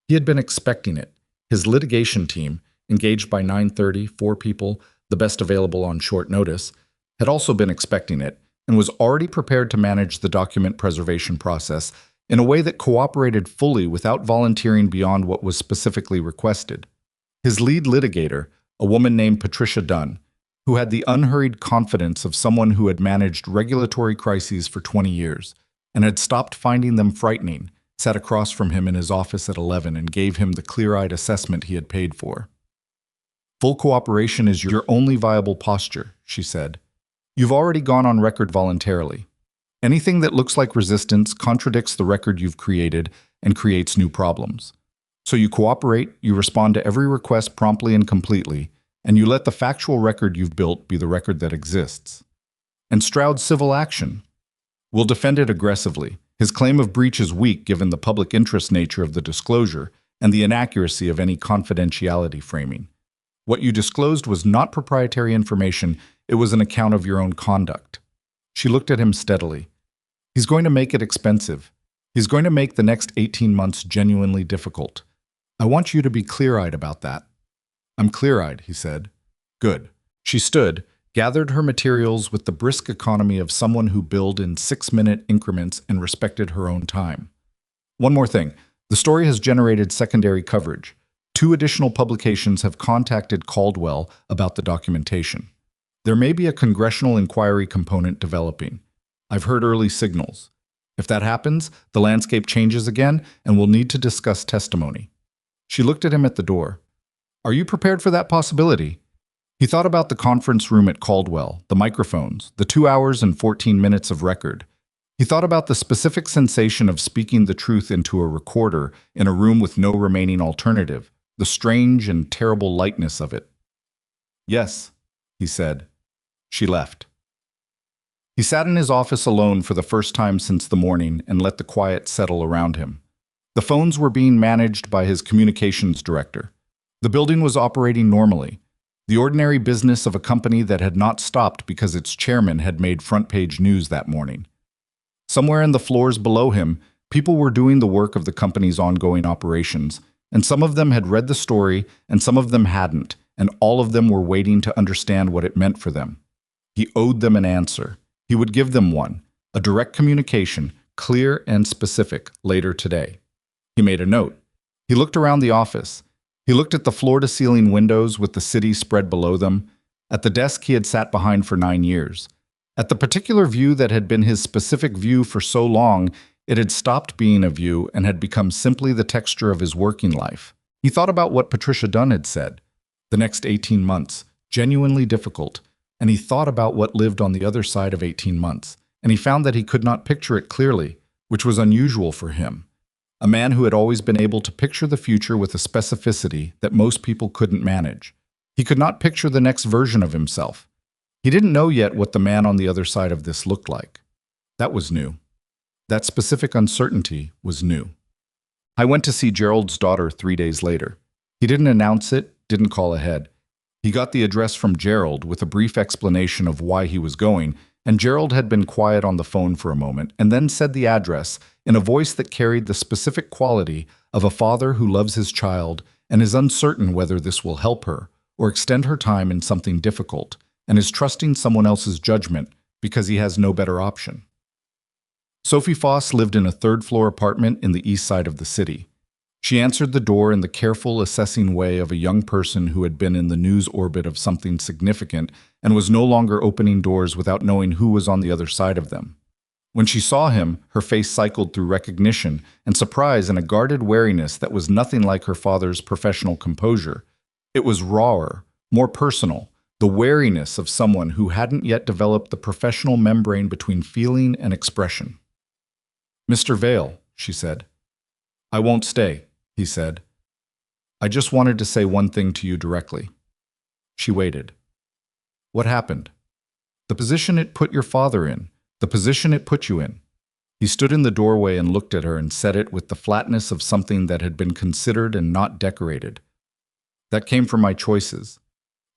He had been expecting it. His litigation team, engaged by 9:30, 4 people, the best available on short notice, had also been expecting it and was already prepared to manage the document preservation process in a way that cooperated fully without volunteering beyond what was specifically requested. His lead litigator, a woman named Patricia Dunn, who had the unhurried confidence of someone who had managed regulatory crises for 20 years and had stopped finding them frightening, sat across from him in his office at 11 and gave him the clear-eyed assessment he had paid for. Full cooperation is your only viable posture, she said. You've already gone on record voluntarily. Anything that looks like resistance contradicts the record you've created and creates new problems. So you cooperate, you respond to every request promptly and completely, and you let the factual record you've built be the record that exists. And Stroud's civil action. We'll defend it aggressively. His claim of breach is weak given the public interest nature of the disclosure and the inaccuracy of any confidentiality framing. What you disclosed was not proprietary information, it was an account of your own conduct. She looked at him steadily. He's going to make it expensive. He's going to make the next 18 months genuinely difficult. I want you to be clear-eyed about that. I'm clear-eyed, he said. Good. She stood, gathered her materials with the brisk economy of someone who billed in 6-minute increments and respected her own time. One more thing. The story has generated secondary coverage. 2 additional publications have contacted Caldwell about the documentation. There may be a congressional inquiry component developing. I've heard early signals. If that happens, the landscape changes again, and we'll need to discuss testimony. She looked at him at the door. Are you prepared for that possibility? He thought about the conference room at Caldwell, the microphones, the 2 hours and 14 minutes of record. He thought about the specific sensation of speaking the truth into a recorder in a room with no remaining alternative, the strange and terrible lightness of it. Yes, he said. She left. He sat in his office alone for the first time since the morning and let the quiet settle around him. The phones were being managed by his communications director. The building was operating normally, the ordinary business of a company that had not stopped because its chairman had made front-page news that morning. Somewhere in the floors below him, people were doing the work of the company's ongoing operations, and some of them had read the story and some of them hadn't, and all of them were waiting to understand what it meant for them. He owed them an answer. He would give them one, a direct communication, clear and specific, later today. He made a note. He looked around the office. He looked at the floor-to-ceiling windows with the city spread below them, at the desk he had sat behind for 9 years. At the particular view that had been his specific view for so long, it had stopped being a view and had become simply the texture of his working life. He thought about what Patricia Dunn had said. The next 18 months, genuinely difficult, and he thought about what lived on the other side of 18 months, and he found that he could not picture it clearly, which was unusual for him. A man who had always been able to picture the future with a specificity that most people couldn't manage. He could not picture the next version of himself. He didn't know yet what the man on the other side of this looked like. That was new. That specific uncertainty was new. I went to see Gerald's daughter 3 days later. He didn't announce it, didn't call ahead. He got the address from Gerald with a brief explanation of why he was going, and Gerald had been quiet on the phone for a moment and then said the address in a voice that carried the specific quality of a father who loves his child and is uncertain whether this will help her or extend her time in something difficult, and is trusting someone else's judgment because he has no better option. Sophie Foss lived in a third-floor apartment in the east side of the city. She answered the door in the careful, assessing way of a young person who had been in the news orbit of something significant and was no longer opening doors without knowing who was on the other side of them. When she saw him, her face cycled through recognition and surprise and a guarded wariness that was nothing like her father's professional composure. It was rawer, more personal, the wariness of someone who hadn't yet developed the professional membrane between feeling and expression. "Mr. Vale," she said. "I won't stay," he said. "I just wanted to say one thing to you directly." She waited. "What happened?" "The position it put your father in. The position it put you in." He stood in the doorway and looked at her and said it with the flatness of something that had been considered and not decorated. "That came from my choices.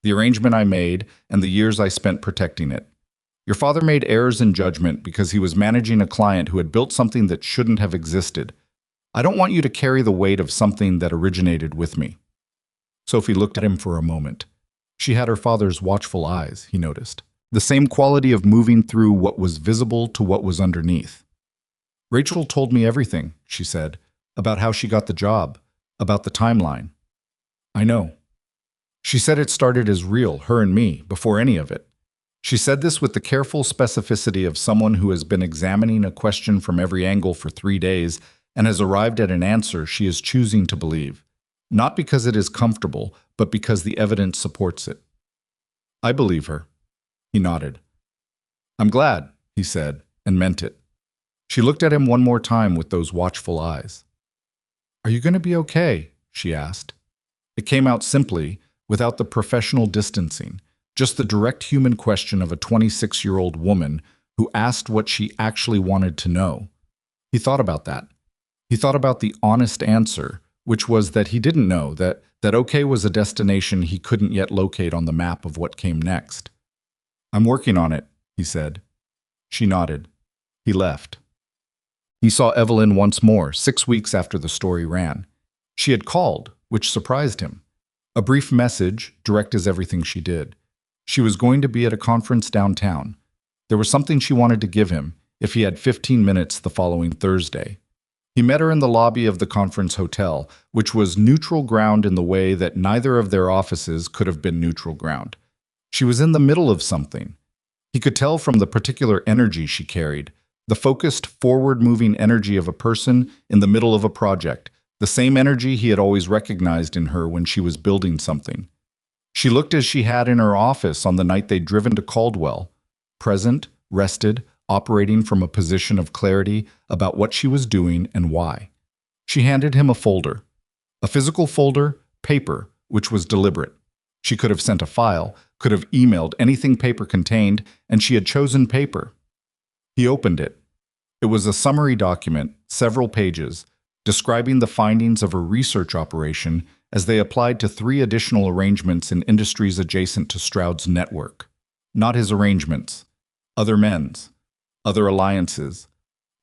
The arrangement I made and the years I spent protecting it. Your father made errors in judgment because he was managing a client who had built something that shouldn't have existed. I don't want you to carry the weight of something that originated with me." Sophie looked at him for a moment. She had her father's watchful eyes, he noticed. The same quality of moving through what was visible to what was underneath. "Rachel told me everything," she said, "about how she got the job, about the timeline." "I know." She said it started as real, her and me, before any of it. She said this with the careful specificity of someone who has been examining a question from every angle for 3 days and has arrived at an answer she is choosing to believe, not because it is comfortable, but because the evidence supports it. "I believe her." He nodded. "I'm glad," he said, and meant it. She looked at him one more time with those watchful eyes. "Are you going to be okay?" she asked. It came out simply, without the professional distancing, just the direct human question of a 26-year-old woman who asked what she actually wanted to know. He thought about that. He thought about the honest answer, which was that he didn't know, that okay was a destination he couldn't yet locate on the map of what came next. "I'm working on it," he said. She nodded. He left. He saw Evelyn once more, 6 weeks after the story ran. She had called, which surprised him. A brief message, direct as everything she did. She was going to be at a conference downtown. There was something she wanted to give him, if he had 15 minutes the following Thursday. He met her in the lobby of the conference hotel, which was neutral ground in the way that neither of their offices could have been neutral ground. She was in the middle of something. He could tell from the particular energy she carried, the focused, forward-moving energy of a person in the middle of a project, the same energy he had always recognized in her when she was building something. She looked as she had in her office on the night they'd driven to Caldwell, present, rested, operating from a position of clarity about what she was doing and why. She handed him a folder. A physical folder, paper, which was deliberate. She could have sent a file, could have emailed anything paper contained, and she had chosen paper. He opened it. It was a summary document, several pages, describing the findings of a research operation as they applied to 3 additional arrangements in industries adjacent to Stroud's network. Not his arrangements, other men's, other alliances,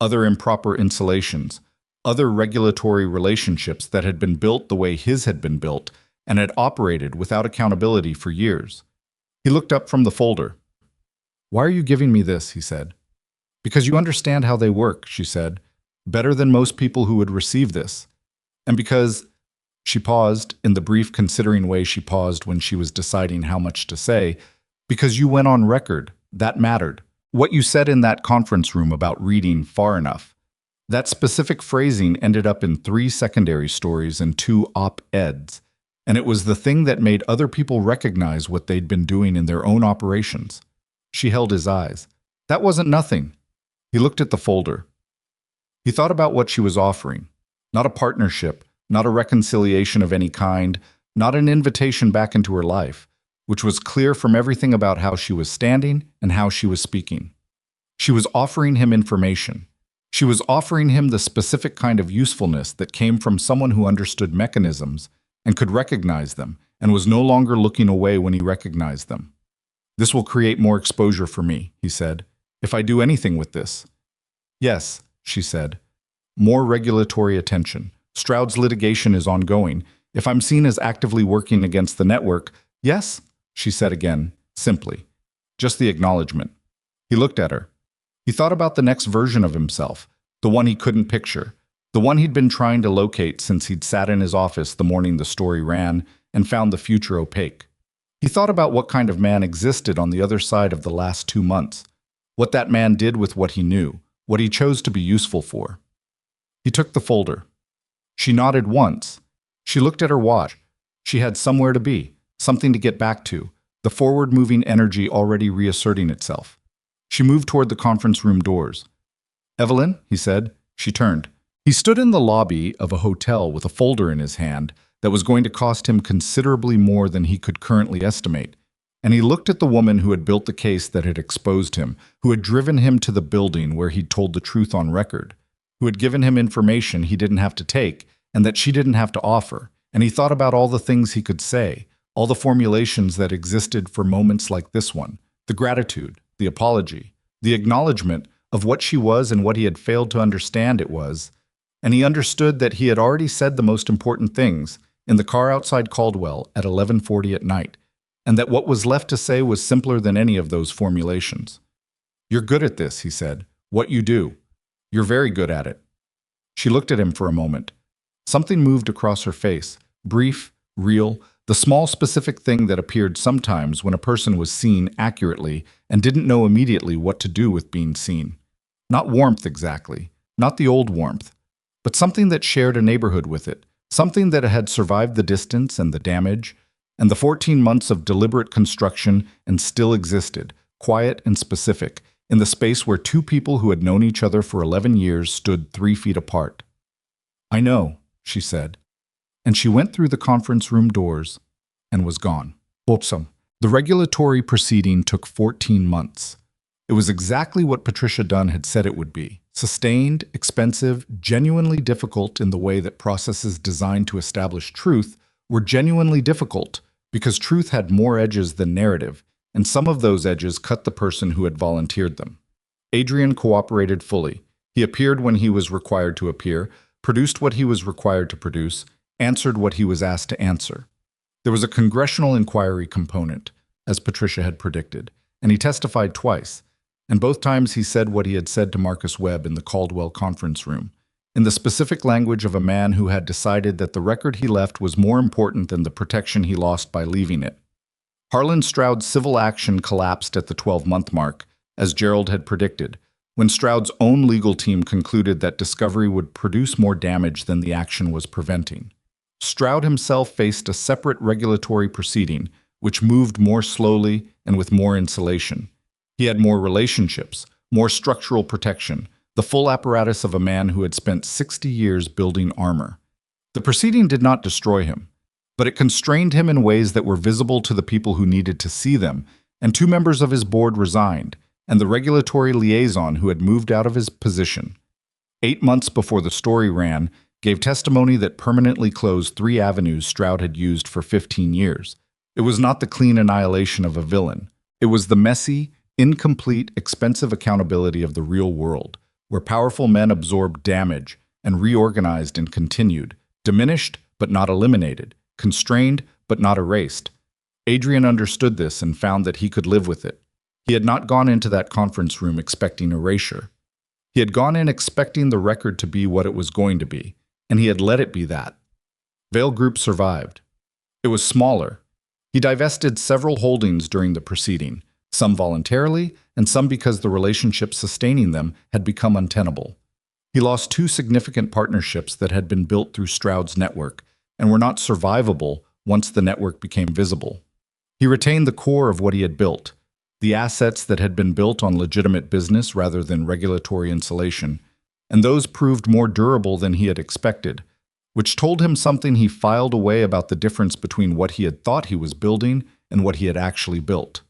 other improper installations, other regulatory relationships that had been built the way his had been built and had operated without accountability for years. He looked up from the folder. "Why are you giving me this?" he said. "Because you understand how they work," she said, "better than most people who would receive this. And because—" She paused, in the brief considering way she paused when she was deciding how much to say, "because you went on record. That mattered. What you said in that conference room about reading far enough. That specific phrasing ended up in 3 secondary stories and 2 op-eds, and it was the thing that made other people recognize what they'd been doing in their own operations." She held his eyes. "That wasn't nothing." He looked at the folder. He thought about what she was offering. Not a partnership, not a reconciliation of any kind, not an invitation back into her life, which was clear from everything about how she was standing and how she was speaking. She was offering him information. She was offering him the specific kind of usefulness that came from someone who understood mechanisms and could recognize them and was no longer looking away when he recognized them. "This will create more exposure for me," he said, "if I do anything with this." "Yes," she said. "More regulatory attention. Stroud's litigation is ongoing. If I'm seen as actively working against the network—" "Yes," she said again, simply. Just the acknowledgement. He looked at her. He thought about the next version of himself, the one he couldn't picture, the one he'd been trying to locate since he'd sat in his office the morning the story ran and found the future opaque. He thought about what kind of man existed on the other side of the last 2 months, what that man did with what he knew, what he chose to be useful for. He took the folder. She nodded once. She looked at her watch. She had somewhere to be, something to get back to, the forward-moving energy already reasserting itself. She moved toward the conference room doors. "Evelyn," he said. She turned. He stood in the lobby of a hotel with a folder in his hand that was going to cost him considerably more than he could currently estimate, and he looked at the woman who had built the case that had exposed him, who had driven him to the building where he'd told the truth on record, who had given him information he didn't have to take and that she didn't have to offer, and he thought about all the things he could say, all the formulations that existed for moments like this one, the gratitude, the apology, the acknowledgement of what she was and what he had failed to understand it was, and he understood that he had already said the most important things in the car outside Caldwell at 11:40 at night, and that what was left to say was simpler than any of those formulations. "You're good at this," he said. "What you do. You're very good at it." She looked at him for a moment. Something moved across her face, brief, real, the small specific thing that appeared sometimes when a person was seen accurately and didn't know immediately what to do with being seen. Not warmth exactly, not the old warmth, but something that shared a neighborhood with it, something that had survived the distance and the damage, and the 14 months of deliberate construction and still existed, quiet and specific, in the space where 2 people who had known each other for 11 years stood 3 feet apart. "I know," she said. And she went through the conference room doors and was gone. Wholesome. The regulatory proceeding took 14 months. It was exactly what Patricia Dunn had said it would be. Sustained, expensive, genuinely difficult in the way that processes designed to establish truth were genuinely difficult because truth had more edges than narrative, and some of those edges cut the person who had volunteered them. Adrian cooperated fully. He appeared when he was required to appear, produced what he was required to produce, answered what he was asked to answer. There was a congressional inquiry component, as Patricia had predicted, and he testified twice, and both times he said what he had said to Marcus Webb in the Caldwell conference room, in the specific language of a man who had decided that the record he left was more important than the protection he lost by leaving it. Harlan Stroud's civil action collapsed at the 12-month mark, as Gerald had predicted, when Stroud's own legal team concluded that discovery would produce more damage than the action was preventing. Stroud himself faced a separate regulatory proceeding, which moved more slowly and with more insulation. He had more relationships, more structural protection, the full apparatus of a man who had spent 60 years building armor. The proceeding did not destroy him, but it constrained him in ways that were visible to the people who needed to see them, and 2 members of his board resigned, and the regulatory liaison who had moved out of his position. 8 months before the story ran, gave testimony that permanently closed 3 avenues Stroud had used for 15 years. It was not the clean annihilation of a villain. It was the messy, incomplete, expensive accountability of the real world, where powerful men absorbed damage and reorganized and continued, diminished but not eliminated, constrained but not erased. Adrian understood this and found that he could live with it. He had not gone into that conference room expecting erasure. He had gone in expecting the record to be what it was going to be, and he had let it be that. Vale Group survived. It was smaller. He divested several holdings during the proceeding, some voluntarily and some because the relationships sustaining them had become untenable. He lost 2 significant partnerships that had been built through Stroud's network and were not survivable once the network became visible. He retained the core of what he had built, the assets that had been built on legitimate business rather than regulatory insulation, and those proved more durable than he had expected, which told him something he filed away about the difference between what he had thought he was building and what he had actually built.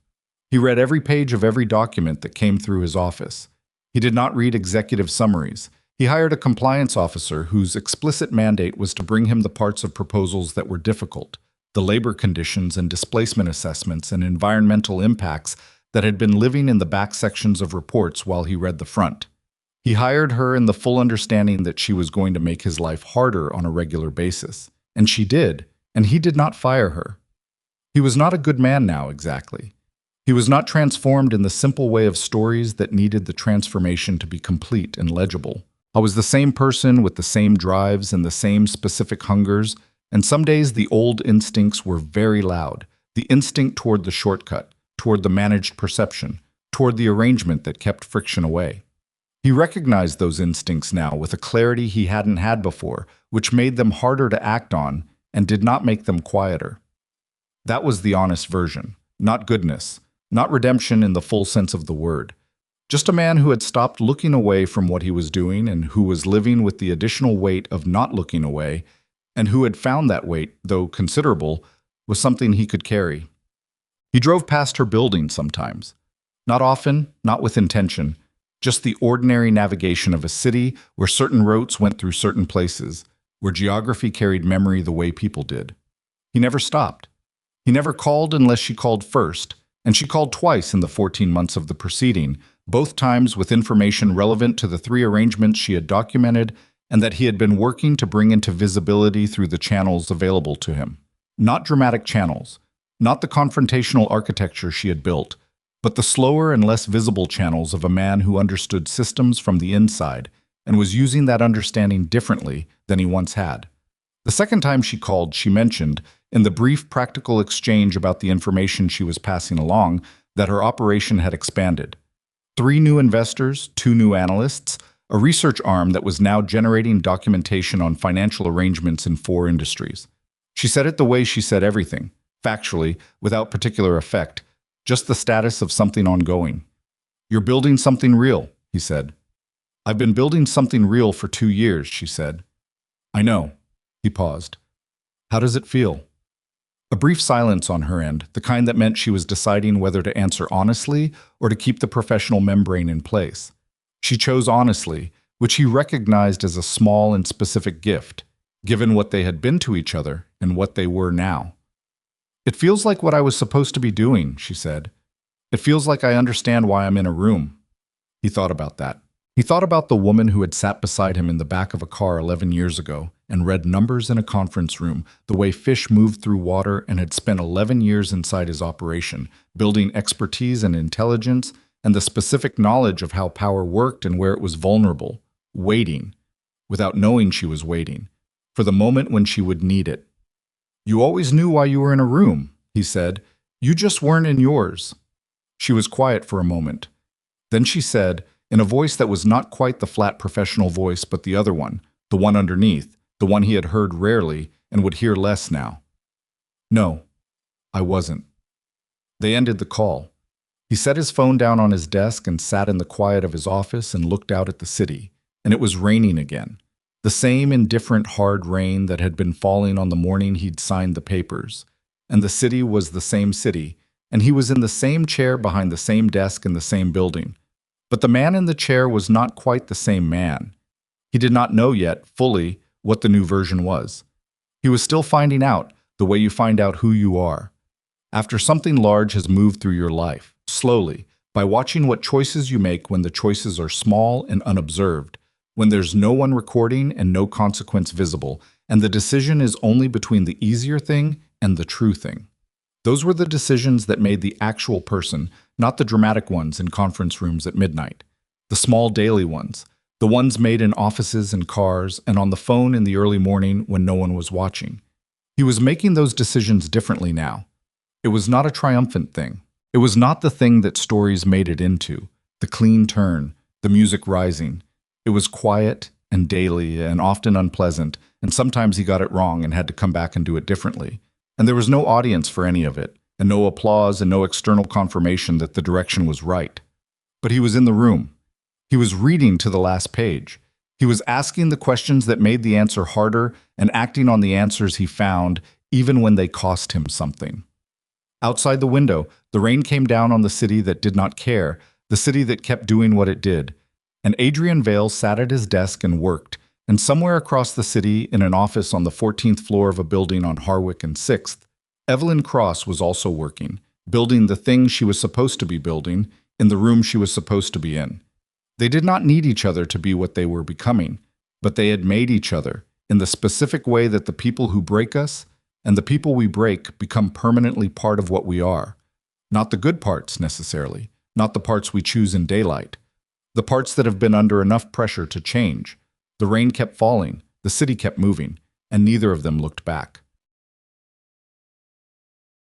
He read every page of every document that came through his office. He did not read executive summaries. He hired a compliance officer whose explicit mandate was to bring him the parts of proposals that were difficult, the labor conditions and displacement assessments and environmental impacts that had been living in the back sections of reports while he read the front. He hired her in the full understanding that she was going to make his life harder on a regular basis. And she did, and he did not fire her. He was not a good man now, exactly. He was not transformed in the simple way of stories that needed the transformation to be complete and legible. I was the same person with the same drives and the same specific hungers, and some days the old instincts were very loud. The instinct toward the shortcut, toward the managed perception, toward the arrangement that kept friction away. He recognized those instincts now with a clarity he hadn't had before, which made them harder to act on and did not make them quieter. That was the honest version, not goodness, not redemption in the full sense of the word. Just a man who had stopped looking away from what he was doing and who was living with the additional weight of not looking away, and who had found that weight, though considerable, was something he could carry. He drove past her building sometimes. Not often, not with intention, just the ordinary navigation of a city where certain routes went through certain places, where geography carried memory the way people did. He never stopped. He never called unless she called first, and she called twice in the 14 months of the proceeding, both times with information relevant to the 3 arrangements she had documented and that he had been working to bring into visibility through the channels available to him. Not dramatic channels, not the confrontational architecture she had built, but the slower and less visible channels of a man who understood systems from the inside and was using that understanding differently than he once had. The second time she called, she mentioned, in the brief practical exchange about the information she was passing along, that her operation had expanded. 3 new investors, 2 new analysts, a research arm that was now generating documentation on financial arrangements in 4 industries. She said it the way she said everything, factually, without particular effect, just the status of something ongoing. "You're building something real," he said. "I've been building something real for 2 years," she said. "I know." He paused. "How does it feel?" A brief silence on her end, the kind that meant she was deciding whether to answer honestly or to keep the professional membrane in place. She chose honestly, which he recognized as a small and specific gift, given what they had been to each other and what they were now. "It feels like what I was supposed to be doing," she said. "It feels like I understand why I'm in a room." He thought about that. He thought about the woman who had sat beside him in the back of a car 11 years ago and read numbers in a conference room, the way fish moved through water, and had spent 11 years inside his operation, building expertise and intelligence and the specific knowledge of how power worked and where it was vulnerable, waiting, without knowing she was waiting, for the moment when she would need it. "You always knew why you were in a room," he said. "You just weren't in yours." She was quiet for a moment. Then she said, in a voice that was not quite the flat professional voice but the other one, the one underneath, the one he had heard rarely and would hear less now. "No, I wasn't." They ended the call. He set his phone down on his desk and sat in the quiet of his office and looked out at the city, and it was raining again. The same indifferent hard rain that had been falling on the morning he'd signed the papers. And the city was the same city, and he was in the same chair behind the same desk in the same building. But the man in the chair was not quite the same man. He did not know yet, fully, what the new version was. He was still finding out, the way you find out who you are. After something large has moved through your life, slowly, by watching what choices you make when the choices are small and unobserved, when there's no one recording and no consequence visible, and the decision is only between the easier thing and the true thing. Those were the decisions that made the actual person, not the dramatic ones in conference rooms at midnight. The small daily ones, the ones made in offices and cars and on the phone in the early morning when no one was watching. He was making those decisions differently now. It was not a triumphant thing. It was not the thing that stories made it into, the clean turn, the music rising. It was quiet and daily and often unpleasant, and sometimes he got it wrong and had to come back and do it differently. And there was no audience for any of it, and no applause and no external confirmation that the direction was right. But he was in the room. He was reading to the last page. He was asking the questions that made the answer harder and acting on the answers he found, even when they cost him something. Outside the window, the rain came down on the city that did not care, the city that kept doing what it did. And Adrian Vale sat at his desk and worked, and somewhere across the city, in an office on the 14th floor of a building on Harwick and 6th, Evelyn Cross was also working, building the thing she was supposed to be building in the room she was supposed to be in. They did not need each other to be what they were becoming, but they had made each other in the specific way that the people who break us and the people we break become permanently part of what we are. Not the good parts, necessarily, not the parts we choose in daylight, the parts that have been under enough pressure to change. The rain kept falling, the city kept moving, and neither of them looked back.